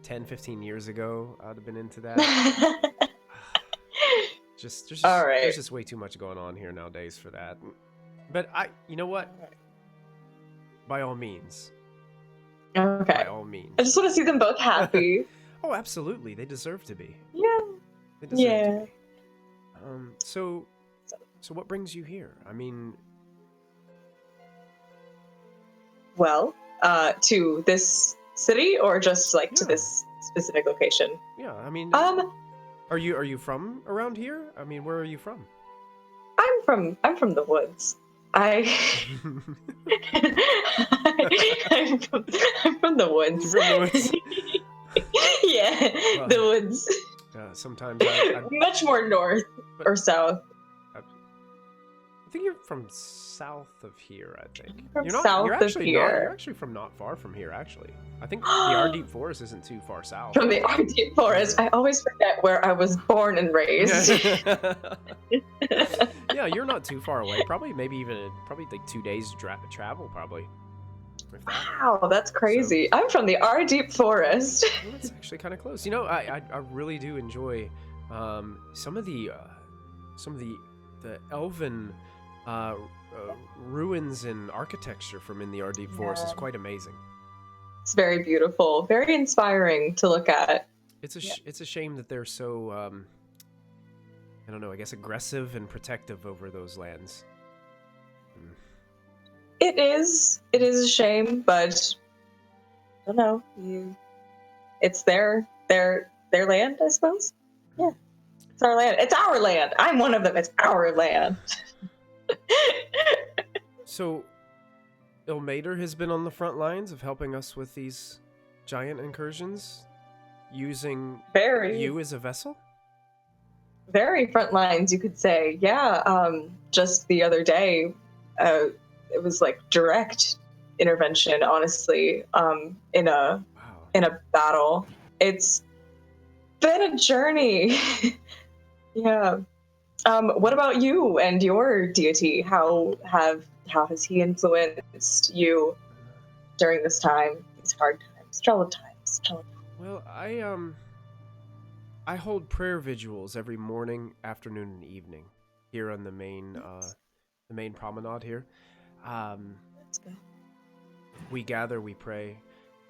10, 15 years ago, I'd have been into that. All right. There's just way too much going on here nowadays for that. But you know what? By all means.
Okay.
By all means.
I just want to see them both happy.
Oh, absolutely. They deserve to be.
Yeah.
They deserve to be. So what brings you here? I mean...
Well, to this city or just to this specific location?
Yeah, I mean... Are you from around here? I mean, where are you from?
I'm from the woods. I'm from the woods.
You're from the woods?
Yeah, well, the woods.
Sometimes I
much more north or south.
I think you're from south of here, I think.
You're
actually from not far from here, actually. I think the Ardeep Forest isn't too far south.
From the Ardeep Forest. I always forget where I was born and raised.
Yeah, you're not too far away. Probably like 2 days travel, probably.
Wow, that's crazy. So, I'm from the Ardeep Forest.
Well, that's actually kind of close. I really do enjoy some of the elven ruins and architecture from in the Ardeep Forest is quite amazing.
It's very beautiful, very inspiring to look at.
It's a shame that they're so I don't know, I guess aggressive and protective over those lands.
It is a shame, but I don't know. It's their land, I suppose. Yeah. It's our land. It's our land. I'm one of them. It's our land.
So, Ilmater has been on the front lines of helping us with these giant incursions, using you as a vessel?
Very front lines, you could say. Yeah, just the other day, it was direct intervention, honestly, in a battle. It's been a journey. Yeah. What about you and your deity? How has he influenced you during this time, these hard times, troubled times?
Well, I hold prayer vigils every morning, afternoon, and evening. here on the main promenade here.
Let's go.
We gather, we pray.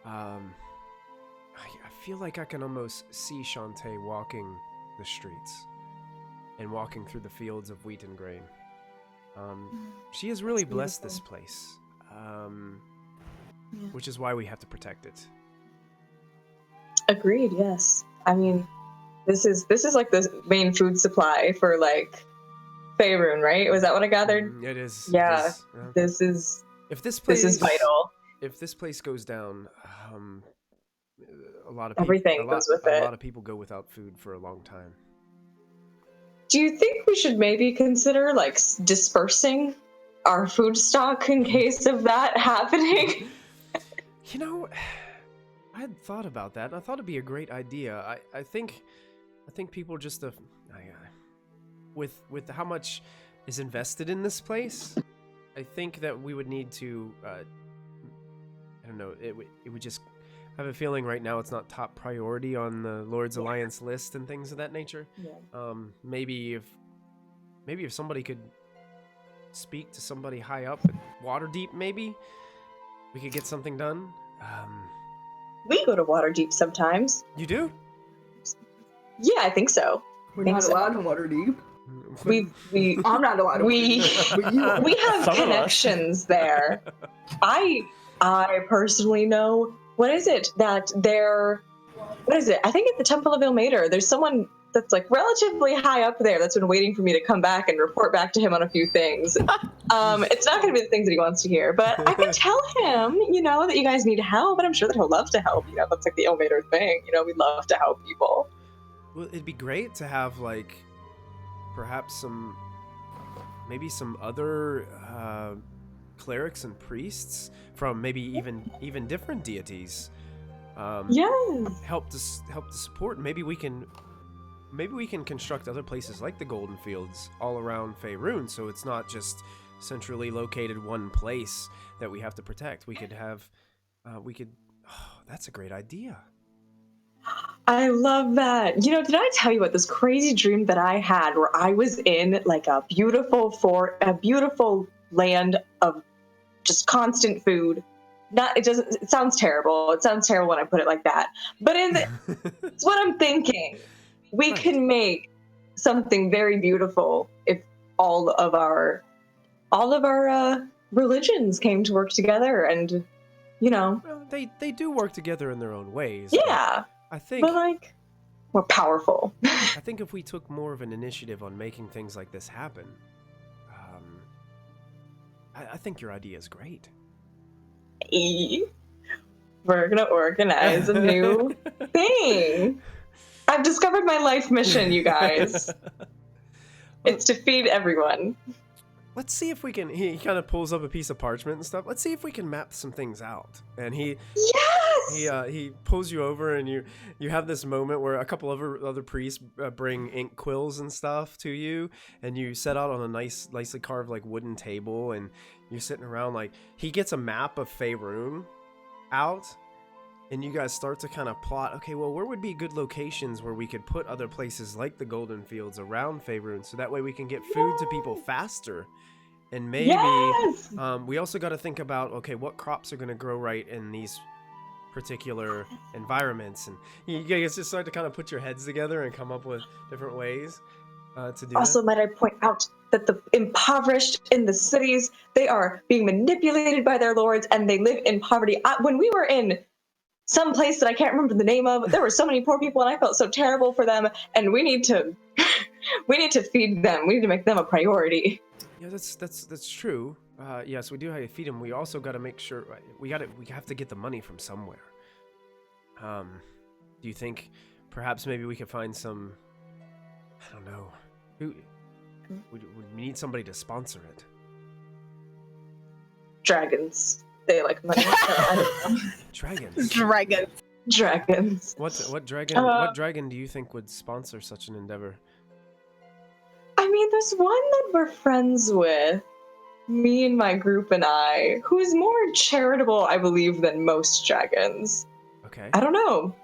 I feel like I can almost see Shantae walking the streets and walking through the fields of wheat and grain. She has really blessed this place, which is why we have to protect it.
Agreed. Yes. I mean, this is like the main food supply for like Faerun, right? Was that what I gathered?
It is.
Yeah.
It is,
This is
this
is vital.
If this place goes down, a lot of
Everything goes with it.
A lot of people go without food for a long time.
Do you think we should maybe consider like dispersing our food stock in case of that happening?
You know, I had thought about that. I thought it'd be a great idea. I think people just with how much is invested in this place, I think that we would need to. I don't know. It would just. I have a feeling right now it's not top priority on the Lord's Alliance list and things of that nature.
Yeah.
Maybe if somebody could speak to somebody high up at Waterdeep, maybe we could get something done.
We go to Waterdeep sometimes.
You do?
Yeah, I think so.
We're not allowed in Waterdeep.
We
I'm not allowed.
we
But you are.
we have
Some of us.
connections there. I personally know. What is it that they're? What is it? I think at the Temple of Ilmater, there's someone that's like relatively high up there that's been waiting for me to come back and report back to him on a few things. It's not going to be the things that he wants to hear, but I can tell him, that you guys need help, and I'm sure that he'll love to help. That's like the Ilmater thing. We love to help people.
Well, it'd be great to have like perhaps maybe some other clerics and priests from maybe even different deities.
Yes.
Help to support. Maybe we can construct other places like the Goldenfields all around Faerun, so it's not just centrally located one place that we have to protect. We could have that's a great idea.
I love that. Did I tell you about this crazy dream that I had where I was in like a beautiful land of just constant food? It sounds terrible. It sounds terrible when I put it like that. But it's what I'm thinking. We
Right.
can make something very beautiful if all of our religions came to work together, and
Well, they do work together in their own ways.
yeah.
I think
But like, we're powerful.
I think if we took more of an initiative on making things like this happen, I think your idea is great.
We're gonna organize a new thing. I've discovered my life mission, you guys. It's to feed everyone.
Let's see if we can. He kind of pulls up a piece of parchment and stuff. Let's see if we can map some things out. And
Yes.
he pulls you over, and you have this moment where a couple of other priests bring ink quills and stuff to you, and you set out on a nicely carved like wooden table, and you're sitting around. Like, he gets a map of Faerun out, and you guys start to kind of plot. Okay, well, where would be good locations where we could put other places like the Goldenfields around Faerun, so that way we can get food to people faster. And maybe
Yes.
we also got to think about, okay, what crops are going to grow right in these particular environments, and you guys just start to kind of put your heads together and come up with different ways to do
Also,
that.
might I point out that the impoverished in the cities, they are being manipulated by their lords, and they live in poverty. When we were in some place that I can't remember the name of, there were so many poor people, and I felt so terrible for them. And we need to feed them. We need to make them a priority.
Yeah, that's true. Yes, we do have to feed them. We also got to make sure we have to get the money from somewhere. Do you think perhaps maybe we could find some? I don't know. Who we need somebody to sponsor it?
Dragons. They like money. I don't know.
Dragons.
Dragons.
What dragon? What dragon do you think would sponsor such an endeavor?
I mean, there's one that we're friends with, me and my group and I, who is more charitable, I believe, than most dragons.
Okay.
I don't know.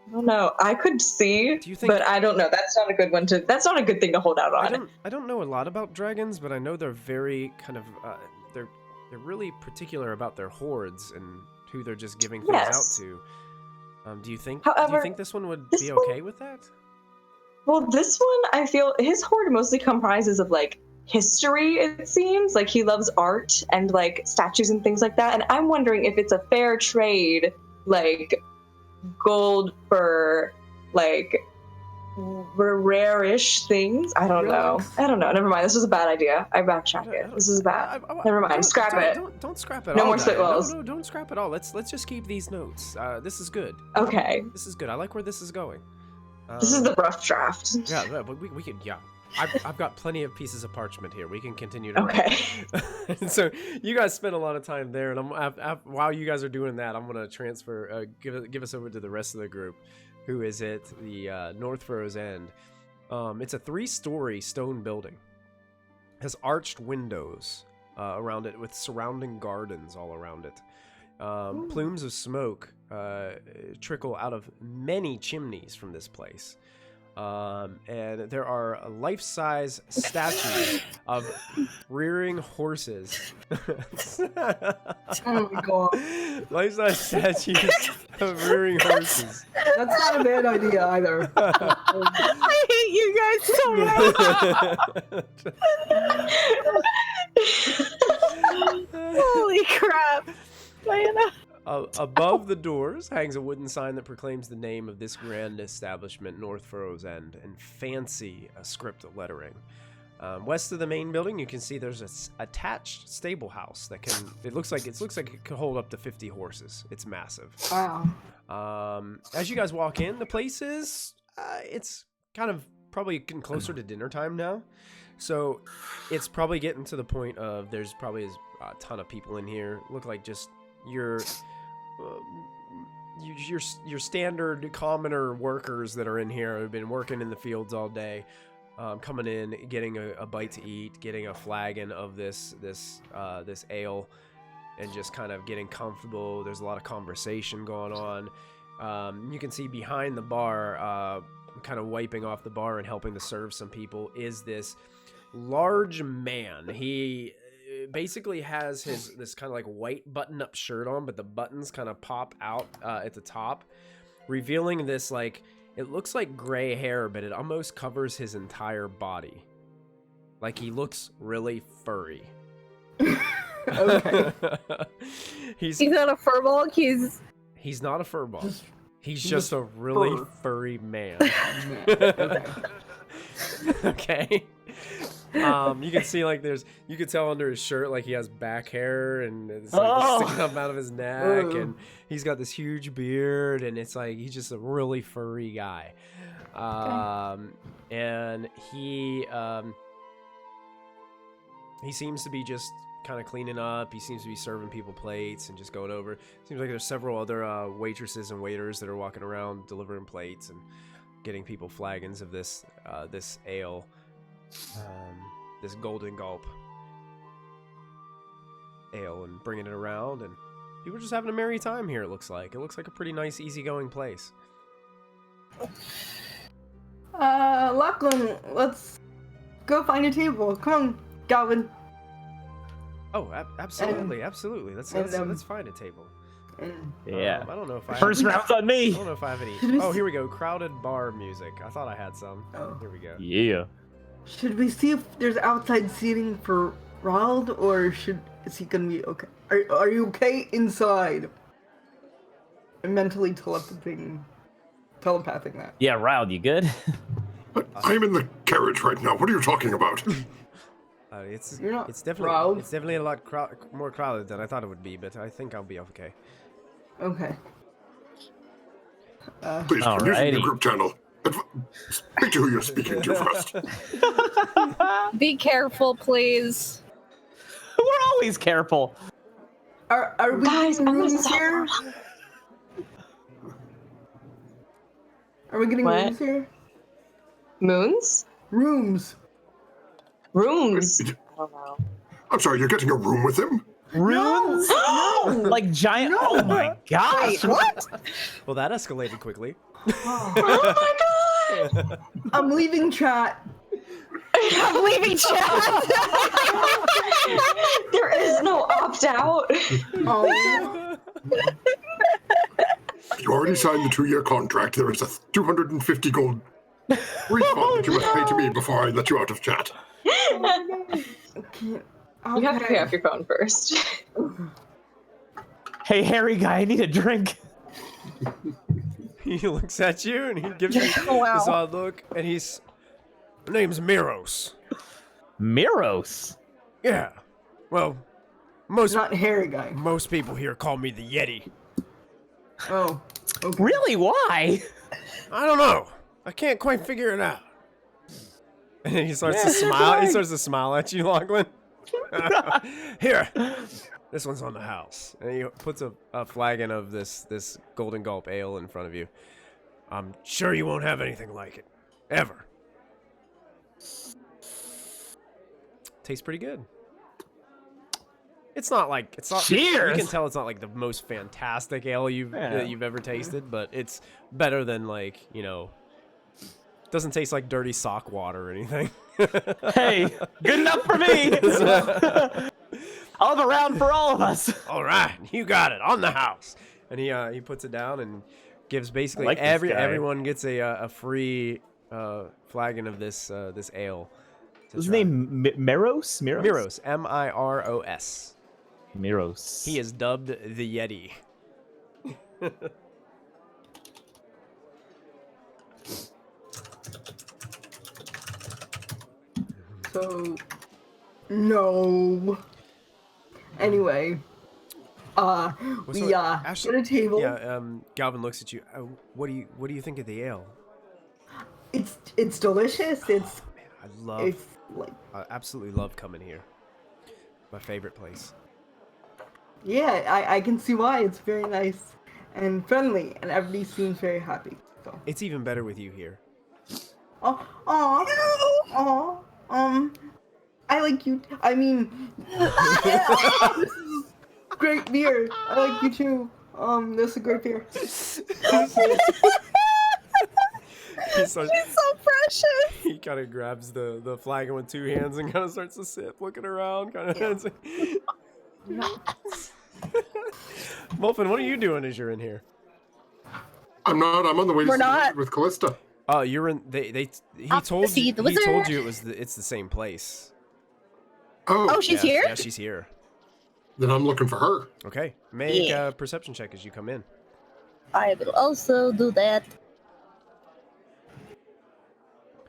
I don't know. I could see, but I don't know. That's not a good one to. That's not a good thing to hold out on.
I don't know a lot about dragons, but I know they're very kind of they're really particular about their hordes and who they're just giving things out to. Do you think this one would be okay with that?
Well, this one, I feel his horde mostly comprises of like history. It seems like he loves art and like statues and things like that. And I'm wondering if it's a fair trade, like gold for like rare-ish things. I don't know. Never mind. This was a bad idea. I backtrack it. This is bad. Never mind. Scrap it.
Don't scrap it.
No more spitballs.
No, don't scrap it all. Let's just keep these notes. This is good.
Okay.
This is good. I like where this is going.
This is the rough draft.
Yeah, but we can. Yeah, I've got plenty of pieces of parchment here. We can continue to.
Okay.
So you guys spent a lot of time there, and while you guys are doing that, I'm gonna transfer. Give us over to the rest of the group. Who is it? The North Furrow's End. It's a 3-story stone building. It has arched windows around it with surrounding gardens all around it. Plumes of smoke trickle out of many chimneys from this place. And there are life-size statues of rearing horses.
Oh my god.
Life-size statues of rearing horses.
That's not a bad idea either.
I hate you guys so much. Holy crap. Diana.
Above the doors hangs a wooden sign that proclaims the name of this grand establishment, North Furrow's End, in fancy script lettering. West of the main building, you can see there's an attached stable house that can. It looks like it can hold up to 50 horses. It's massive.
Wow.
As you guys walk in, the place is it's kind of probably getting closer to dinner time now, so it's probably getting to the point of there's probably a ton of people in here. Look like just your standard commoner workers that are in here have been working in the fields all day, coming in, getting a bite to eat, getting a flagon of this ale, and just kind of getting comfortable. There's a lot of conversation going on. You can see behind the bar, kind of wiping off the bar and helping to serve some people, is this large man. He basically has this kind of like white button-up shirt on, but the buttons kind of pop out at the top, revealing this like, it looks like gray hair, but it almost covers his entire body. Like he looks really furry.
Okay.
He's not a furball. He's
not a furball. He's just a really furry man.
Okay.
Okay. You can see like you can tell under his shirt like he has back hair and it's like sticking up out of his neck, and he's got this huge beard, and it's like he's just a really furry guy. And he seems to be just kind of cleaning up. He seems to be serving people plates and just going over. Seems like there's several other waitresses and waiters that are walking around delivering plates and getting people flagons of this ale. This Golden Gulp ale, and bringing it around, and people are just having a merry time here. It looks like a pretty nice, easygoing place.
Lachlan, let's go find a table. Come on, Ghalvin.
Oh, absolutely. Let's find a table.
Yeah.
I don't know if I
First round's on me.
I don't know if I have any. Oh, here we go. Crowded bar music. I thought I had some.
Oh.
Here we go.
Yeah.
Should we see if there's outside seating for Ronald, or is he gonna be okay? Are you okay inside? I'm mentally telepathing that.
Yeah, Riled, you good?
I'm in the carriage right now. What are you talking about?
It's
proud?
definitely a lot more crowded than I thought it would be, but I think I'll be okay.
Okay.
Please, I'm using the group channel. Speak to who you're speaking to first.
Be careful, please.
We're always careful.
Are we
Guys,
getting
I'm
rooms
so
here? Are we getting
What?
rooms here?
Moons?
Rooms.
Rooms? I don't know.
I'm sorry, you're getting a room with him?
Runes?
No.
Like giant?
No.
Oh my gosh!
Wait, what?
Well, that escalated quickly.
Oh my god!
I'm leaving chat.
I'm leaving chat.
There is no opt out.
Oh.
You already signed the 2-year contract. There is a 250 gold refund that you must pay to me before I let you out of chat.
Okay.
You have to pay off your phone first.
Hey, hairy guy, I need a drink.
He looks at you and he gives you
Wow.
this odd look, and he's. My name's Miros.
Miros.
Yeah. Well, most
Not hairy guy.
most people here call me the Yeti.
Oh. Okay.
Really? Why?
I don't know. I can't quite figure it out. And then he starts to
Yeah,
smile. He
fine.
starts to smile at you, Lachlan. Here, this one's on the house. And he puts a flagon of this Golden Gulp ale in front of you. I'm sure you won't have anything like it, ever. Tastes pretty good. It's not like it's not.
Cheers!
You can tell it's not like the most fantastic ale that you've ever tasted, but it's better than like doesn't taste like dirty sock water or anything.
Hey, good enough for me. I'll have a round for all of us.
All right, you got it on the house. And he puts it down and gives basically
I like this guy.
everyone gets a free flagon of this ale.
What's his name? Miros? Miros?
Miros, Miros.
Miros.
He is dubbed the Yeti.
So, no. Anyway, we
Ashlyn,
get a table.
Yeah, Ghalvin looks at you. What do you think of the ale?
It's delicious. It's
Man,
like
I absolutely love coming here. My favorite place.
yeah, I can see why. It's very nice and friendly, and everybody seems very happy. So,
It's even better with you here.
I like you. I mean, this is great beer. I like you too. This is a great beer.
He's so
precious.
He kind of grabs the flagon with two hands and kind of starts to sip, looking around, kind of. Molfin, what are you doing as you're in here?
I'm not. I'm on the way to
We're
see
not.
with Kallista.
Oh, you're in. He
Off to
told
see
you.
the
He told
wizard.
you it's the same place.
Oh,
She's
Yeah,
here?
Yeah, she's here.
Then I'm looking for her.
Okay, make
Yeah.
a perception check as you come in.
I will also do that.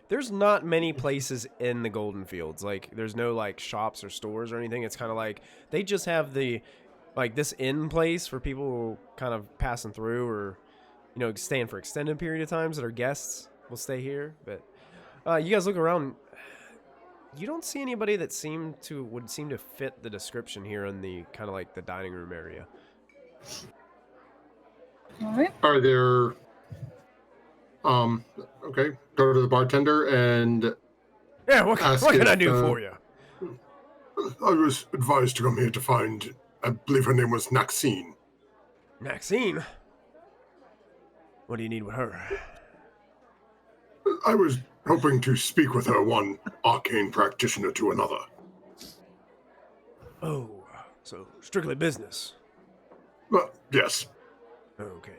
There's not many places in the Goldenfields. Like, there's no like shops or stores or anything. It's kind of like they just have this inn place for people kind of passing through or staying for extended period of times that are guests will stay here. But you guys look around. You don't see anybody that would seem to fit the description here in the kind of like the dining room area.
All right.
Are there? Okay. Go to the bartender and
Yeah, what
Ask
can I
if,
do for you?
I was advised to come here to find. I believe her name was Maxine.
Maxine? What do you need with her?
I was hoping to speak with her, one arcane practitioner to another.
Oh, so strictly business.
Yes.
Okay.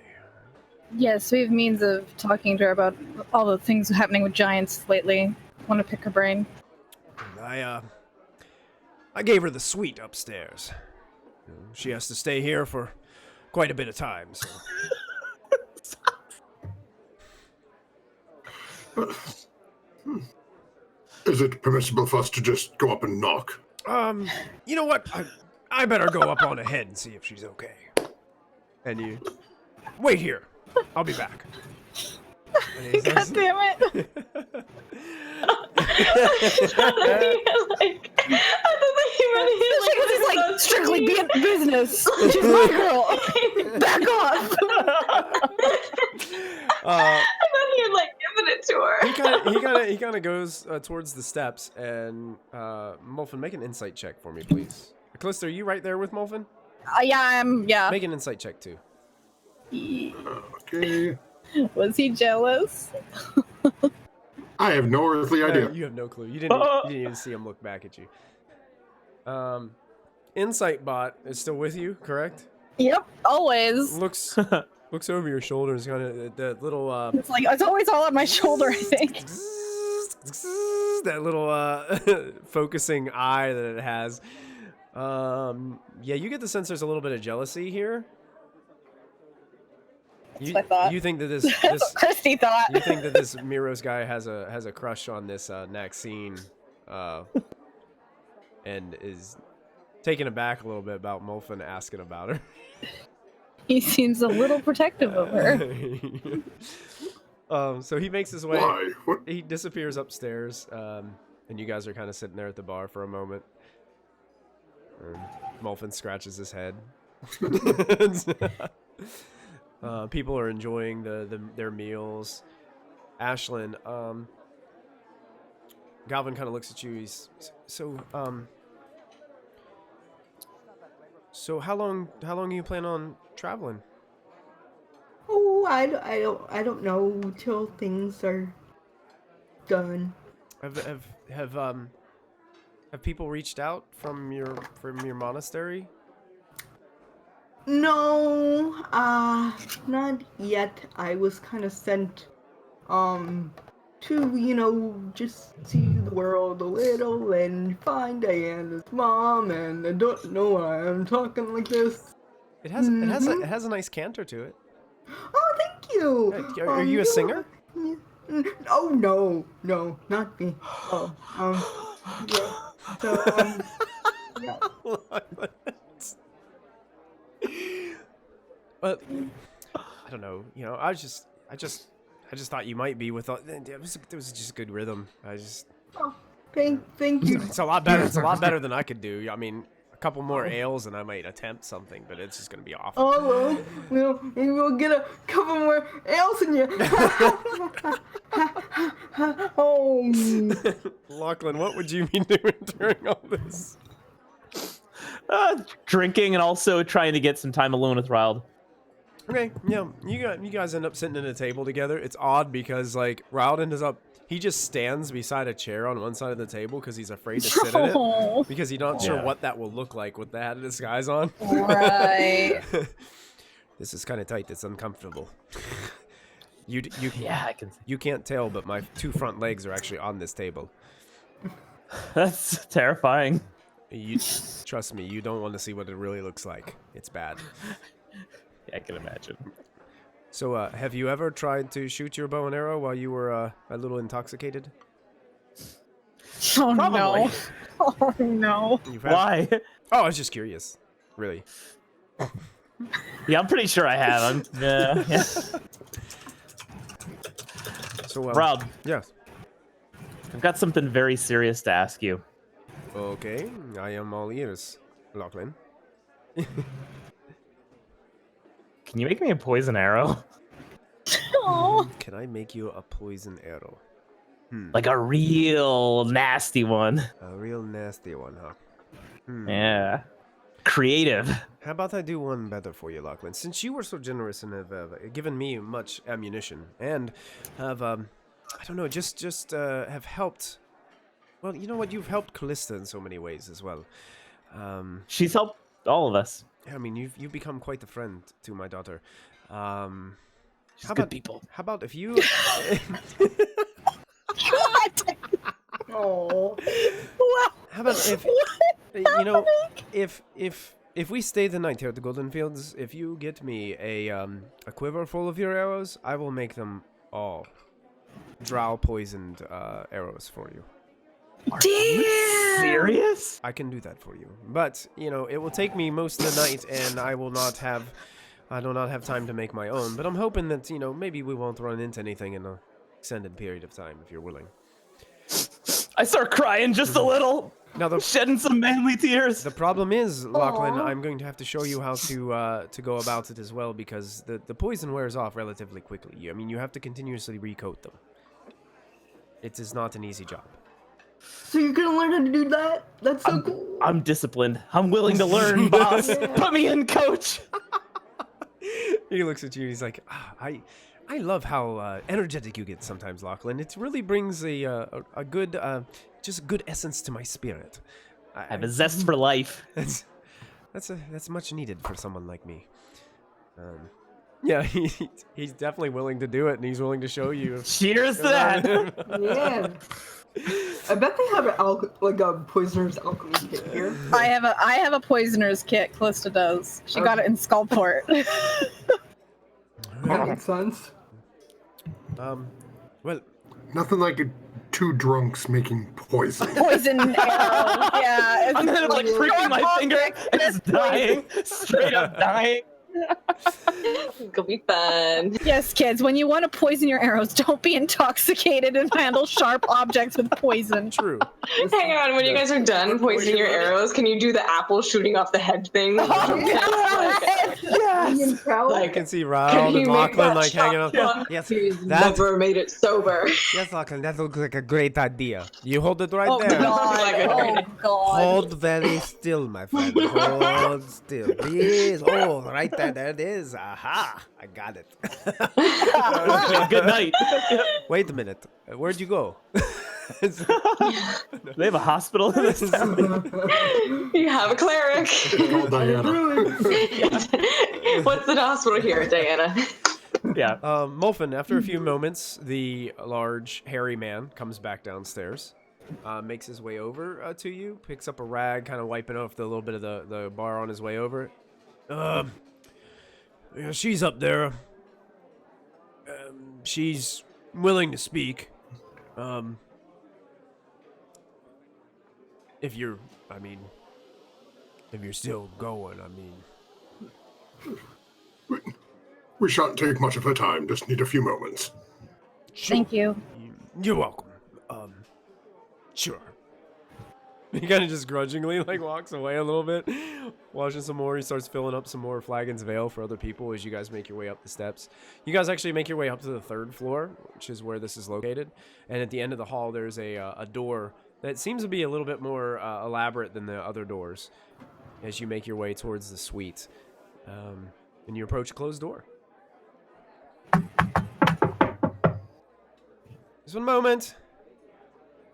Yes, we have means of talking to her about all the things happening with giants lately. Want to pick her brain?
I gave her the suite upstairs. She has to stay here for quite a bit of time. So.
Is it permissible for us to just go up and knock?
You know what? I better go up on ahead and see if she's okay. And you wait here. I'll be back. And he
God
says-
damn it! He's like strictly business. She's my girl. Back off.
And then you're like giving it to her.
He kind of goes towards the steps, and Molfin, make an insight check for me, please. Kallista, are you right there with Molfin?
Yeah, yeah.
Make an insight check too.
Okay.
Was he jealous?
I have no earthly idea.
You have no clue. You didn't even see him look back at you. Insight bot is still with you, correct?
Yep, always.
Looks over your shoulders, kind of that little.
It's like it's always all on my shoulder, I think.
That little focusing eye that it has. Yeah, you get the sense there's a little bit of jealousy here.
That's what I thought.
You think that this
That's what Christy thought.
you think that this Miros guy has a crush on this Maxine, and is taken aback a little bit about Molfin asking about her.
He seems a little protective of her.
So he makes his way.
Why? What?
He disappears upstairs, and you guys are kind of sitting there at the bar for a moment. Molfin scratches his head. People are enjoying their meals. Ashlyn, Ghalvin kind of looks at you. So how long you plan on traveling?
Oh, I don't know till things are done.
Have people reached out from your monastery?
No, not yet. I was kind of sent, to, just see the world a little and find Diana's mom, and I don't know why I'm talking like this.
It has a nice canter to it.
Oh, thank you!
Are you a singer?
Oh, no, not me. Oh, yeah. So, yeah.
But I don't know. I just thought you might be with. It was just good rhythm.
Oh, thank you.
It's a lot better. It's a lot better than I could do. I mean, a couple more ales and I might attempt something, but it's just gonna be awful.
Oh well, maybe we'll get a couple more ales in you. Oh.
Lachlan, what would you be doing during all this?
Drinking and also trying to get some time alone with Riled.
Okay, yeah, you guys end up sitting at a table together. It's odd because like Riled ends up, he just stands beside a chair on one side of the table because he's afraid to sit in it because he's not sure what that will look like with the hat of disguise on.
Right.
This is kind of tight. It's uncomfortable.
I can.
You can't tell, but my two front legs are actually on this table.
That's terrifying.
You trust me. You don't want to see what it really looks like. It's bad.
Yeah, I can imagine.
So, have you ever tried to shoot your bow and arrow while you were a little intoxicated?
Oh
Probably.
no. Oh no.
Why?
Oh, I was just curious. Really.
Yeah, I'm pretty sure I have. Yeah.
So,
Riled,
yes.
I've got something very serious to ask you.
Okay, I am all ears, Lachlan.
Can you make me a poison arrow?
Oh.
Can I make you a poison arrow?
Like a real nasty one.
A real nasty one, huh?
Yeah. Creative.
How about I do one better for you, Lachlan? Since you were so generous and have given me much ammunition and have, I don't know, just have helped. Well, you know what? You've helped Kallista in so many ways as well.
She's helped all of us.
I mean, you've become quite a friend to my daughter.
She's good people.
How about if you?
Oh.
How about if we stay the night here at the Goldenfields, if you get me a quiver full of your arrows, I will make them all drow poisoned arrows for you.
Damn.
Serious?
I can do that for you, but it will take me most of the night, and I do not have time to make my own. But I'm hoping that maybe we won't run into anything in an extended period of time, if you're willing.
I start crying just a little.
Now
Shedding some manly tears.
the problem is, Lachlan, I'm going to have to show you how to go about it as well, because the poison wears off relatively quickly. I mean, you have to continuously recoat them. It is not an easy job.
So you're gonna learn how to do that? That's so cool.
I'm disciplined. I'm willing to learn, boss.
Yeah.
Put me in, coach.
He looks at you. He's like, I love how energetic you get sometimes, Lachlan. It really brings a good, just good essence to my spirit.
I have a zest for life.
That's much needed for someone like me. Yeah, he's definitely willing to do it, and he's willing to show you.
Cheers to that.
Yeah. I bet they have a poisoner's alchemy kit here.
I have a poisoner's kit. Callista does. She got it in Skullport.
That makes sense.
Well,
Nothing like two drunks making poison.
Poison arrow. Yeah.
I'm then like pricking my finger and it's dying. Straight up dying.
It'll be fun.
Yes, kids. When you want to poison your arrows, don't be intoxicated and handle sharp objects with poison.
true.
Hang on, when you guys are done poisoning your arrows, can you do the apple shooting off the head thing?
Yes.
I can see Raoul and Lachlan like hanging out. Yes,
He's
that's
never made it sober.
yes, Lachlan. That looks like a great idea. You hold it right
Oh
there.
god. Oh god.
Hold very still, my friend. Hold still, please. Oh, right there. There it is. Aha! I got it.
Good night.
Wait a minute. Where'd you go?
They have a hospital in this town.
You have a cleric.
Call Diana.
What's the hospital here, Diana?
Yeah.
Molfin, after a few moments, the large, hairy man comes back downstairs, makes his way over to you, picks up a rag, kind of wiping off the little bit of the bar on his way over. Yeah, she's up there. She's willing to speak. If you're still going,
We shan't take much of her time, just need a few moments.
Thank you.
You're welcome. Sure. He kind of just grudgingly like walks away a little bit, watching some more. He starts filling up some more Flagon's Vale for other people as you guys make your way up the steps. You guys actually make your way up to the 3rd floor, which is where this is located. And at the end of the hall, there's a door that seems to be a little bit more elaborate than the other doors as you make your way towards the suite. And you approach a closed door. Just one moment.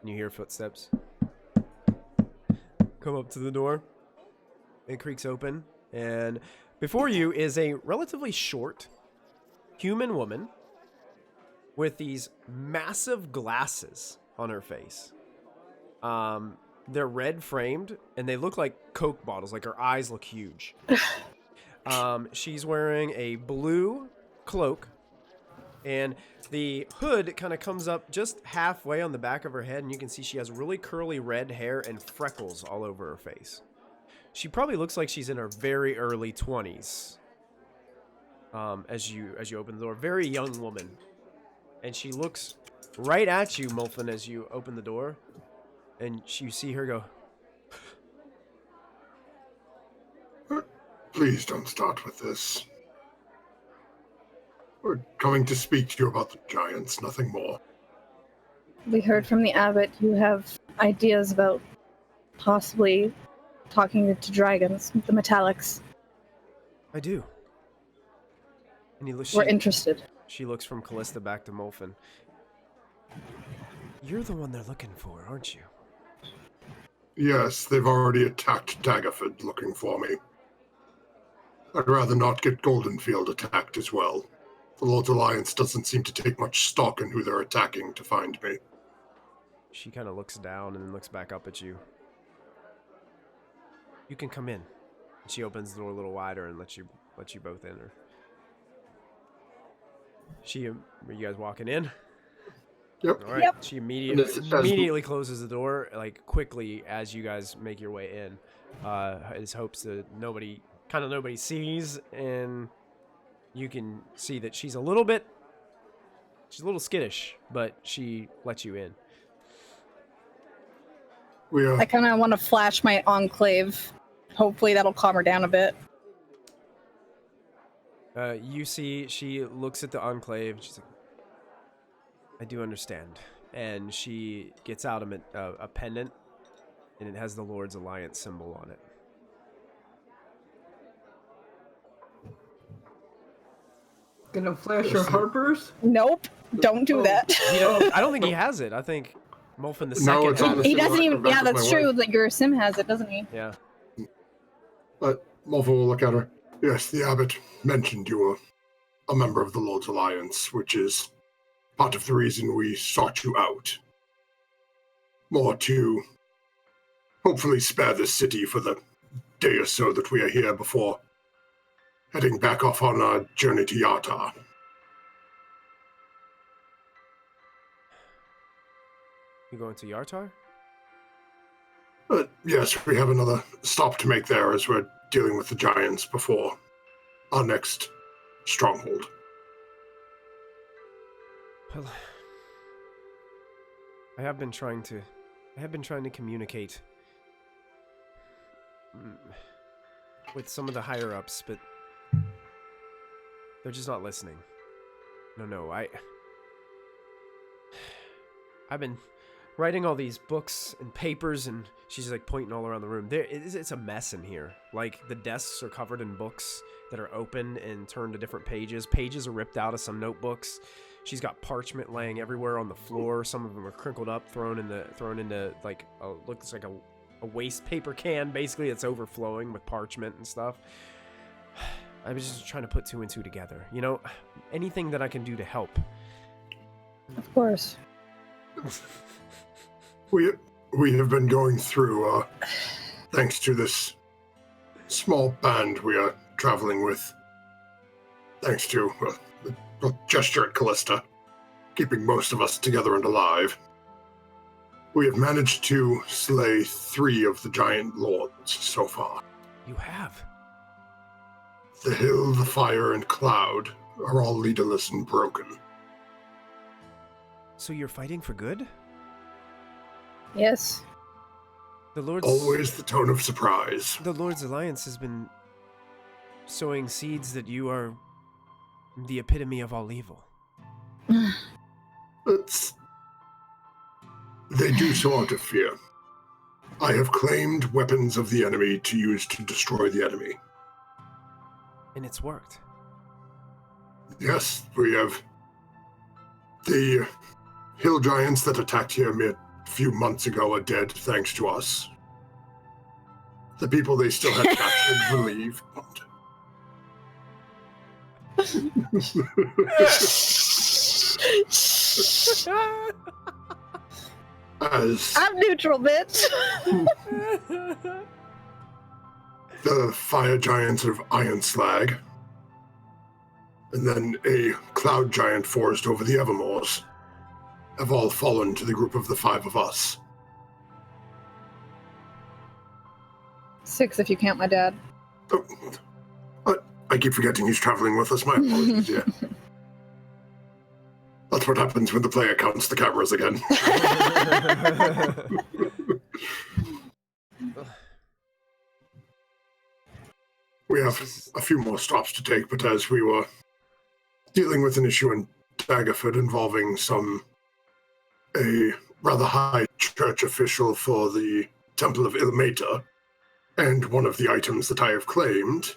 And you hear footsteps come up to the door. It creaks open, and before you is a relatively short human woman with these massive glasses on her face. They're red framed, and they look like Coke bottles, like her eyes look huge. She's wearing a blue cloak, and the hood kind of comes up just halfway on the back of her head, and you can see she has really curly red hair and freckles all over her face. She probably looks like she's in her very early 20s. As you open the door, very young woman, and she looks right at you, Molfin, as you open the door, and you see her go.
Please don't start with this. We're coming to speak to you about the giants, nothing more.
We heard from the Abbott you have ideas about possibly talking to dragons, the metallics.
I do. And
We're interested.
She looks from Kallista back to Molfin. You're the one they're looking for, aren't you?
Yes, they've already attacked Daggerford looking for me. I'd rather not get Goldenfield attacked as well. The Lord's Alliance doesn't seem to take much stock in who they're attacking to find me.
She kind of looks down and then looks back up at you. You can come in. And she opens the door a little wider and lets you both enter. Are you guys walking in?
Yep.
All right.
Yep.
She immediately closes the door, like quickly as you guys make your way in. His hopes that nobody sees, and you can see that she's a little skittish, but she lets you in.
I kind of want to flash my enclave. Hopefully that'll calm her down a bit.
You see, she looks at the enclave. She's like, I do understand. And she gets out a pendant, and it has the Lord's Alliance symbol on it.
Gonna flash your harpers?
Nope. Don't do that.
I don't think he has it. I think Molfin the
No,
second
it's on
has
the
it.
He doesn't even.
Back
Yeah,
with
that's
my
true.
wife.
Like your sim has it, doesn't he?
Yeah.
But Molfin will look at her. Yes, the Abbot mentioned you were a member of the Lord's Alliance, which is part of the reason we sought you out. More to hopefully spare this city for the day or so that we are here before heading back off on our journey to Yata.
You going to Yartar?
Yes, we have another stop to make there as we're dealing with the giants before our next stronghold.
Well, I have been trying to communicate with some of the higher ups, but they're just not listening. No, I've been writing all these books and papers, and she's like pointing all around the room. It's a mess in here. Like, the desks are covered in books that are open and turned to different pages. Pages are ripped out of some notebooks. She's got parchment laying everywhere on the floor. Some of them are crinkled up, thrown into like looks like a waste paper can. Basically, it's overflowing with parchment and stuff. I was just trying to put two and two together. You know, anything that I can do to help.
Of course.
We have been going through, thanks to this small band we are traveling with, thanks to the gesture at Kallista, keeping most of us together and alive. We have managed to slay 3 of the giant lords so far.
You have.
The hill, the fire, and cloud are all leaderless and broken.
So you're fighting for good?
Yes.
The Lord's
Always the tone of surprise.
The Lord's Alliance has been sowing seeds that you are the epitome of all evil.
They do so out of fear. I have claimed weapons of the enemy to use to destroy the enemy.
And it's worked.
Yes, we have the hill giants that attacked here a few months ago are dead thanks to us. The people they still had captured believe.
I'm neutral, bitch.
The fire giants of Iron Slag, and then a cloud giant forest over the Evermoors, have all fallen to the group of the 5 of us.
6 if you count my dad.
Oh, I keep forgetting he's traveling with us. My apologies, yeah. That's what happens when the player counts the cameras again. We have a few more stops to take, but as we were dealing with an issue in Daggerford involving a rather high church official for the Temple of Ilmata, and one of the items that I have claimed,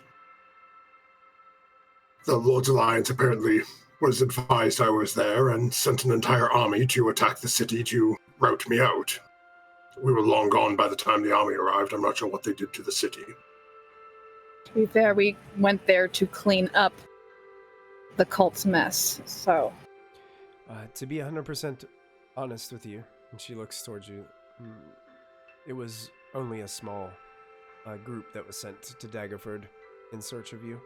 the Lord's Alliance apparently was advised I was there and sent an entire army to attack the city to rout me out. We were long gone by the time the army arrived. I'm not sure what they did to the city.
To be fair, we went there to clean up the cult's mess, so...
To be 100% honest with you, and she looks towards you, it was only a small group that was sent to Daggerford in search of you.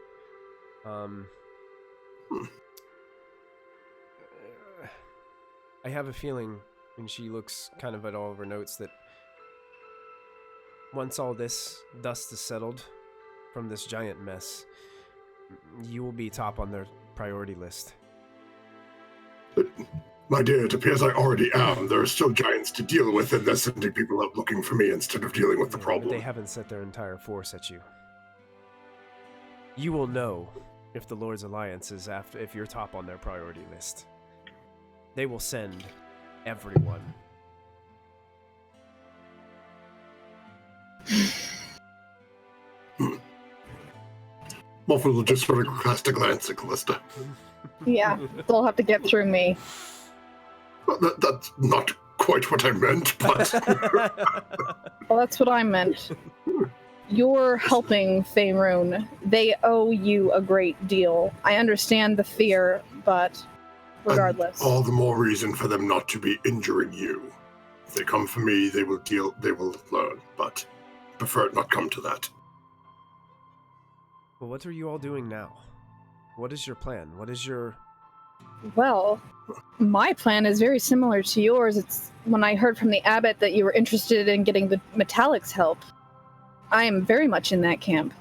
I have a feeling, and she looks kind of at all of her notes, that once all this dust is settled from this giant mess, you will be top on their priority list.
My dear, it appears I already am. There are still giants to deal with, and they're sending people out looking for me instead of dealing with the problem.
But they haven't set their entire force at you. You will know if the Lord's Alliance is if you're top on their priority list. They will send everyone.
Molfin will just sort of cast a glance at Kallista.
Yeah, they'll have to get through me.
Well, that's not quite what I meant, but...
Well, that's what I meant. You're helping Faerun. They owe you a great deal. I understand the fear, but regardless.
And all the more reason for them not to be injuring you. If they come for me, they will learn, but I prefer it not come to that.
Well, what are you all doing now? What is your plan? What is your...
Well, my plan is very similar to yours. It's when I heard from the Abbott that you were interested in getting the Metallics help. I am very much in that camp.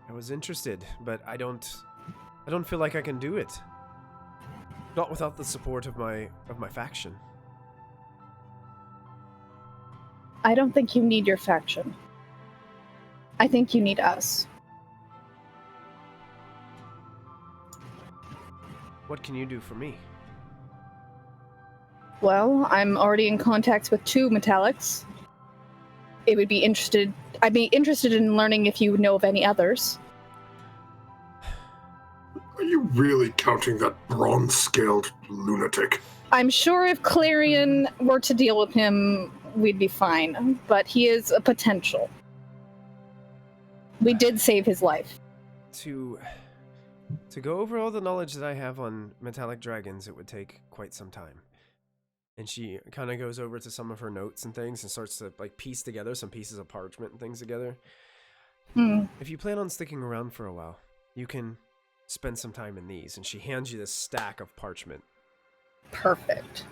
I was interested, but I don't feel like I can do it. Not without the support of my faction.
I don't think you need your faction. I think you need us.
What can you do for me?
Well, I'm already in contact with 2 Metallics. I'd be interested in learning if you know of any others.
Are you really counting that bronze-scaled lunatic?
I'm sure if Clarion were to deal with him, we'd be fine, but he is a potential. We did save his life.
To go over all the knowledge that I have on metallic dragons, it would take quite some time. And she kind of goes over to some of her notes and things and starts to like piece together some pieces of parchment and things together. If you plan on sticking around for a while, you can spend some time in these. And she hands you this stack of parchment.
Perfect.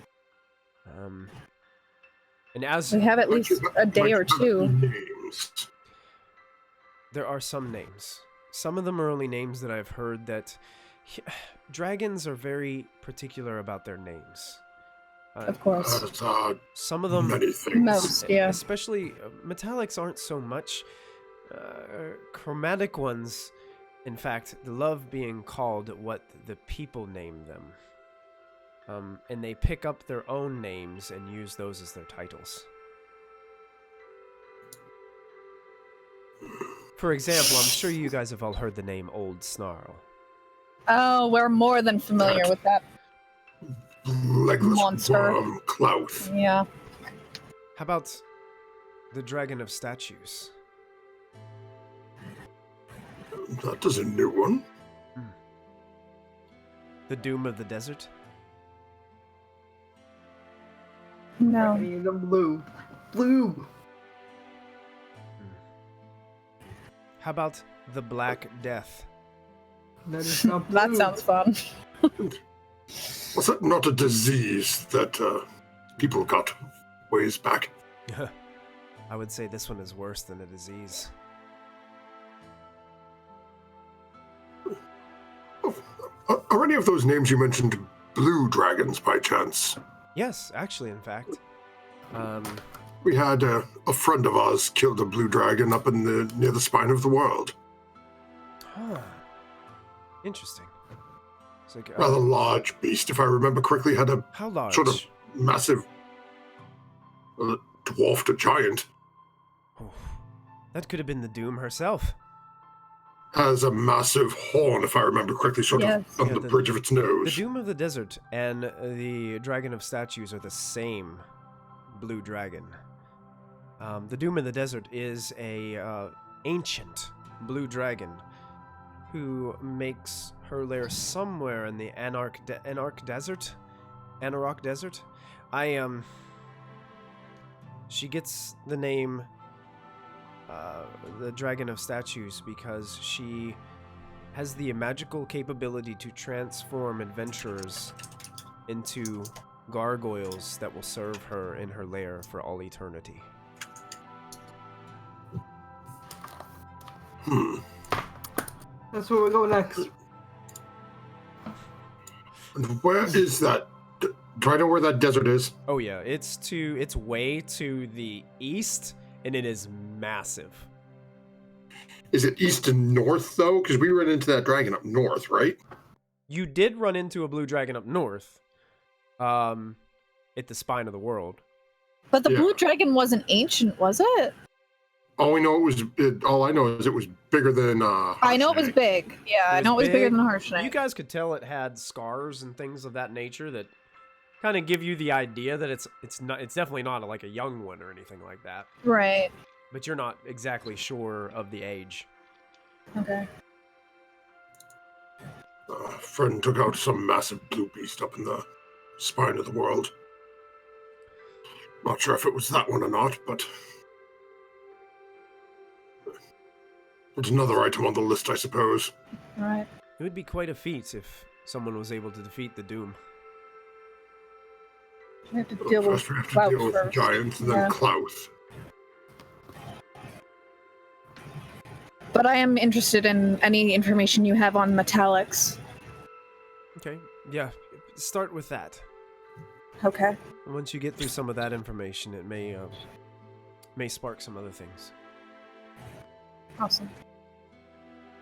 And as
we have at least a day or 2.
Names.
There are some names. Some of them are only names that I've heard that... dragons are very particular about their names.
Of course.
Some
of them...
Many things.
Most, yeah.
Especially, metallics aren't so much. Chromatic ones, in fact, love being called what the people name them. And they pick up their own names and use those as their titles. For example, I'm sure you guys have all heard the name Old Snarl.
Oh, we're more than familiar with that
legless
monster.
Worm, Klauth.
Yeah.
How about the Dragon of Statues?
That is a new one.
The Doom of the Desert?
No.
I need them blue. Blue!
How about the Black Death?
That is not blue.
That sounds fun.
Was that not a disease that people got ways back?
I would say this one is worse than a disease.
Are any of those names you mentioned blue dragons by chance?
Yes, actually, in fact.
We had a friend of ours killed a blue dragon up in near the spine of the world.
Huh. Interesting. It's like,
Rather large beast, if I remember correctly, had a
how large?
sort of massive, dwarfed a giant.
Oh, that could have been the Doom herself.
Has a massive horn, if I remember correctly, sort
Yes.
of on
Yeah,
the
the-
bridge of its
The
nose.
Doom of the Desert and the Dragon of Statues are the same blue dragon. The Doom of the Desert is a ancient blue dragon who makes her lair somewhere in the Anarch Desert. She gets the name the Dragon of Statues because she has the magical capability to transform adventurers into gargoyles that will serve her in her lair for all eternity.
That's where we go next.
And where is that? Do I know where that desert is?
Oh yeah, it's way to the east, and it is massive.
Is it east and north, though? Because we ran into that dragon up north, right?
You did run into a blue dragon up north. at the spine of the world.
But the blue dragon wasn't ancient, was it?
All I know is it was bigger than.
I know it was big. Yeah, I know it was bigger than Harshnag.
You guys could tell it had scars and things of that nature that kind of give you the idea that it's definitely not like a young one or anything like that.
Right.
But you're not exactly sure of the age.
Okay.
A friend took out some massive blue beast up in the spine of the world. Not sure if it was that one or not, but it's another item on the list, I suppose.
Right.
It would be quite a feat if someone was able to defeat the Doom.
We have to deal with
First we have to
Klaus
deal with the
first.
giants and then Klaus.
But I am interested in any information you have on metallics.
Okay, yeah, start with that.
Okay.
And once you get through some of that information, it may spark some other things.
Awesome.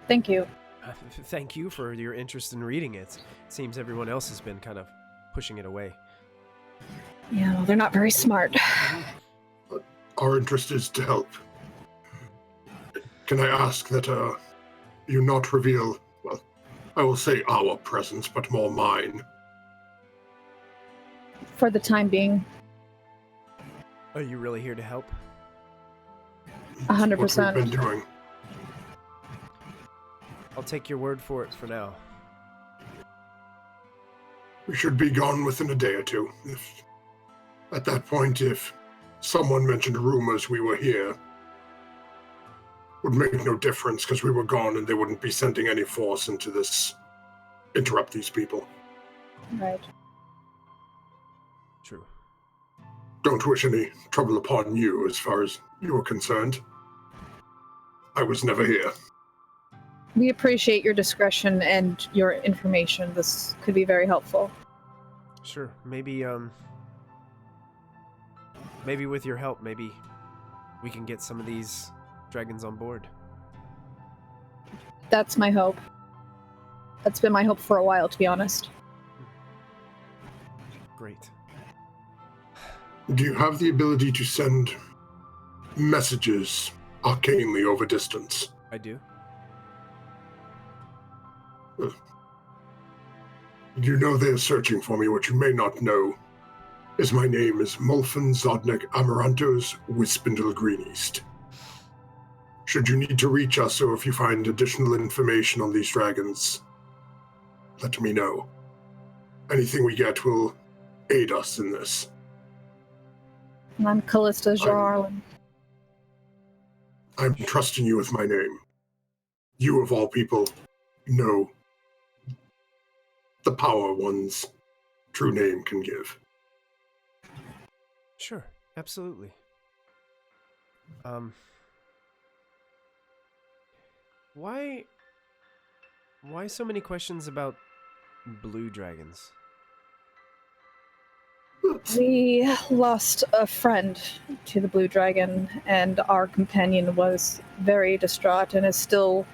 Thank you.
Thank you for your interest in reading it. Seems everyone else has been kind of pushing it away.
Yeah, well, they're not very smart.
Our interest is to help. Can I ask that you not reveal, well, I will say our presence, but more mine?
For the time being.
Are you really here to help?
100%.
What we've been doing.
I'll take your word for it for now.
We should be gone within a day or two. At that point, if someone mentioned rumors we were here, would make no difference because we were gone and they wouldn't be sending any force into this, interrupt these people.
Right.
True.
Don't wish any trouble upon you as far as you are concerned. I was never here.
We appreciate your discretion and your information. This could be very helpful.
Sure. Maybe with your help, maybe we can get some of these dragons on board.
That's my hope. That's been my hope for a while, to be honest.
Great.
Do you have the ability to send messages arcanely over distance?
I do.
You know they're searching for me. What you may not know is my name is Molfin Zodnik Amarantos Wispindle Green East. Should you need to reach us, or if you find additional information on these dragons, let me know. Anything we get will aid us in this.
And I'm Kallista Jararlin.
I'm trusting you with my name. You, of all people, know the power one's true name can give.
Sure. Absolutely. Why so many questions about blue dragons?
We lost a friend to the blue dragon, and our companion was very distraught and is still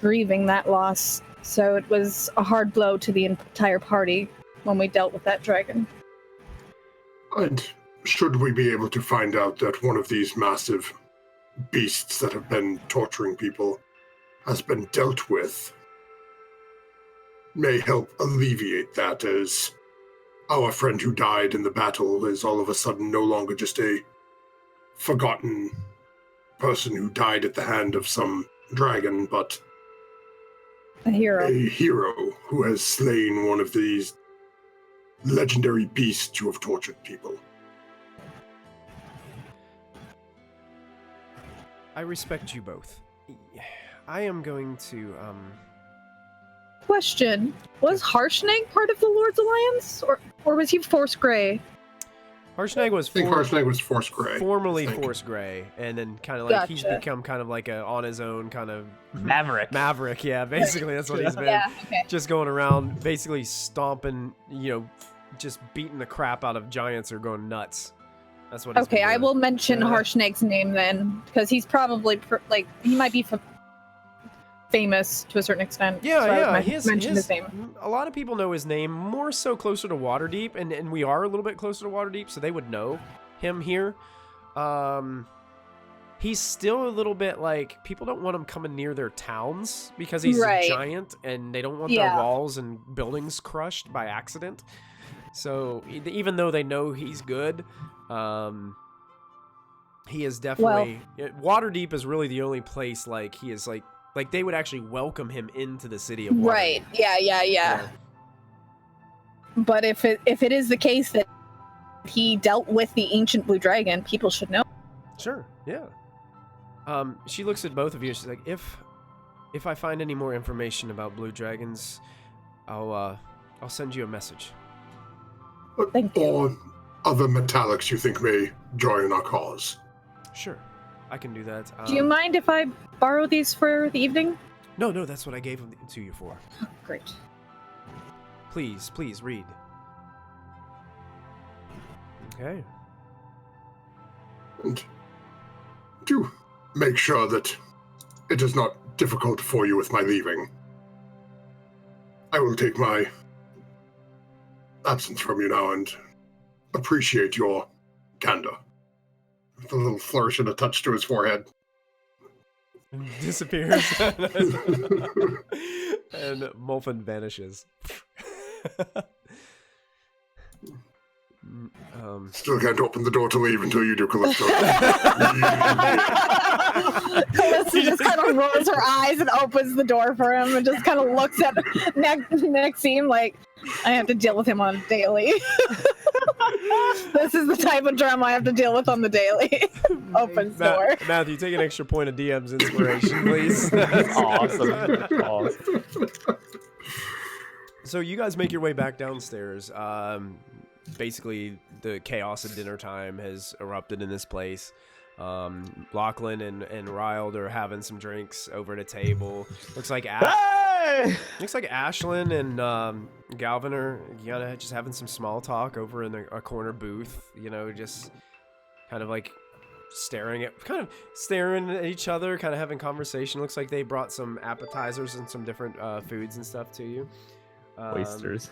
grieving that loss. So it was a hard blow to the entire party when we dealt with that dragon.
And should we be able to find out that one of these massive beasts that have been torturing people has been dealt with, may help alleviate that, as our friend who died in the battle is all of a sudden no longer just a forgotten person who died at the hand of some dragon, but
A hero.
a hero who has slain one of these legendary beasts who have tortured people.
I respect you both. I am going to,
Question: was Harshnag part of the Lord's Alliance, or was he Force Grey?
Harshnag was
I think Harshnag was Force Grey.
formerly
I think.
Force Grey, and then kind of like he's
Gotcha.
become kind of like a on his own kind of
Maverick.
maverick. Yeah, basically that's what he's been.
Yeah. Okay.
Just going around, basically stomping, just beating the crap out of giants or going nuts. That's what. He's
Okay,
been
I
doing.
will mention
Yeah.
Harshnag's name then, because he's probably he might be famous to a certain extent.
Yeah,
so
yeah.
I mentioned his name.
A lot of people know his name, more so closer to Waterdeep, and we are a little bit closer to Waterdeep, so they would know him here. He's still a little bit like, people don't want him coming near their towns because he's a giant, and they don't want their walls and buildings crushed by accident. So even though they know he's good, he is definitely... Waterdeep is really the only place like he is like they would actually welcome him into the city of Waterdeep.
Right. Yeah. But if it is the case that he dealt with the ancient blue dragon, people should know.
Sure. Yeah. She looks at both of you and she's like, if I find any more information about blue dragons, I'll send you a message.
Thank you.
Or other metallics you think may join our cause.
Sure. I can do that.
Do you mind if I borrow these for the evening?
No, that's what I gave them to you for.
Great.
Please read. Okay.
And to make sure that it is not difficult for you with my leaving, I will take my absence from you now and appreciate your candor. With a little flourish and a touch to his forehead.
Disappears. And Molfin vanishes.
Still can't open the door to leave until you do, Kallista.
Kallista just kind of rolls her eyes and opens the door for him and just kind of looks at Maxime like, I have to deal with him on a daily. This is the type of drama I have to deal with on the daily. Opens door.
Matthew, take an extra point of DM's inspiration, please.
Awesome.
So you guys make your way back downstairs. Basically, the chaos of dinner time has erupted in this place. Lachlan and Riled are having some drinks over at a table. Looks like Ashlyn and Ghalvin are just having some small talk over in a corner booth. Just kind of like staring at each other, kind of having conversation. Looks like they brought some appetizers and some different foods and stuff to you.
Oysters.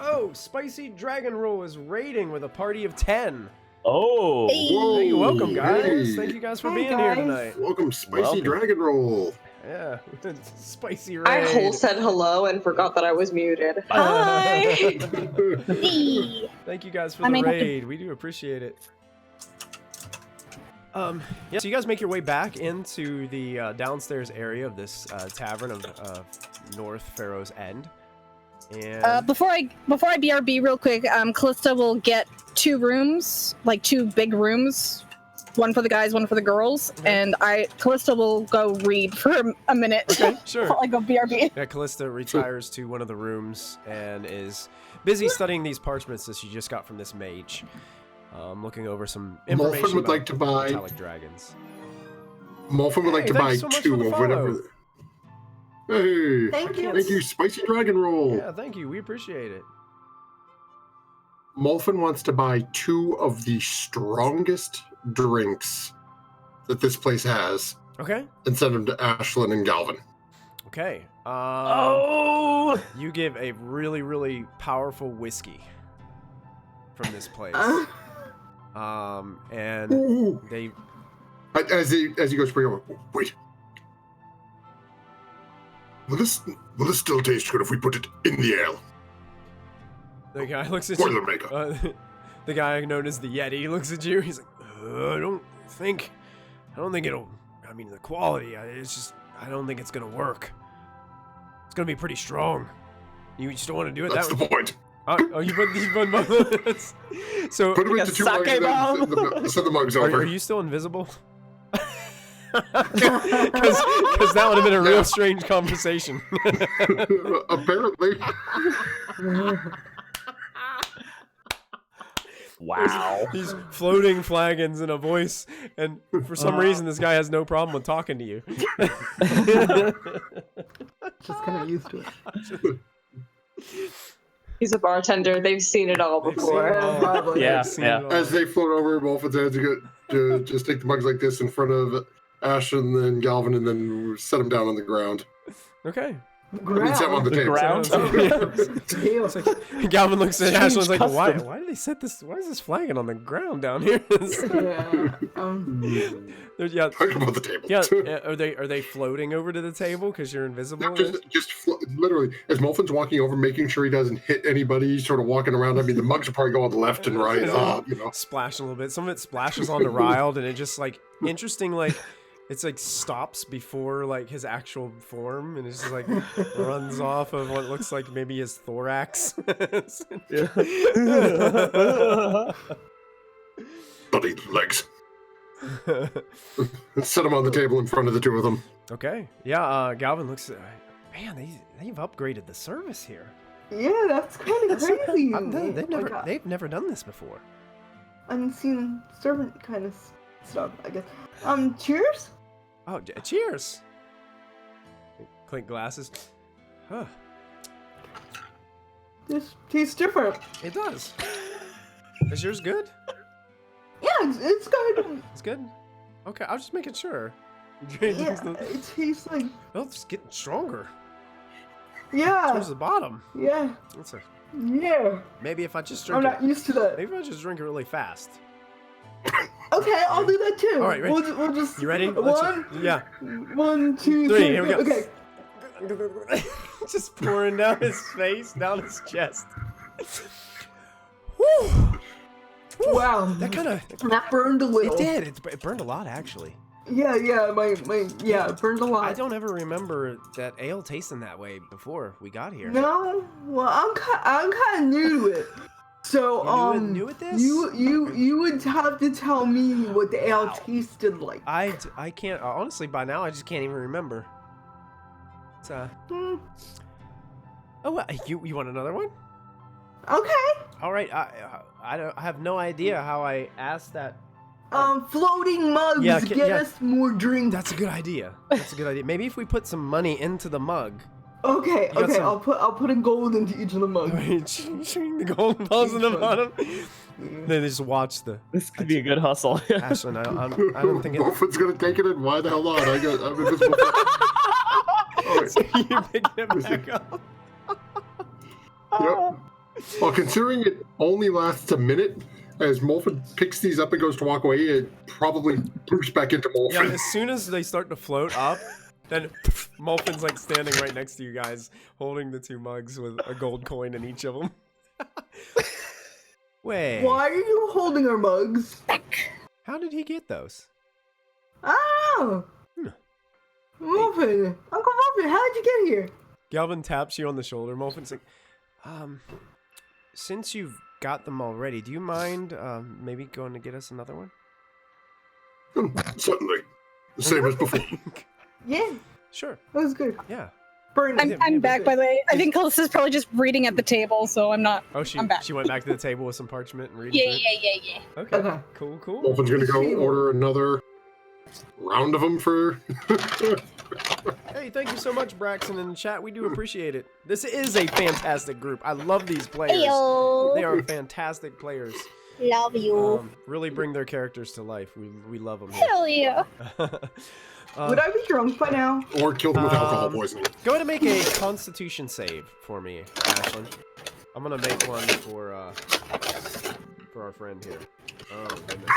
Oh, Spicy Dragon Roll is raiding with a party of 10.
Oh.
Whoa,
You're welcome, guys.
hey.
Thank you guys for
Hi,
being here
guys.
tonight.
Welcome, Spicy Dragon Roll.
Yeah, spicy raid.
I whole said hello and forgot that I was muted. Hi.
Thank you guys for the raid. We do appreciate it. So you guys make your way back into the downstairs area of this tavern of North Pharaoh's End. And
Before I BRB real quick, Kallista will get 2 rooms, like 2 big rooms, one for the guys, one for the girls, and Kallista will go read for a minute.
Okay, sure.
While I go BRB.
Yeah, Kallista retires to one of the rooms and is busy studying these parchments that she just got from this mage. Looking over some information
Molfin would
about
like to buy
metallic dragons.
Molfin would like to buy
so much
2
for the
of whatever.
follow.
Hey,
Thank you.
Thank you, Spicy Dragon Roll.
Yeah, thank you. We appreciate it.
Molfin wants to buy 2 of the strongest drinks that this place has.
Okay.
And send them to Ashlyn and Ghalvin.
Okay.
Oh.
You give a really, really powerful whiskey from this place. And
Ooh.
they...
As he goes pretty over. Wait. Will this still taste good if we put it in the ale?
The guy looks at
Boiler
you.
maker.
The guy known as the Yeti looks at you. He's like, I don't think it'll. I mean, the quality. I don't think it's gonna work. It's gonna be pretty strong. You just don't want to do it
That's
that
the
way.
point.
You put so.
Put them into 2 mugs and then send the mugs over.
Are you still invisible? Because that would have been a real strange conversation.
Apparently.
Wow.
These floating flagons in a voice, and for some reason this guy has no problem with talking to you.
Just kind of used to it.
He's a bartender. They've seen it all before.
Probably.
Yeah.
I've seen it all.
As they float over Molfin's head to just take the mugs like this in front of Ashlyn, then Ghalvin, and then set him down on the ground.
Okay.
I mean, set him on the table.
ground.
It's like, Ghalvin looks at
Strange
Ashlyn's like,
custom.
why did they set this? Why is this flagging on the ground down here? Yeah.
Talk about the table.
Yeah. Are they floating over to the table because you're invisible?
Literally, as Molfin's walking over, making sure he doesn't hit anybody, sort of walking around. I mean, the mugs are probably going left and right.
Splash a little bit. Some of it splashes onto Riled, and it just like interesting, like it's like stops before like his actual form, and it just like runs off of what looks like maybe his thorax.
Bloody legs. Set him on the table in front of the two of them.
Okay. Yeah. Ghalvin looks. Man, they've upgraded the service here.
Yeah, that's kind of crazy.
They've never done this before.
Unseen servant kind of stuff, I guess. Cheers.
Oh, cheers! Clink glasses. Huh.
This tastes different.
It does. Is yours good?
Yeah, it's good.
It's good? Okay, I was just making sure.
Yeah, it tastes like...
Oh, it's getting stronger.
Yeah.
Towards the bottom.
Yeah.
That's a...
Yeah.
Maybe if I just drink
I'm not used to that.
Maybe if I just drink it really fast.
Okay, I'll do that too.
All right, ready?
We'll just...
You ready?
Yeah. 1, 2,
3. Here we go.
Okay.
Just pouring down his face, down his chest. Whew.
Wow.
That kind of...
That burned a little.
It did. It burned a lot, actually.
Yeah, it burned a lot.
I don't ever remember that ale tasting that way before we got here.
No? Well, I'm kind of new to it. So,
You're new at this?
You would have to tell me what the ale tasted like.
I can't, honestly, by now, I just can't even remember. It's, Oh, well, you want another one?
Okay.
All right, I have no idea how I asked that.
Floating mugs get us more drinks.
That's a good idea. That's a good idea. Maybe if we put some money into the mug.
Okay, I'll put a gold into each of the mugs.
The golden balls in the bottom. Then they just watch the.
This could be a good hustle.
Ashlyn, I don't think it.
Molfin's gonna take it in. Why the hell not? I'm invisible.
So you pick it back up.
Yep. Well, considering it only lasts a minute, as Molfin picks these up and goes to walk away, it probably poofs back into Molfin.
Yeah, as soon as they start to float up, then Molfin's like standing right next to you guys, holding the two mugs with a gold coin in each of them. Wait.
Why are you holding our mugs?
How did he get those?
Oh! Molfin! Uncle Molfin, how did you get here?
Ghalvin taps you on the shoulder. Molfin's like, since you've got them already, do you mind maybe going to get us another one?
Certainly. The same as before.
Yeah,
Sure.
that was good.
Yeah.
I'm back, by the way. I think Kallista's probably just reading at the table, so I'm not.
Oh,
I'm back.
she went back to the table with some parchment and reading.
Yeah.
Okay.
Okay.
Cool.
Molfin's gonna go order another round of them for...
Hey, thank you so much, Braxton, in the chat. We do appreciate it. This is a fantastic group. I love these players.
Ayo.
They are fantastic players.
Love you.
Really bring their characters to life. We love them.
Hell yeah.
Would I be drunk by now?
Or kill them with alcohol poisoning.
Go ahead and make a Constitution save for me, Ashlyn. I'm gonna make one for our friend here. Oh goodness.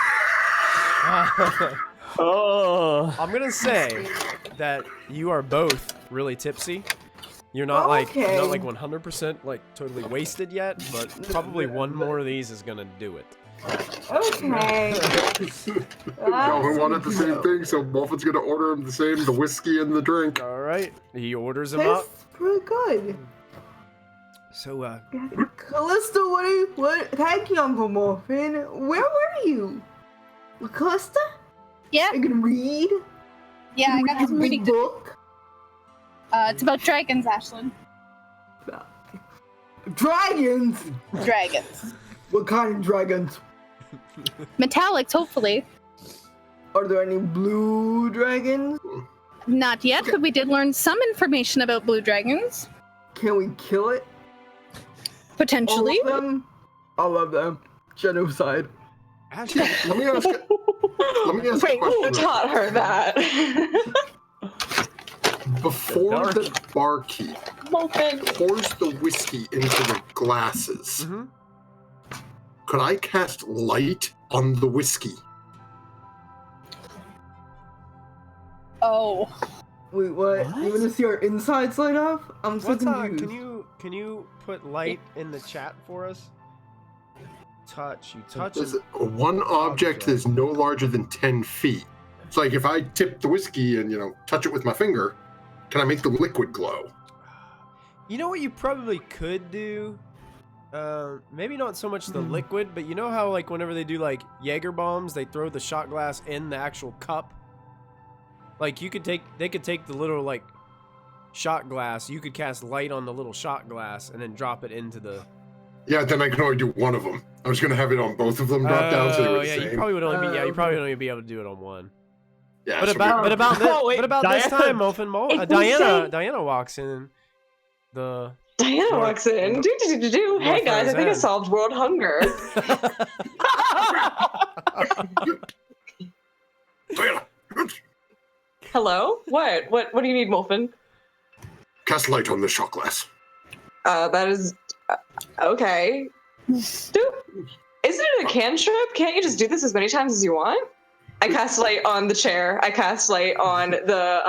Oh.
I'm gonna say that you are both really tipsy. You're not
Okay.
not like 100% like totally wasted yet, but probably one more of these is gonna do it.
Okay.
Ghalvin wanted the same thing, so Molfin's gonna order him the whiskey and the drink.
All right, he orders them up.
That's pretty good.
So
Kallista, thank you, Uncle Molfin. Where were you? With Kallista?
Yeah,
Are you gonna read?
yeah, I got some reading to do.
book.
It's about dragons, Ashlyn.
Dragons?
Dragons.
What kind of dragons?
Metallics, hopefully.
Are there any blue dragons?
Not yet, but we did learn some information about blue dragons.
Can we kill it?
Potentially.
All of them? I love them. Genocide.
Ashlyn,
Let me ask Let me ask you a
Wait,
question.
Who taught her that?
Before the barkeep
Molfin.
pours the whiskey into the glasses,
Mm-hmm.
could I cast light on the whiskey?
Oh.
Wait, what? You want to see our insides light up? I'm so
What's
confused.
can you put light in the chat for us? Touch. You touch
There's
it.
one object that is no larger than 10 feet. It's like if I tip the whiskey and, touch it with my finger, can I make the liquid glow?
You know what you probably could do? Maybe not so much the liquid, but you know how like whenever they do like Jaeger bombs, they throw the shot glass in the actual cup. Like they could take the little like shot glass. You could cast light on the little shot glass and then drop it into the.
Yeah, then I can only do one of them. I was going to have it on both of them drop down so they were the same.
You probably would only be you probably would only be able to do it on one.
Yeah,
But
so
about this,
Oh, wait,
but about this
Diana-
time, Molfin,
If we say-
Diana walks in. The
Diana walks in. Do. Hey guys, I think I solved world hunger.
Diana,
Hello? What do you need, Molfin?
cast light on the shot glass.
That is okay. Isn't it a cantrip? Can't you just do this as many times as you want? I cast light on the chair. I cast light on the.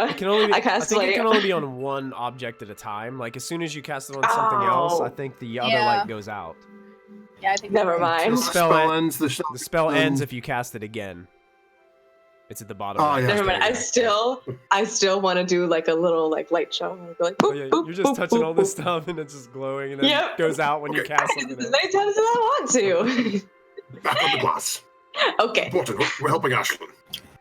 It can only be,
I cast
I think
light.
it can only be on one object at a time. Like as soon as you cast it on something else, I think the other
Yeah.
light goes out.
Yeah, I think.
Never mind.
The spell
ends. The
spell ends if you cast it again. It's at the bottom.
Oh,
right.
yeah.
Never mind. I still want to do like a little like light show. Like,
Oh,
boop,
yeah,
boop,
you're just
boop,
touching
boop,
all this
boop.
stuff and it's just glowing and then
Yep.
it goes out when you
Okay.
cast
I can
something
do as
else.
many times as I want to.
Back on the glass.
Okay.
Important. We're helping Ashlyn.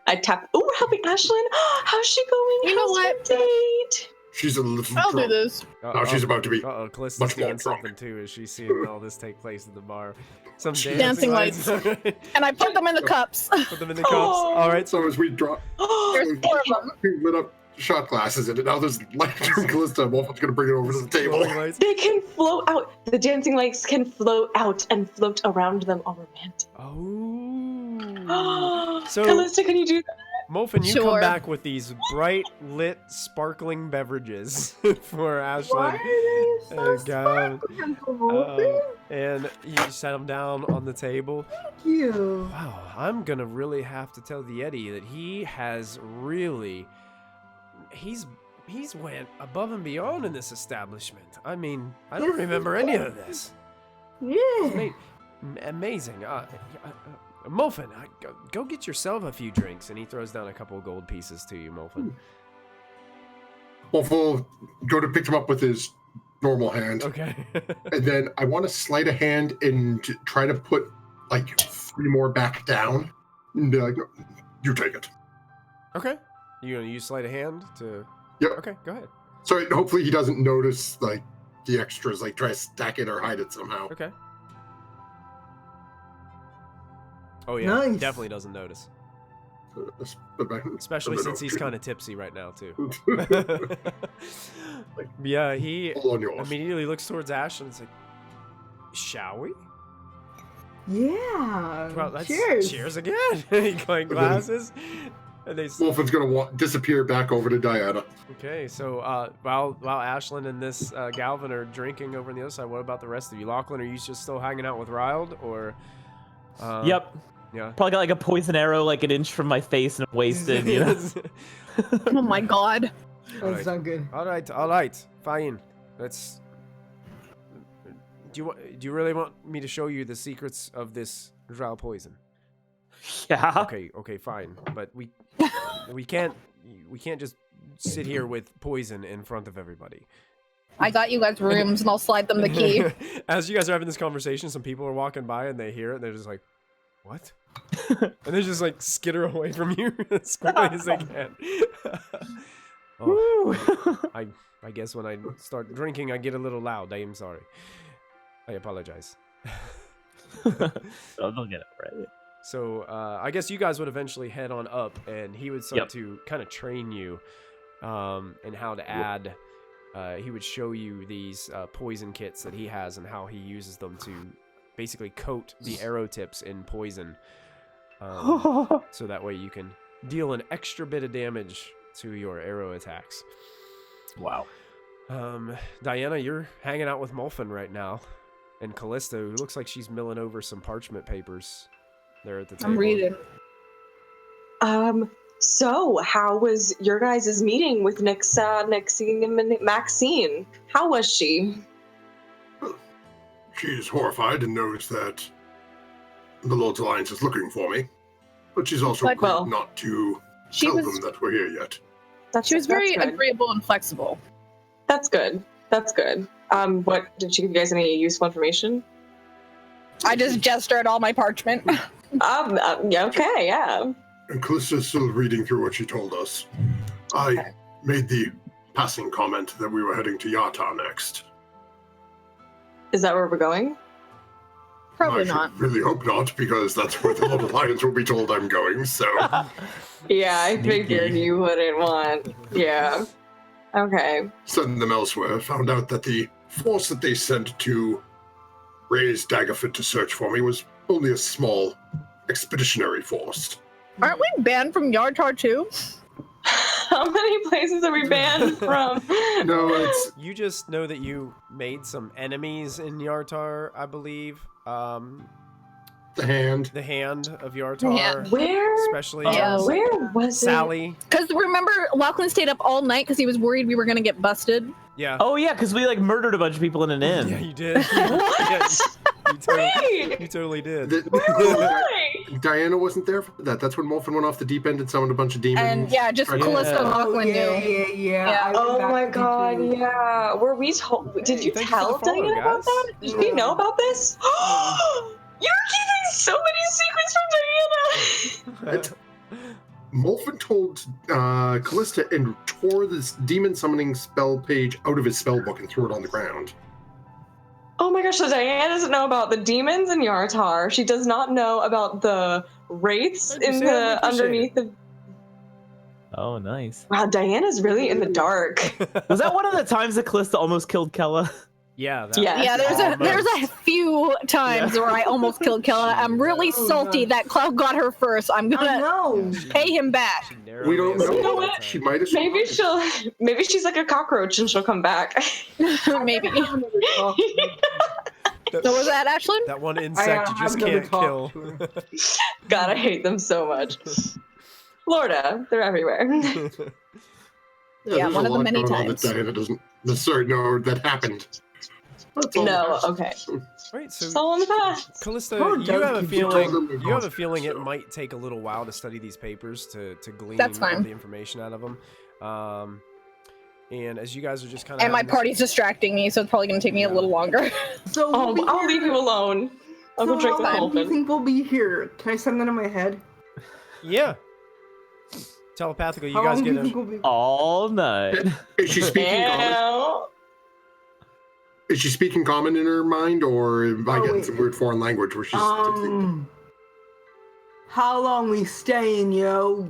I tap. Oh, we're helping Ashlyn. How's she going?
You know
How's
what?
her date?
She's a little
I'll do
drunk.
this.
Now she's about to be.
Uh-oh, Callista's
much more
doing
drunk.
something too as she's seeing all this take place at the bar. Some
Dancing lights. And I put them in the cups.
Put them in the cups.
Oh.
All right, so
So as we drop,
There's 4 of them.
we lit up shot glasses in it. Now there's light from Callista. and Wolf's going to bring it over to the table.
glowing lights.
They can float out. The dancing lights can float out and float around them all romantic.
Oh. So-
Callista, can you do that?
Molfin, you come
Sure.
back with these bright lit, sparkling beverages for Ashlyn.
Why are they so
Ghalvin.
sparkling, Uncle Wolfie?
And you set them down on the table.
Thank you.
Wow, I'm gonna really have to tell the Eddie that he has really, he's went above and beyond in this establishment. I mean, I don't
Yes,
remember any of this.
Yeah.
Amazing. Molfin, go get yourself a few drinks, and he throws down a couple of gold pieces to you, Molfin.
Wolf will go to pick them up with his normal hand.
Okay.
And then I want to sleight a hand and try to put like 3 more back down. And be like, "No, you take it."
Okay. You gonna use sleight of hand to?
Yep.
Okay, go ahead.
So hopefully he doesn't notice like the extras, like try to stack it or hide it somehow.
Okay. Oh yeah,
Nice.
definitely doesn't notice.
Especially
Especially since he's kind of tipsy right now too.
of.
Yeah, he
All on yours.
immediately looks towards Ash and it's like, "Shall we?"
Yeah.
Well, let's
Cheers.
cheers again. He clank glasses, and they.
Wolfen's gonna disappear back over to Diana.
Okay, so while Ashlyn and this Ghalvin are drinking over on the other side, what about the rest of you? Lachlan, are you just still hanging out with Riled, or?
Yep.
Yeah.
Probably got like a poison arrow like an inch from my face and I'm wasted, you know?
Oh my god.
That's not good.
All right, fine. Let's. Do you really want me to show you the secrets of this drow poison?
Yeah.
Okay, fine. But we can't just sit here with poison in front of everybody.
I got you guys rooms and I'll slide them the key.
As you guys are having this conversation, some people are walking by and they hear it and they're just like, "What?" And they just like skitter away from you as quickly as they can. Oh, I guess when I start drinking, I get a little loud. I am sorry. I apologize.
They'll get it right.
So I guess you guys would eventually head on up, and he would start to kind of train you in how to add. He would show you these poison kits that he has and how he uses them to basically coat the arrow tips in poison. So that way you can deal an extra bit of damage to your arrow attacks.
Wow.
Diana, you're hanging out with Molfin right now. And Kallista, who looks like she's milling over some parchment papers there at the table.
I'm reading.
So how was your guys' meeting with Maxine and Maxine? How was she?
She's horrified and knows that the Lord's Alliance is looking for me. But she's also
But,
agreed not to
She
tell
was
them that we're here yet.
she was very
that's good.
agreeable and flexible.
That's good. That's good. What did she give you guys any useful information?
I just gestured all my parchment.
Yeah, okay, yeah.
And Callista's still reading through what she told us. I made the passing comment that we were heading to Yata next.
Is that where we're going?
Probably
I should
not.
really hope not, because that's where the Lord Alliance will be told I'm going, so...
Yeah, I figured you wouldn't want. Yeah. Okay.
Send them elsewhere. Found out that the force that they sent to raise Daggerford to search for me was only a small expeditionary force.
Aren't we banned from Yartar too?
How many places are we banned from?
No, it's...
You just know that you made some enemies in Yartar, I believe.
The hand.
The hand of Yartar.
Yeah.
Where?
Especially
Where was
Sally.
Because remember, Lachlan stayed up all night because he was worried we were going to get busted.
Yeah.
Oh yeah, because we like murdered a bunch of people in an inn.
Yeah, you did.
What?
You totally did.
Diana wasn't there for that. That's when Molfin went off the deep end and summoned a bunch of demons.
And yeah, just
Right.
Callista and Lachlan knew.
Yeah.
Yeah.
I went
Oh
back
my
to
god,
DT.
yeah. Were we told? Did you
thank you for
tell
the follow,
Diana about
guys.
that? Did we know about this? You're keeping so many secrets from Diana!
Molfin told Callista and tore this demon summoning spell page out of his spell book and threw it on the ground.
Oh my gosh, so Diana doesn't know about the demons in Yartar. She does not know about the wraiths
Thank you,
in
Sam. I
the
appreciate
underneath the.
Oh, nice.
Wow, Diana's really in the dark.
Was that one of the times that Callista almost killed Kella?
Yeah. That
Yeah.
Yeah, there's a few times where I almost killed Kella. I'm really salty that Cloud got her first. I'm
I
gonna
know.
pay him back.
We don't know.
You know what?
She might have.
Maybe she's like a cockroach and she'll come back.
Maybe. So
That,
was that Ashlyn?
that one insect you just
I've never
can't kill.
talked to her.
God, I hate them so much. Florida, they're everywhere.
Yeah,
there's
one
a
of the
lot
many
going on
times.
that Diana doesn't necessarily know that happened. That's all
No,
that
okay.
Right, so
It's all in the past.
Callista,
Oh,
you
Doug
have a
keeps
feeling.
telling them
You have a
to
feeling it
so.
might take a little while to study these papers to glean
That's
all
fine.
the information out of them. And as you guys are just kind of
And my party's distracting me, so it's probably gonna take me a little longer.
So we'll be
I'll
here-
leave you alone. I'll go
So
drink with
how long do you
Molfin.
think we'll be here? Can I send that in my head?
Yeah. Telepathically, you
How
guys
long do
get
you
a.
think we'll be?
All night.
Is she speaking common?
Ew.
Is she speaking common in her mind, or am I
Oh,
getting
wait.
some weird foreign language where she's thinking?
How long we staying, yo?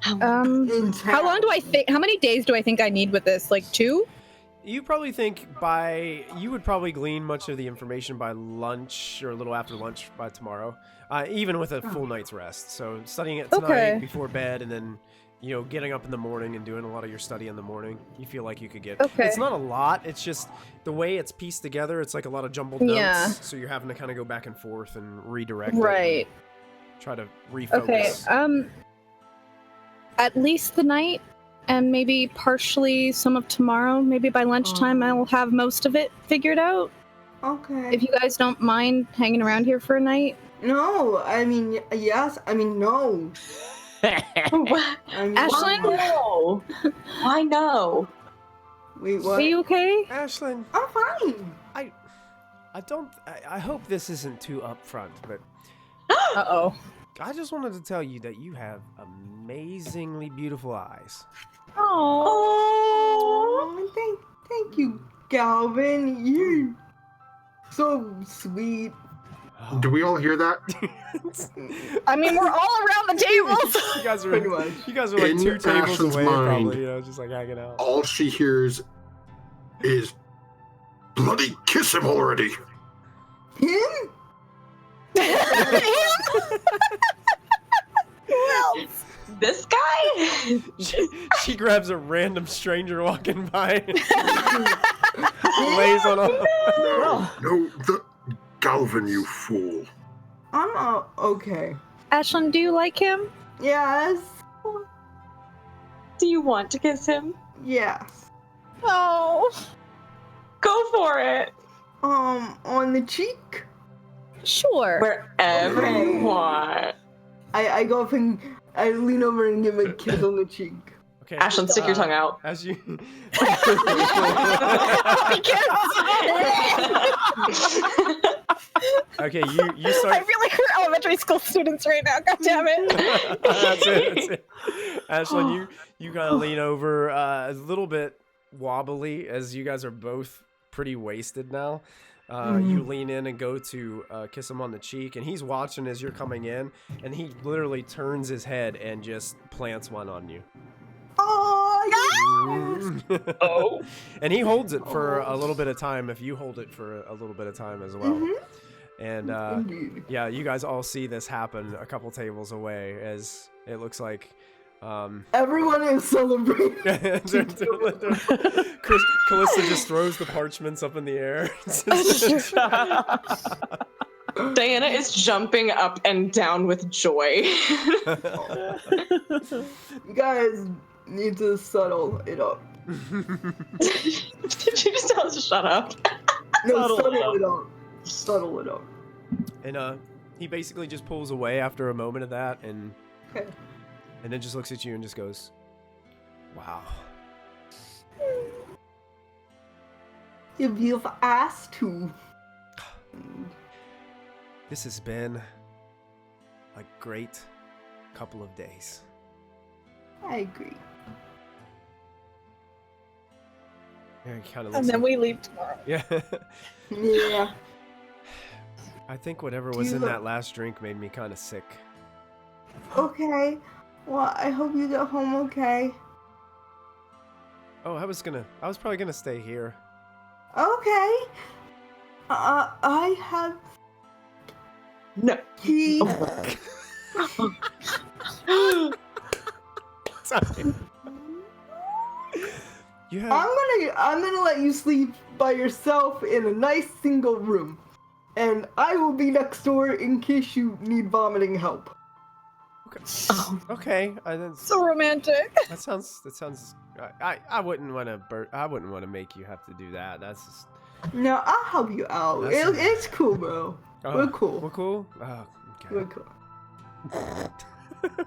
In town.
How long do I think? How many days do I think I need with this? Like 2?
You probably think you would probably glean much of the information by lunch or a little after lunch by tomorrow, even with a full night's rest. So studying it tonight
Okay.
before bed, and then getting up in the morning and doing a lot of your study in the morning. You feel like you could get.
Okay.
It's not a lot. It's just the way it's pieced together. It's like a lot of jumbled notes.
Yeah.
So you're having to kind of go back and forth and redirect. it
Right.
and try to refocus.
Okay. At least the night, and maybe partially some of tomorrow. Maybe by lunchtime, I will have most of it figured out.
Okay.
If you guys don't mind hanging around here for a night.
No, I mean yes. I mean no.
What?
I mean,
Ashlyn?
Why no? Why no?
Wait, what?
Are you okay?
Ashlyn,
I'm fine.
I hope this isn't too upfront, but
Uh-oh.
I just wanted to tell you that you have amazingly beautiful eyes.
Oh.
Oh, thank you, Ghalvin. You're so sweet.
Do we all hear that?
I mean, we're all around the tables.
You guys
Pretty
are
much.
like
In
2 tables
Ashlyn's
away,
mind.
probably. Just like hanging out.
All she hears is, "Bloody kiss him already!"
Him?
This guy?
She grabs a random stranger walking by and lays on him.
No, the Ghalvin, you fool.
I'm okay.
Ashlyn, do you like him?
Yes.
Do you want to kiss him?
Yes.
Oh,
Go for it.
On the cheek.
sure.
Wherever you want.
I go up and I lean over and give him a kiss on the cheek.
Okay.
Ashlyn, stick your tongue out.
As you. Okay, you start.
I feel like we're elementary school students right now. God damn it.
That's it. Ashlyn, you kind of lean over a little bit wobbly as you guys are both pretty wasted now. You lean in and go to kiss him on the cheek, and he's watching as you're coming in, and he literally turns his head and just plants one on you.
Oh.
And he holds it for a little bit of time if you hold it for a little bit of time as well. And
Indeed.
yeah, you guys all see this happen a couple tables away as it looks like
Everyone is celebrating.
Kallista just throws the parchments up in the air.
Diana is jumping up and down with joy.
You guys need to settle it up.
Did you just tell us to shut up?
No, settle it up. Settle it up.
And he basically just pulls away after a moment of that, and
Okay.
then just looks at you and just goes, "Wow."
If you've asked to.
This has been a great couple of days.
I agree.
Yeah, he kind of
And then we leave tomorrow.
Yeah.
Yeah.
I think whatever was
You
in
look-
that last drink made me kind of sick.
Okay. Well, I hope you get home okay.
Oh, I was probably gonna stay here.
Okay. I have
No.
key.
Sorry. You have.
I'm gonna let you sleep by yourself in a nice single room, and I will be next door in case you need vomiting help.
Okay. That's,
So romantic.
that sounds. I wouldn't want to. I wouldn't want to make you have to do that. That's just.
No, I'll help you out.
That's-
It's cool, bro. We're cool.
We're cool. Oh,
We're
okay.
cool.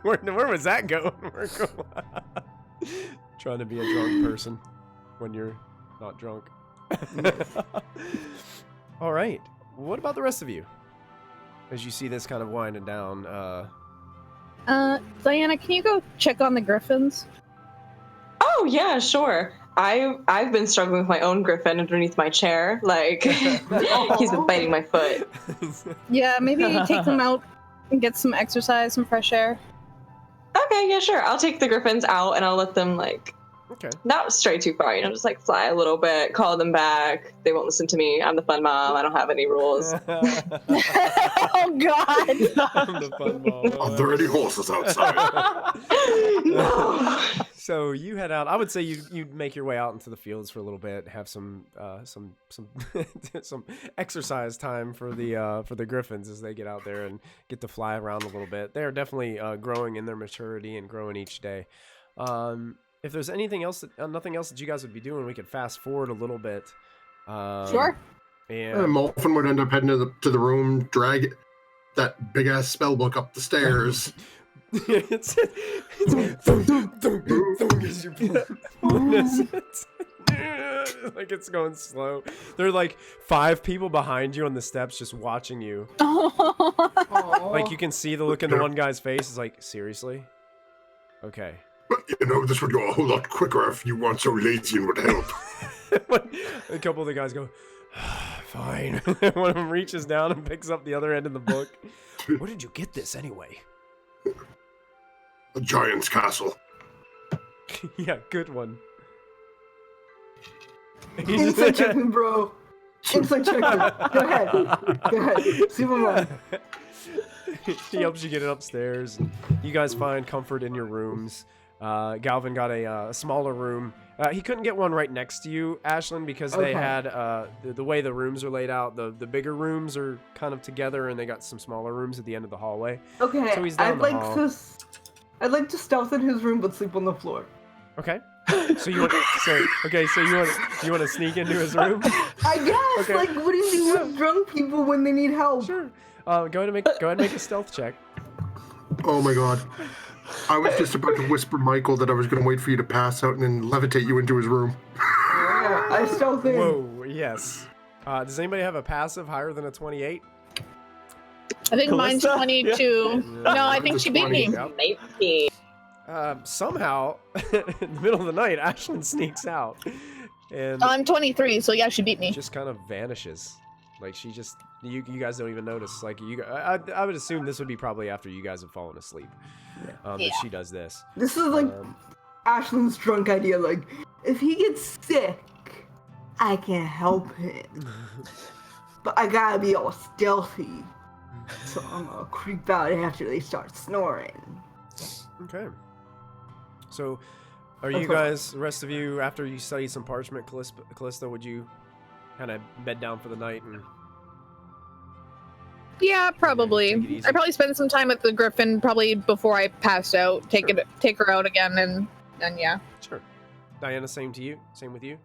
Where was that going? We're cool. Trying to be a drunk person when you're not drunk. All right. What about the rest of you? As you see this kind of winding down,
Diana, can you go check on the griffins?
Oh yeah, sure. I've been struggling with my own griffin underneath my chair. Like he's been biting my foot.
Yeah, maybe take them out and get some exercise, some fresh air.
Okay, yeah, sure. I'll take the griffins out and I'll let them
okay.
not stray too far, just fly a little bit, call them back. They won't listen to me. I'm the fun mom. I don't have any rules.
Oh God!
The fun ball.
Are there any horses outside?
No.
So you head out. I would say you'd make your way out into the fields for a little bit, have some some exercise time for the griffins as they get out there and get to fly around a little bit. They are definitely growing in their maturity and growing each day. If there's anything else, nothing else that you guys would be doing, we could fast forward a little bit.
Sure.
And
Molfin would end up heading to the room, drag that big ass spell book up the stairs.
it's like it's going slow. There are like 5 people behind you on the steps just watching you. Like you can see the look in the one guy's face. It's like, seriously? Okay.
But this would go a whole lot quicker if you weren't so lazy and would help.
A couple of the guys go, fine. One of them reaches down and picks up the other end of the book. Where did you get this anyway?
A giant's castle.
Yeah, good one.
Insight checking, bro. Insight check. Go ahead. Go ahead. See what I'm
He helps you get it upstairs. You guys find comfort in your rooms. Ghalvin got a smaller room. He couldn't get one right next to you, Ashlyn, because they had the way the rooms are laid out. The bigger rooms are kind of together, and they got some smaller rooms at the end of the hallway.
Okay.
So he's down the hall.
I'd like to stealth in his room, but sleep on the floor.
Okay. So you want to sneak into his room?
I guess.
Okay.
Like, what do you do with drunk people when they need help?
Sure. Go ahead and make a stealth check.
Oh my god. I was just about to whisper Michael that I was going to wait for you to pass out and then levitate you into his room.
Yeah, I stealth in.
Whoa, yes. Does anybody have a passive higher than a 28?
I think mine's
Kallista?
22.
Yeah.
No, I think she beat me.
Yep.
19.
Somehow, in the middle of the night, Ashlyn sneaks out and
I'm 23, so yeah, she beat me.
just kind of vanishes. Like she just, you guys don't even notice. Like I would assume this would be probably after you guys have fallen asleep. That she does this.
This is like Ashlyn's drunk idea. Like, if he gets sick, I can help him. But I gotta be all stealthy. So I'm gonna creep out after they start snoring.
Okay. So, are you guys, the rest of you, after you study some parchment, Kallista, would you kind of bed down for the night and?
Yeah, probably.
Take it easy.
I probably spend some time at the Griffin probably before I pass out. Take her out again, and yeah.
Sure. Diana, same to you. Same with you.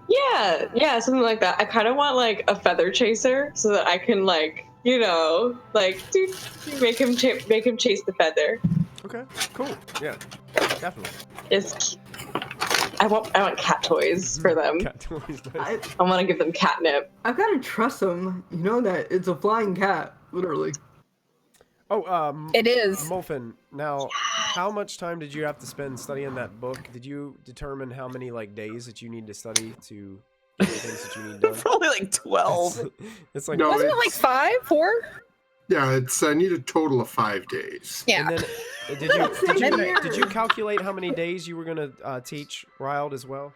Yeah, something like that. I kind of want like a feather chaser so that I can like, you know, like make him chase the feather.
Okay. Cool. Yeah. Definitely.
I want cat toys for them.
Cat toys, nice.
I want to give them catnip.
I gotta trust him. You know that it's a flying cat, literally.
Oh,
It is.
Molfin, now, how much time did you have to spend studying that book? Did you determine how many like days that you need to study to get the things that you need done?
Probably like 12.
It's like
No,
Wasn't it like 5, 4?
Yeah, I need a total of 5 days.
Yeah.
And then, did you calculate how many days you were gonna teach Riled as well?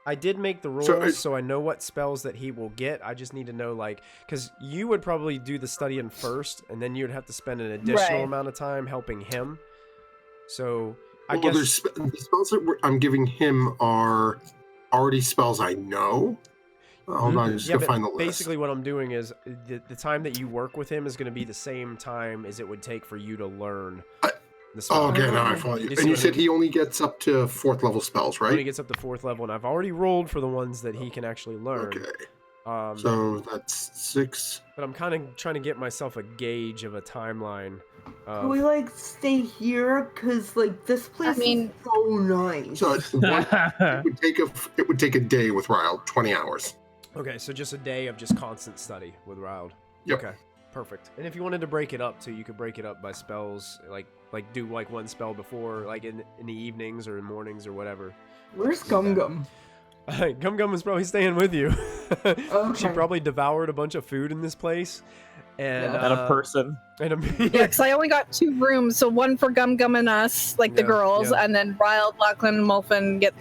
I did make the rules, so I know what spells that he will get. I just need to know, like, because you would probably do the studying first, and then you'd have to spend an additional amount of time helping him. So I guess
the spells that I'm giving him are already spells I know. Hold on, just go find the list.
Basically, what I'm doing is the time that you work with him is going to be the same time as it would take for you to learn the spell.
Oh, okay, now I follow you. And you said he only gets up to 4th level spells, right?
When he gets up to 4th level, and I've already rolled for the ones that he can actually learn.
Okay. So that's 6.
But I'm kind of trying to get myself a gauge of a timeline.
Can we like stay here? Cause like this place is so nice.
So it would take a day with Riled, 20 hours.
Okay, so just a day of just constant study with Riled.
Yep.
Okay, perfect. And if you wanted to break it up too, you could break it up by spells, like do like one spell before, like in the evenings or in mornings or whatever.
Where's Gum-Gum?
Gum-Gum is probably staying with you.
Okay.
She probably devoured a bunch of food in this place. And
a person.
Yeah, because I only got 2 rooms, so one for Gum-Gum and us, like the girls, and then Riled, Lachlan, and Molfin get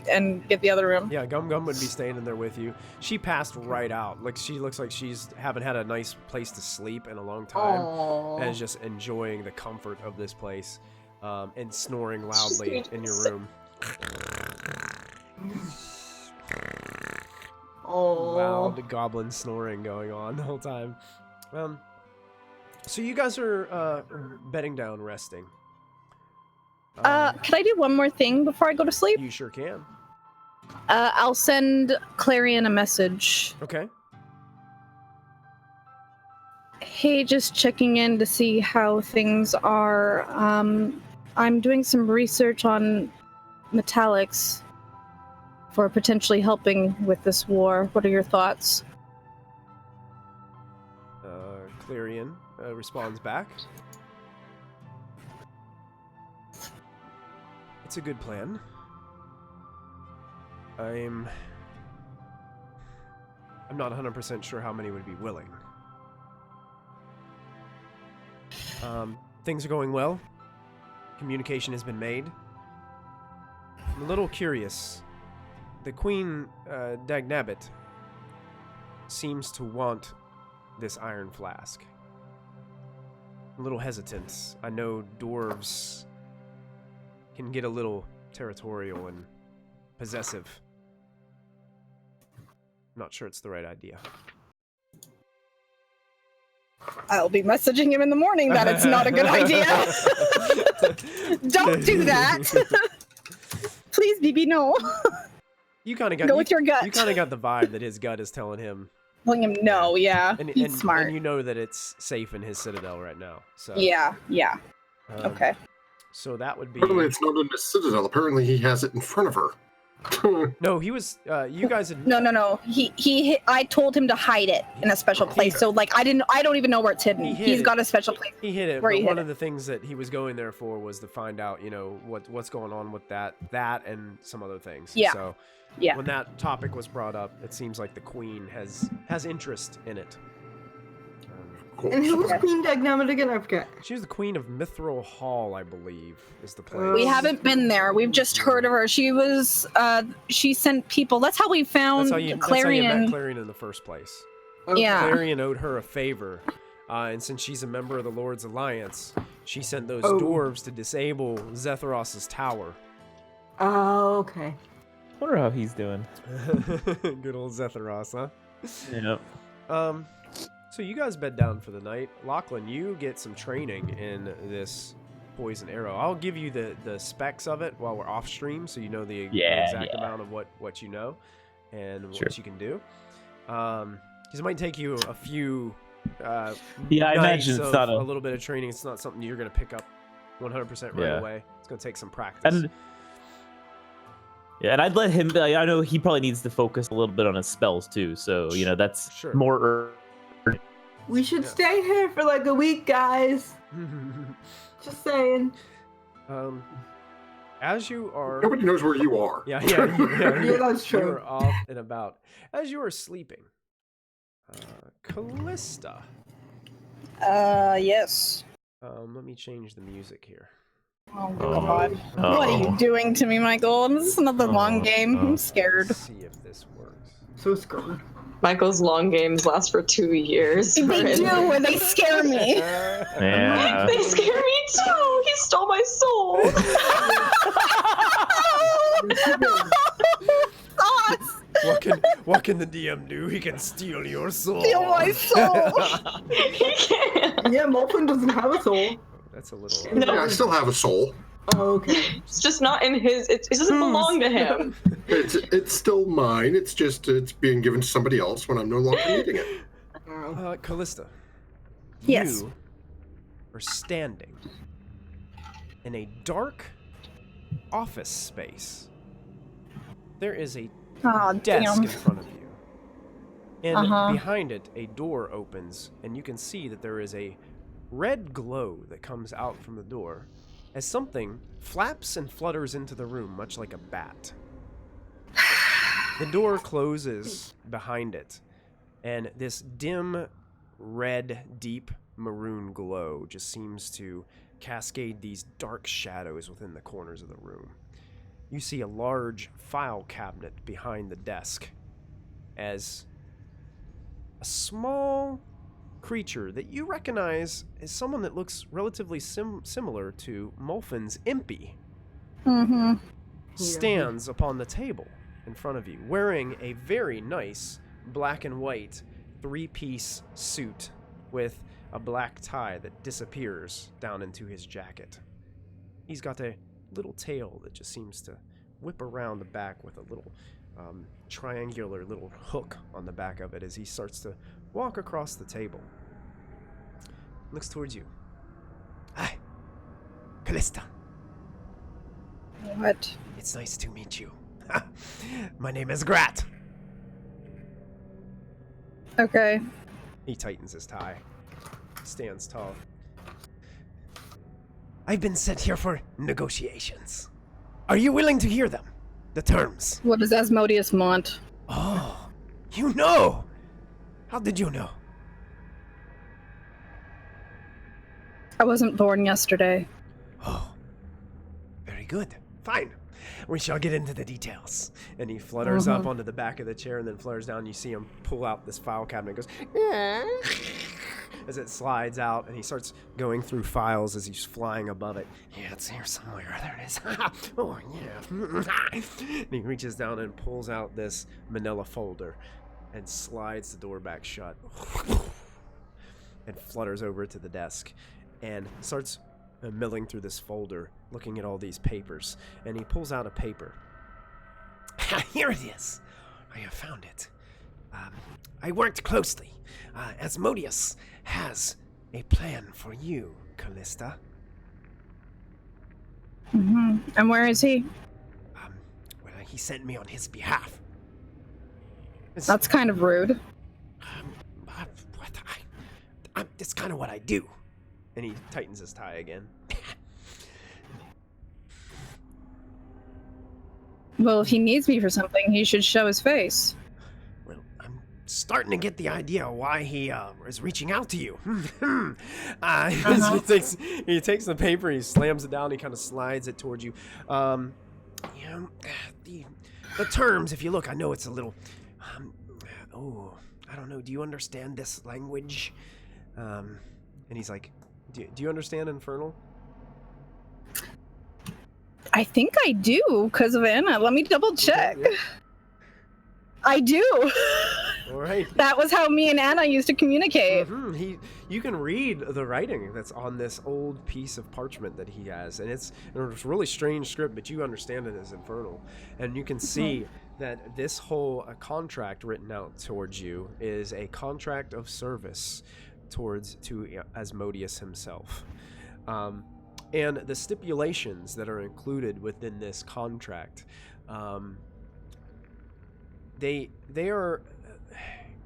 the other room.
Yeah, Gum-Gum would be staying in there with you. She passed right out. Like, she looks like she's haven't had a nice place to sleep in a long time.
Aww.
And is just enjoying the comfort of this place and snoring loudly in your room. Loud goblin snoring going on the whole time. So you guys are bedding down, resting.
Could I do one more thing before I go to sleep?
You sure can.
I'll send Clarion a message.
Okay.
Hey, just checking in to see how things are. I'm doing some research on metallics for potentially helping with this war. What are your thoughts?
Clarion responds back. It's a good plan. I'm not 100% sure how many would be willing. Things are going well. Communication has been made. I'm a little curious. the Queen Dagnabbit seems to want this iron flask. A little hesitant. I know dwarves can get a little territorial and possessive. I'm not sure it's the right idea.
I'll be messaging him in the morning that it's not a good idea. Don't do that. Please, BB, no.
You kind of got
Go with your gut.
You kind of got the vibe that his gut is telling him.
Telling him no, yeah. He's
and,
smart.
And you know that it's safe in his citadel right now. So
Yeah. Okay.
So that would be.
Apparently, it's not in the citadel. Apparently, he has it in front of her.
No, he was. You guys had.
No. I told him to hide it in a special place. So like, I don't even know where it's hidden. He's got a special place.
He hid it.
Where
But
he
one
hid
of the things that he was going there for was to find out, what's going on with that, and some other things.
Yeah.
So.
Yeah.
When that topic was brought up, it seems like the queen has interest in it.
Cool.
And who was Queen Dagnabbit again? I forget.
She was the queen of Mithril Hall, I believe, is the place.
We haven't been there. We've just heard of her. She was. She sent people. That's how we found
That's how you met
Clarion.
Clarion in the first place.
Yeah.
Clarion owed her a favor, and since she's a member of the Lord's Alliance, she sent those dwarves to disable Zetharos's tower.
Oh, okay.
I wonder how he's doing.
Good old Zetharos, huh?
Yep.
So you guys bed down for the night. Lachlan, you get some training in this poison arrow. I'll give you the specs of it while we're off stream, so you know the exact amount of what you know and what you can do. Because it might take you a few. I imagine it's not a little bit of training. It's not something you're going to pick up 100% right away. It's going to take some practice.
And I'd let him. I know he probably needs to focus a little bit on his spells too. So that's more.
We should stay here for like a week, guys. Just saying.
As you are.
Nobody knows where you are.
Yeah,
that's true.
You're off and about. As you are sleeping, Kallista.
Yes.
Let me change the music here.
Oh God! What are you doing to me, Michael? This is another long game. I'm scared.
Let's see if this works.
So scared.
Michael's long games last for 2 years.
They do, and they scare me.
Yeah.
They scare me too. He stole my soul.
What can the DM do? He can steal your soul.
Steal my soul.
He can't.
Yeah, Molfin doesn't have a soul.
That's a little.
No.
Yeah, I still have a soul.
Oh, okay.
It's just not in his. It doesn't belong to him.
It's still mine. It's just it's being given to somebody else when I'm no longer needing it.
Kallista.
Yes.
You are standing in a dark office space. There is a desk in front of you. And behind it, a door opens, and you can see that there is a red glow that comes out from the door as something flaps and flutters into the room, much like a bat. The door closes behind it, and this dim, red, deep maroon glow just seems to cascade these dark shadows within the corners of the room. You see a large file cabinet behind the desk as a small creature that you recognize as someone that looks relatively similar to Molfin's Impy stands upon the table in front of you, wearing a very nice black and white 3-piece suit with a black tie that disappears down into his jacket. He's got a little tail that just seems to whip around the back with a little triangular little hook on the back of it as he starts to walk across the table. Looks towards you. Hi, Kallista.
What?
It's nice to meet you. My name is Grat.
Okay.
He tightens his tie. Stands tall. I've been sent here for negotiations. Are you willing to hear them? The terms.
What does Asmodeus want?
Oh, you know! How did you know?
I wasn't born yesterday.
Oh, very good. Fine. We shall get into the details. And he flutters up onto the back of the chair and then flutters down. You see him pull out this file cabinet and goes, as it slides out, and he starts going through files as he's flying above it. Yeah, it's here somewhere. There it is. Oh, yeah. And he reaches down and pulls out this manila folder and slides the door back shut and flutters over to the desk and starts milling through this folder, looking at all these papers. And he pulls out a paper. Here it is. I have found it. I worked closely. Asmodeus has a plan for you, Kallista.
And where is he?
Well, he sent me on his behalf.
That's kind of rude.
That's kind of what I do. And he tightens his tie again.
Well, if he needs me for something, he should show his face.
Well, I'm starting to get the idea why he is reaching out to you. He takes the paper, he slams it down, he kind of slides it towards you. The terms, if you look, I know it's a little... I don't know, do you understand this language? And he's like, do you understand Infernal?
I think I do, because of Anna. Let me double check.
Okay, yeah.
I do.
All right.
That was how me and Anna used to communicate.
You can read the writing that's on this old piece of parchment that he has, and it's a really strange script, but you understand it as Infernal, and you can see that this whole contract written out towards you is a contract of service to Asmodeus himself. And the stipulations that are included within this contract, they are...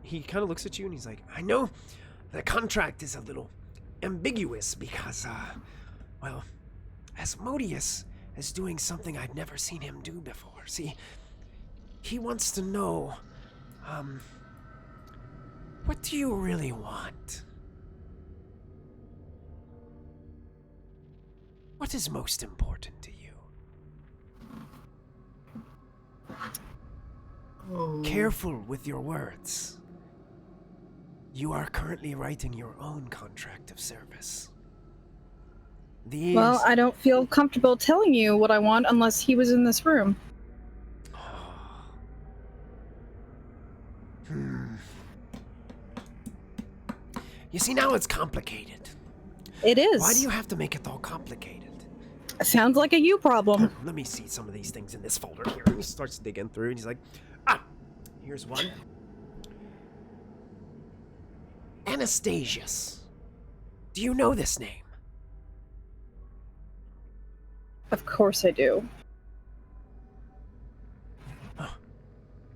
He kind of looks at you and he's like, I know the contract is a little ambiguous because, Asmodeus is doing something I'd never seen him do before. See, he wants to know, what do you really want? What is most important to you? Careful with your words. You are currently writing your own contract of service.
Well, I don't feel comfortable telling you what I want unless he was in this room.
You see, now it's complicated.
It is.
Why do you have to make it all complicated?
Sounds like a you problem.
Let me see some of these things in this folder here. He starts digging through and he's like, here's one. Anastasius. Do you know this name?
Of course I do.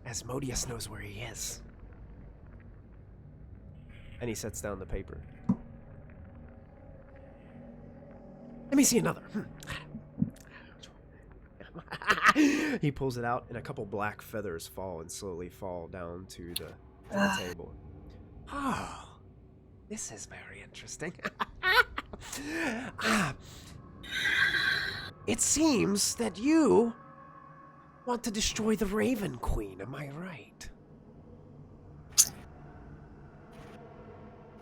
Asmodeus knows where he is. And he sets down the paper. Let me see another. He pulls it out, and a couple black feathers fall and slowly fall down to the table. Oh, this is very interesting. It seems that you want to destroy the Raven Queen, am I right?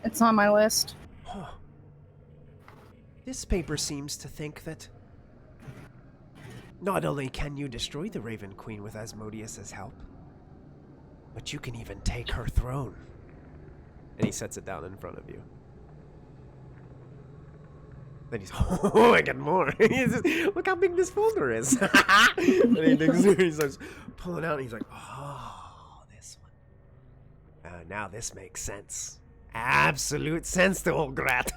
It's on my list.
Huh. This paper seems to think that not only can you destroy the Raven Queen with Asmodeus' help, but you can even take her throne. And he sets it down in front of you. Then he's, I got more. Look how big this folder is. And he digs through, he starts pulling out, and he's like, this one. Now this makes sense. Absolute sense to old Grat.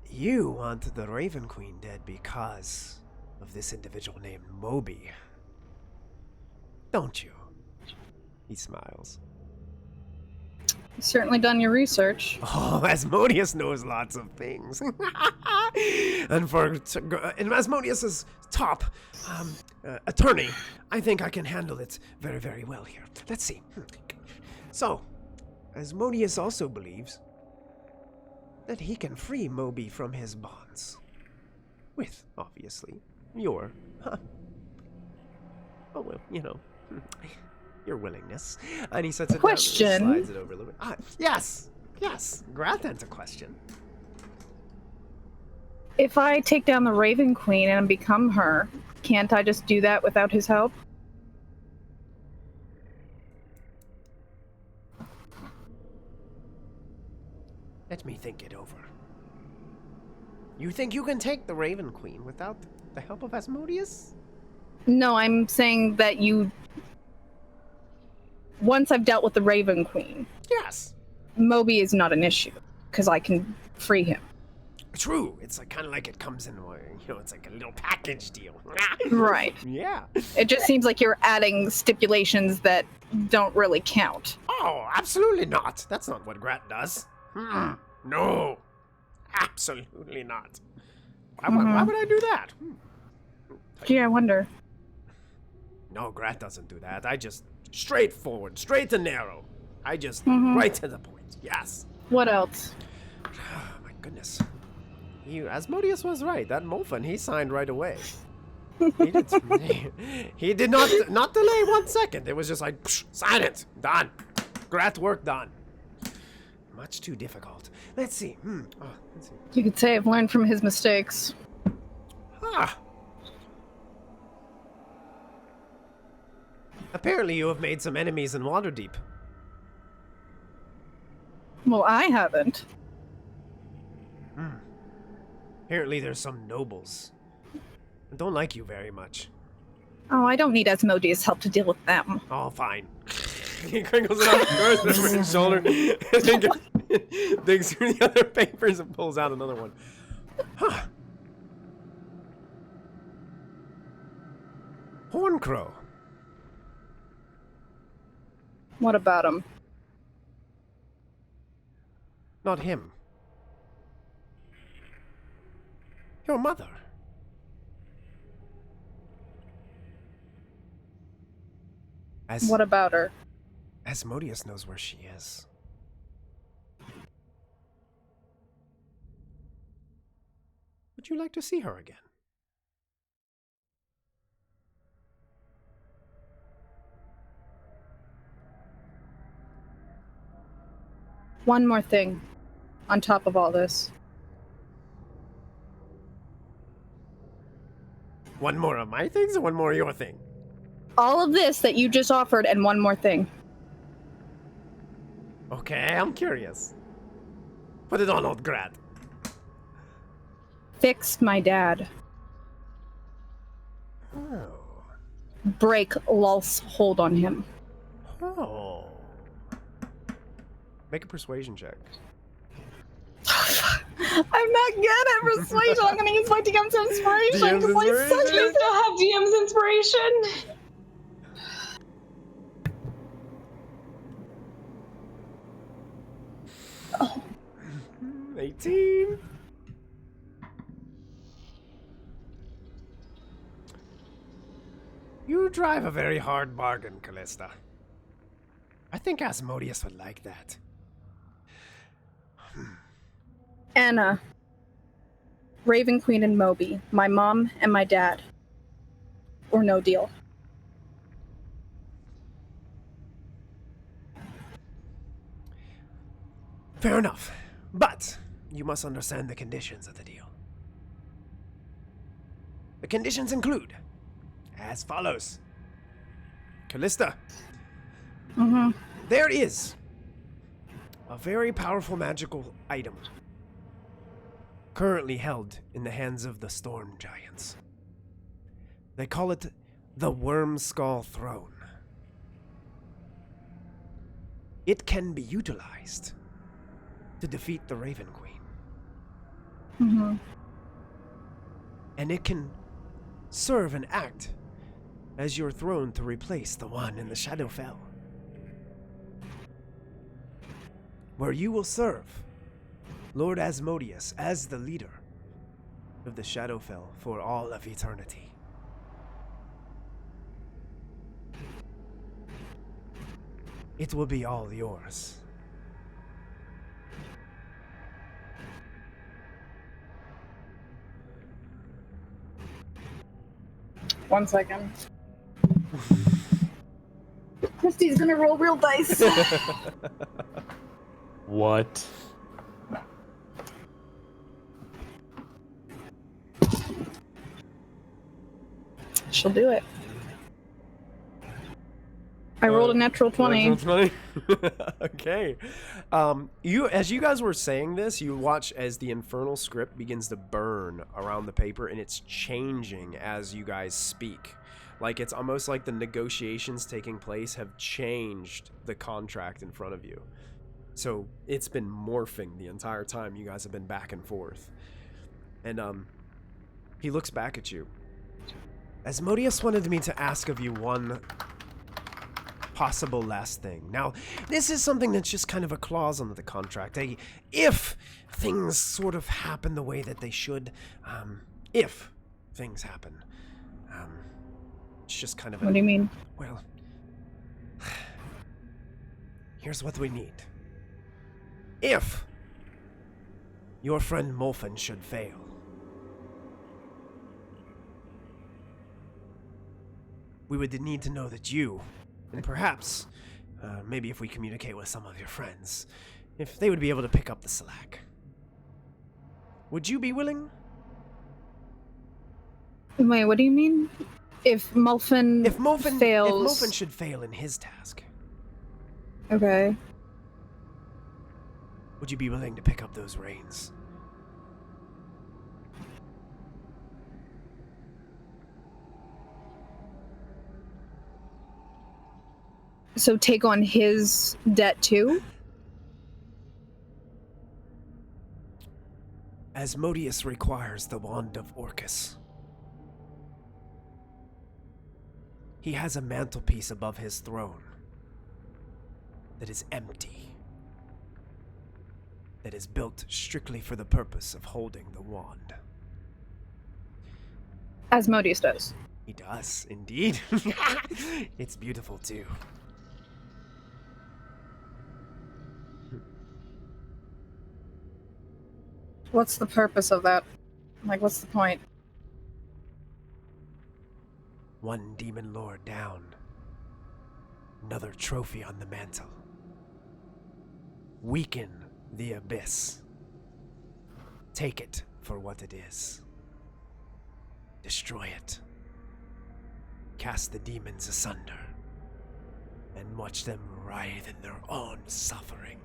You want the Raven Queen dead because of this individual named Moby, don't you? He smiles.
You've certainly done your research.
Oh, Asmodeus knows lots of things. And in Asmodeus's top attorney, I think I can handle it very, very well here. Let's see. So, Asmodeus also believes that he can free Moby from his bonds. With, obviously, your, oh well, your willingness. And he sets it
Question.
down and slides it over a little bit. Yes. Grathan's a question.
If I take down the Raven Queen and become her, can't I just do that without his help?
Let me think it over. You think you can take the Raven Queen without the help of Asmodeus?
No, I'm saying that once I've dealt with the Raven Queen,
Yes.
Moby is not an issue, because I can free him.
True. It's like kind of like it comes in, it's like a little package deal.
Right.
Yeah.
It just seems like you're adding stipulations that don't really count.
Oh, absolutely not. That's not what Grat does. No. Absolutely not. Why would I do that?
Gee, I wonder.
No, Grat doesn't do that. I just straightforward, straight and narrow. I just right to the point. Yes.
What else?
Oh, my goodness. Asmodeus was right. That Molfin, he signed right away. He did not delay 1 second. It was just like, sign it. Done. Grat work done. Much too difficult. Let's see. Let's see.
You could say I've learned from his mistakes.
Apparently you have made some enemies in Waterdeep.
Well, I haven't.
Apparently there's some nobles that don't like you very much.
Oh, I don't need Asmodeus' help to deal with them.
Oh, fine. He crinkles it up, throws it over his shoulder, and then digs through the other papers and pulls out another one. Horncrow.
What about him?
Not him. Your mother.
What about her?
Asmodeus knows where she is. Would you like to see her again?
One more thing on top of all this.
One more of my things or one more of your thing?
All of this that you just offered and one more thing.
Okay, I'm curious. Put it on, old Grat.
Fix my dad.
Oh.
Break Lulf's hold on him.
Oh. Make a persuasion check.
I'm not good at persuasion. I'm gonna use my DM's inspiration.
DM's inspiration?
You still have DM's inspiration?
Oh.
18. You drive a very hard bargain, Kallista. I think Asmodeus would like that.
Anna, Raven Queen and Moby, my mom and my dad. Or no deal.
Fair enough. But you must understand the conditions of the deal. The conditions include as follows. Kallista, there is a very powerful magical item currently held in the hands of the Storm Giants. They call it the Wormskull Throne. It can be utilized to defeat the Raven Queen. And it can serve and act as your throne to replace the one in the Shadowfell, where you will serve Lord Asmodeus as the leader of the Shadowfell for all of eternity. It will be all yours.
1 second. Christy's gonna roll real dice.
What?
She'll do it. I rolled a natural 20.
Natural 20? Okay. As you guys were saying this, you watch as the infernal script begins to burn around the paper, and it's changing as you guys speak. Like, it's almost like the negotiations taking place have changed the contract in front of you. So it's been morphing the entire time you guys have been back and forth. And he looks back at you. Asmodeus wanted me to ask of you one possible last thing. Now, this is something that's just kind of a clause under the contract. If things sort of happen the way that they should, if things happen, it's just kind of
What do you mean?
Well, here's what we need. If your friend Molfin should fail, we would need to know that you, and perhaps, maybe if we communicate with some of your friends, if they would be able to pick up the slack. Would you be willing?
Wait, what do you mean? If Molfin fails...
If Molfin should fail in his task,
Okay.
would you be willing to pick up those reins?
So take on his debt too?
Asmodeus requires the wand of Orcus. He has a mantelpiece above his throne that is empty, that is built strictly for the purpose of holding the wand.
Asmodeus does.
He does, indeed. It's beautiful, too.
What's the purpose of that? Like, what's the point?
One demon lord down. Another trophy on the mantle. Weaken the abyss. Take it for what it is. Destroy it. Cast the demons asunder. And watch them writhe in their own suffering.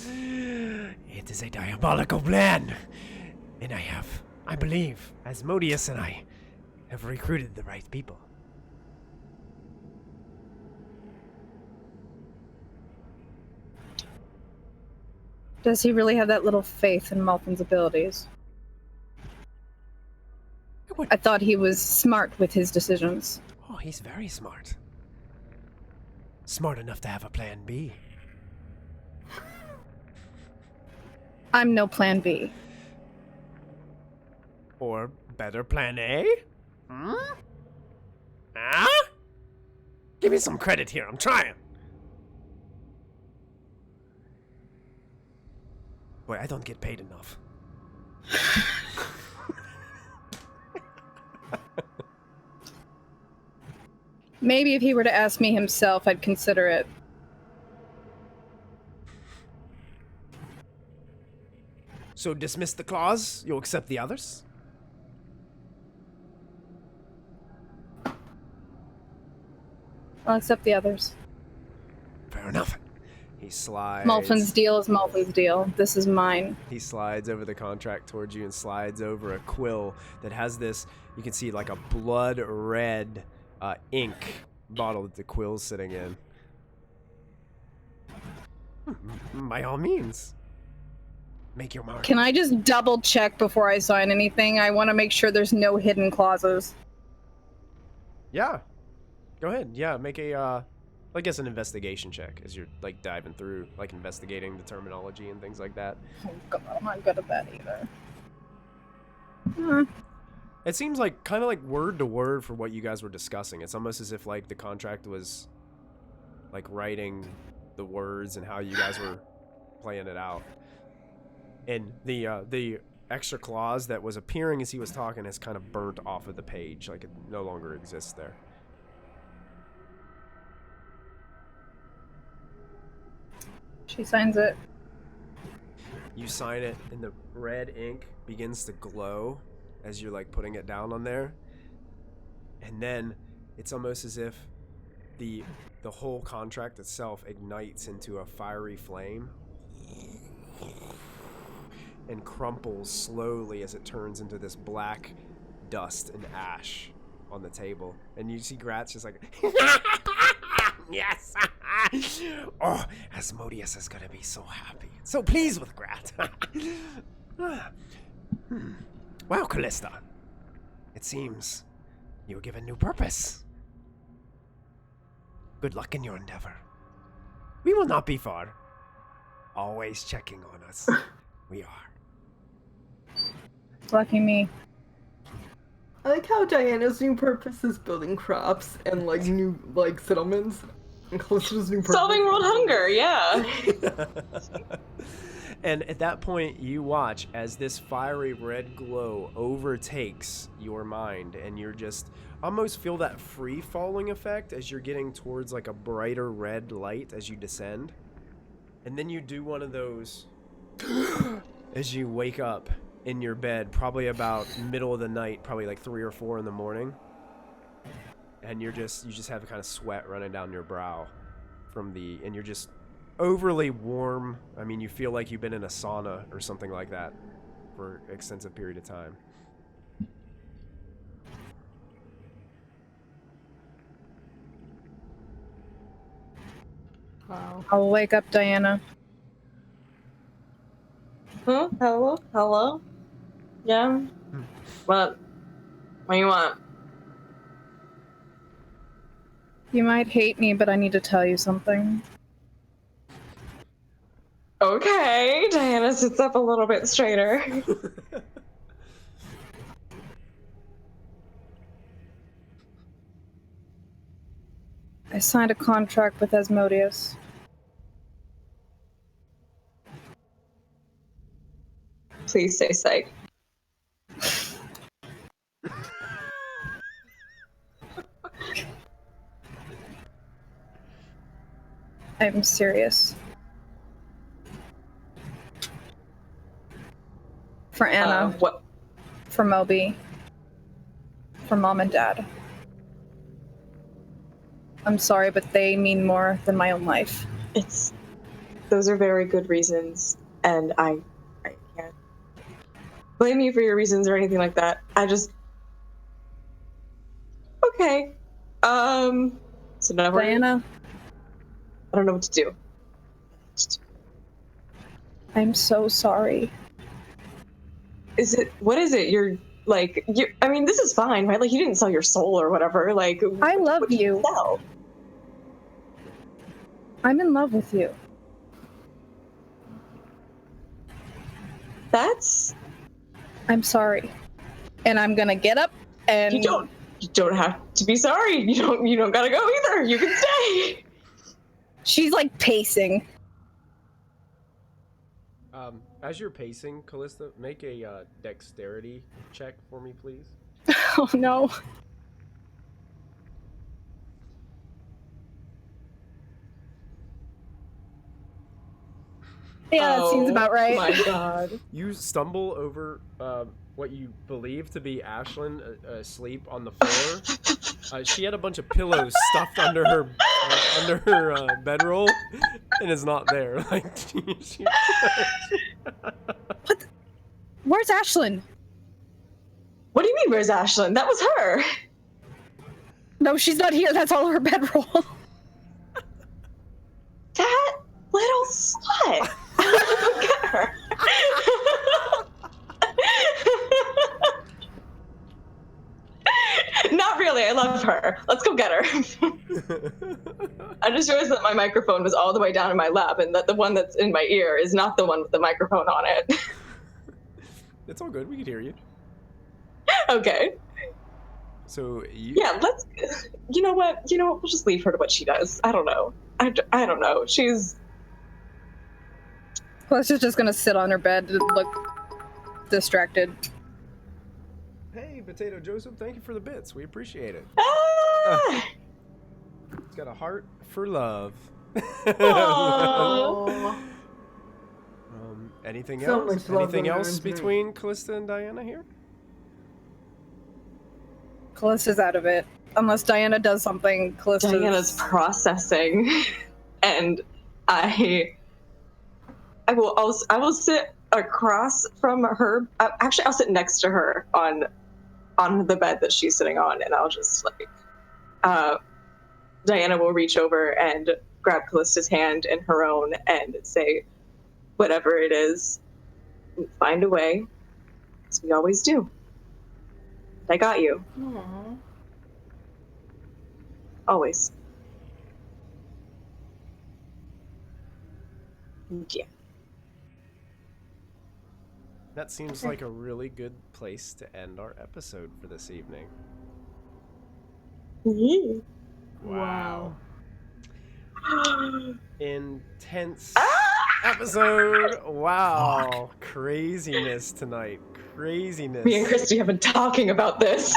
It is a diabolical plan. And I believe, Asmodeus and I have recruited the right people.
Does he really have that little faith in Molfin's abilities? I thought he was smart with his decisions.
Oh, he's very smart. Smart enough to have a plan B.
I'm no plan B.
Or better, plan A? Huh? Give me some credit here, I'm trying. Boy, I don't get paid enough.
Maybe if he were to ask me himself, I'd consider it.
So dismiss the clause, you'll accept the others?
I'll accept the others.
Fair enough. He slides.
Molfin's deal is Molfin's deal. This is mine.
He slides over the contract towards you and slides over a quill that has this, you can see like a blood red ink bottle that the quill's sitting in. By all means. Make your mark.
Can I just double check before I sign anything? I want to make sure there's no hidden clauses.
Yeah. Go ahead. Yeah, make a, I guess an investigation check as you're like diving through, like investigating the terminology and things like that.
Oh, God, I'm not good at that either.
It seems like kind of like word to word for what you guys were discussing. It's almost as if like the contract was like writing the words and how you guys were playing it out. And the extra clause that was appearing as he was talking has kind of burnt off of the page, like it no longer exists there.
She signs it.
You sign it, and the red ink begins to glow as you're like putting it down on there. And then it's almost as if the whole contract itself ignites into a fiery flame and crumples slowly as it turns into this black dust and ash on the table. And you see Gratz just like, yes! Oh, Asmodeus is gonna be so happy. So pleased with Grat. Well, Kallista, it seems you were given new purpose. Good luck in your endeavor. We will not be far. Always checking on us. We are.
Lucky me.
I like how Diana's new purpose is building crops and like new like settlements. And Callista's new purpose.
Solving world hunger, yeah.
And at that point, you watch as this fiery red glow overtakes your mind, and you're just almost feel that free falling effect as you're getting towards like a brighter red light as you descend. And then you do one of those as you wake up in your bed, probably about middle of the night, probably like 3 or 4 in the morning. And you just have a kind of sweat running down your brow and you're just overly warm. I mean, you feel like you've been in a sauna or something like that for an extensive period of time.
Wow.
I'll wake up Diana.
Huh? Hello? Hello? Yeah? What do you want?
You might hate me, but I need to tell you something.
Okay, Diana sits up a little bit straighter.
I signed a contract with Asmodeus.
Please stay psych.
I'm serious. For Anna.
What?
For Moby. For Mom and Dad. I'm sorry, but they mean more than my own life.
Those are very good reasons, and I can't blame you for your reasons or anything like that. Okay. So now
Diana,
I don't know what to do.
I'm so sorry.
What is it? I mean, this is fine, right? Like, you didn't sell your soul or whatever. Like,
I love
what did
you.
Sell?
I'm in love with you. I'm sorry. And I'm gonna get up and...
You don't have to be sorry. You don't gotta go either. You can stay.
She's like pacing.
As you're pacing, Kallista, make a dexterity check for me, please.
Oh no. Yeah, that seems about right.
Oh my god.
You stumble over what you believe to be Ashlyn asleep on the floor. She had a bunch of pillows stuffed under her bedroll, and is not there. Like,
What? Where's Ashlyn?
What do you mean, where's Ashlyn? That was her.
No, she's not here. That's all her bedroll.
That little slut. Look at her. Not really. I love her. Let's go get her. I just realized that my microphone was all the way down in my lap, and that the one that's in my ear is not the one with the microphone on it.
It's all good. We can hear you.
Okay.
So you...
Yeah, let's... You know what? We'll just leave her to what she does. I don't know. I don't know. She's...
Well, she's just gonna sit on her bed and look distracted.
Hey, Potato Joseph, thank you for the bits. We appreciate it.
Ah!
It's got a heart for love.
Aw.
Anything
So
else?
much love
Anything
going
else
on tonight.
between Kallista and Diana here?
Callista's out of it. Unless Diana does something, Callista's...
Diana's processing, and I will sit across from her. Actually, I'll sit next to her on the bed that she's sitting on, and I'll just Diana will reach over and grab Callista's hand in her own and say, whatever it is, we'll find a way, as we always do. I got you.
Aww.
Always. Yeah.
That seems like a really good place to end our episode for this evening.
Wow.
Intense episode. Wow. Craziness tonight. Craziness.
Me and Christy have been talking about this.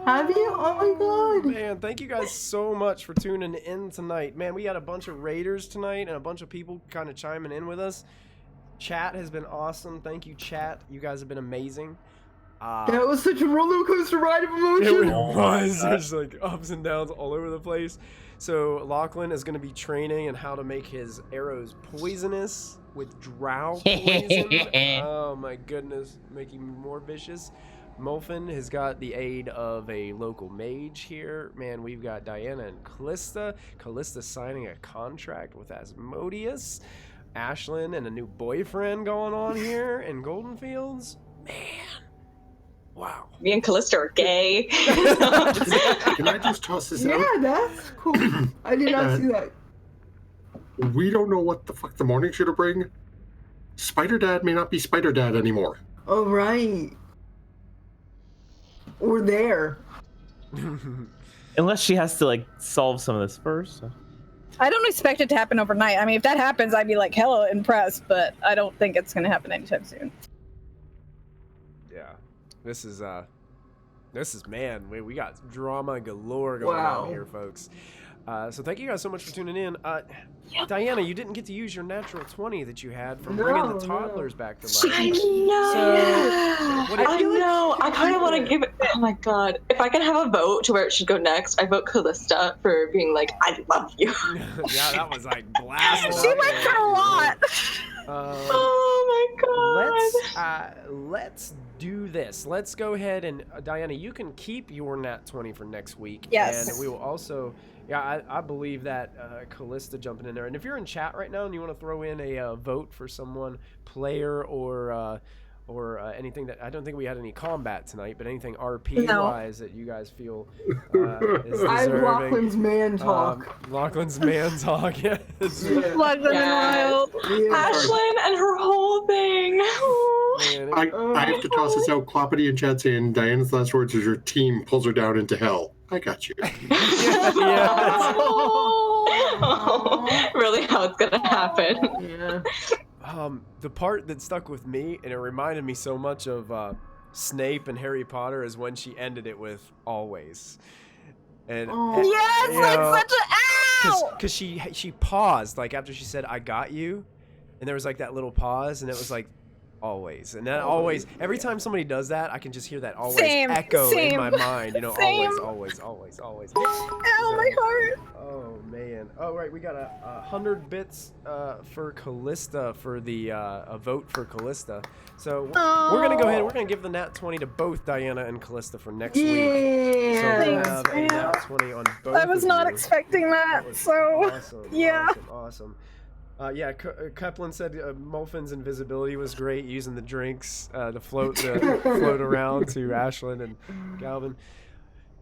Have you? Oh my god.
Man, thank you guys so much for tuning in tonight. Man, we had a bunch of raiders tonight and a bunch of people kind of chiming in with us. Chat has been awesome. Thank you, chat. You guys have been amazing.
That was such a roller coaster ride of
It
emotion.
was. There's like ups and downs all over the place. So Lachlan is going to be training in how to make his arrows poisonous with drow poison. Oh my goodness, making me more vicious. Molfin has got the aid of a local mage here. Man, we've got Diana and Kallista. Kallista signing a contract with Asmodeus. Ashlyn and a new boyfriend going on here in Goldenfields. Man. Wow.
Me and Kallista are gay.
Can I just toss this out?
Yeah, that's cool. I did not see that.
We don't know what the fuck the morning's gonna bring. Spider Dad may not be Spider Dad anymore.
Oh, right. We're there.
Unless she has to like solve some of this first.
I don't expect it to happen overnight. I mean, if that happens, I'd be like hella impressed, but I don't think it's going to happen anytime soon.
Yeah. This is man, we got drama galore going
Wow.
on here, folks. So thank you guys so much for tuning in. Diana, you didn't get to use your natural 20 that you had from bringing the toddlers back to life.
I know.
what do you-
I know. I kind of want to give it. Oh my god! If I can have a vote to where it should go next, I vote Kallista for being like, I love you.
Yeah, that was like blasted.
She
out
went
there.
through a lot.
Oh my god!
Let's do this. Let's go ahead and Diana, you can keep your nat 20 for next week.
Yes.
And we will also, I believe that Kallista jumping in there. And if you're in chat right now and you want to throw in a vote for someone, player or anything that I don't think we had any combat tonight, but anything RP wise that you guys feel is
I have
deserving.
Lachlan's man talk.
Lachlan's man talk. Yes.
Lachlan and Wild.
Yeah.
Ashlyn and her whole thing.
Man,
I have to toss this out. Cloppity and Chat saying Diana's last words is your team pulls her down into hell. I got you.
Really, how it's gonna happen?
Yeah.
The part that stuck with me, and it reminded me so much of Snape and Harry Potter, is when she ended it with "always." And
Oh.
Yes,
you
like
know,
such a ow!
because she paused like after she said "I got you," and there was like that little pause, and it was like always, and that always every time somebody does that, I can just hear that always echo in my mind. You know, always.
Ow, my heart.
Oh man! Oh right, we got 100 bits for Kallista for the a vote for Kallista. So we're gonna go ahead. We're gonna give the nat 20 to both Diana and Kallista for next week. So
Yeah.
we'll
Thanks,
have a nat 20 on both.
I was
of
not
you.
expecting that,
was
so
awesome,
yeah.
awesome. Yeah, Keplin said Molfin's invisibility was great, using the drinks to float around to Ashlyn and Ghalvin.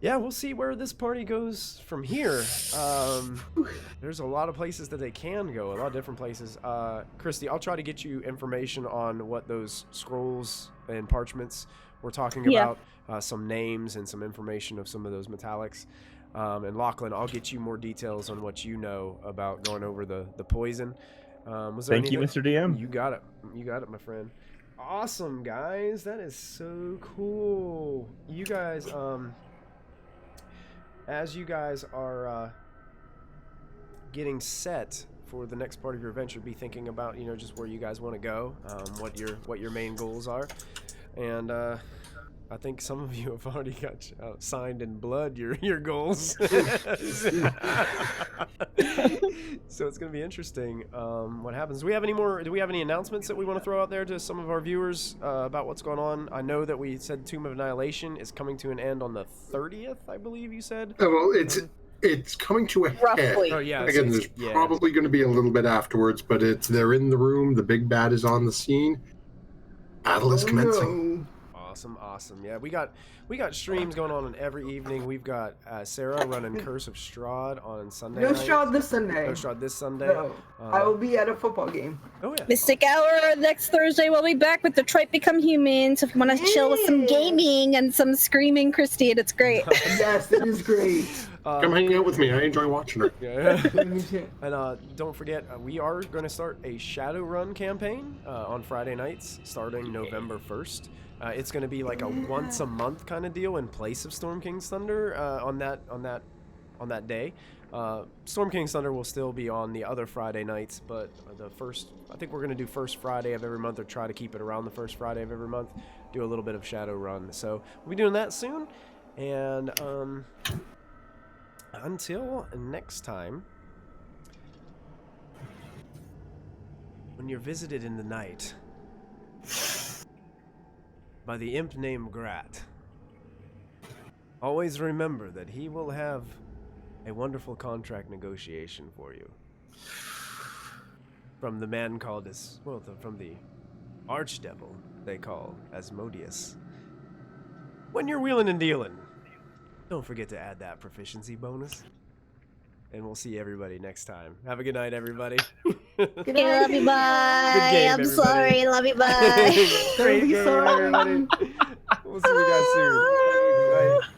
Yeah, we'll see where this party goes from here. There's a lot of places that they can go, a lot of different places. Christy, I'll try to get you information on what those scrolls and parchments we're talking about, some names and some information of some of those metallics. And Lachlan, I'll get you more details on what you know about going over the poison.
Thank you, Mr. DM.
You got it. You got it, my friend. Awesome, guys. That is so cool. You guys, as you guys are getting set for the next part of your adventure, be thinking about, just where you guys want to go, what your main goals are, and I think some of you have already got signed in blood your goals. So it's going to be interesting what happens. Do we have any announcements that we want to throw out there to some of our viewers about what's going on? I know that we said Tomb of Annihilation is coming to an end on the 30th, I believe you said.
Well, it's coming to a
Roughly.
head.
Oh, yeah.
Again, there's probably going to be a little bit afterwards, but they're in the room. The big bad is on the scene. Battle is commencing.
Awesome. Yeah, we got streams going on every evening. We've got Sarah running Curse of Strahd on Sunday.
No
night.
Strahd this Sunday.
No Strahd this Sunday.
No. I will be at a football game.
Oh yeah.
Mystic Hour next Thursday. We'll be back with Detroit Become Human. So if you want to chill with some gaming and some screaming Christine, it's great.
Yes, it is great.
Come hang out with me. I enjoy watching her.
Yeah. And don't forget, we are going to start a Shadowrun campaign on Friday nights starting November 1st. It's going to be like a once a month kind of deal in place of Storm King's Thunder on that day. Storm King's Thunder will still be on the other Friday nights, but I think we're going to do first Friday of every month, or try to keep it around the first Friday of every month, do a little bit of Shadowrun. So we'll be doing that soon. And until next time, when you're visited in the night by the imp named Grat, always remember that he will have a wonderful contract negotiation for you. From the man called from the archdevil they call Asmodeus. When you're wheeling and dealing, don't forget to add that proficiency bonus. And we'll see everybody next time. Have a good night, everybody.
Okay, love you, bye.
Good game,
I'm
everybody.
sorry, love you, bye.
Great game, everybody. We'll see you guys soon. Bye.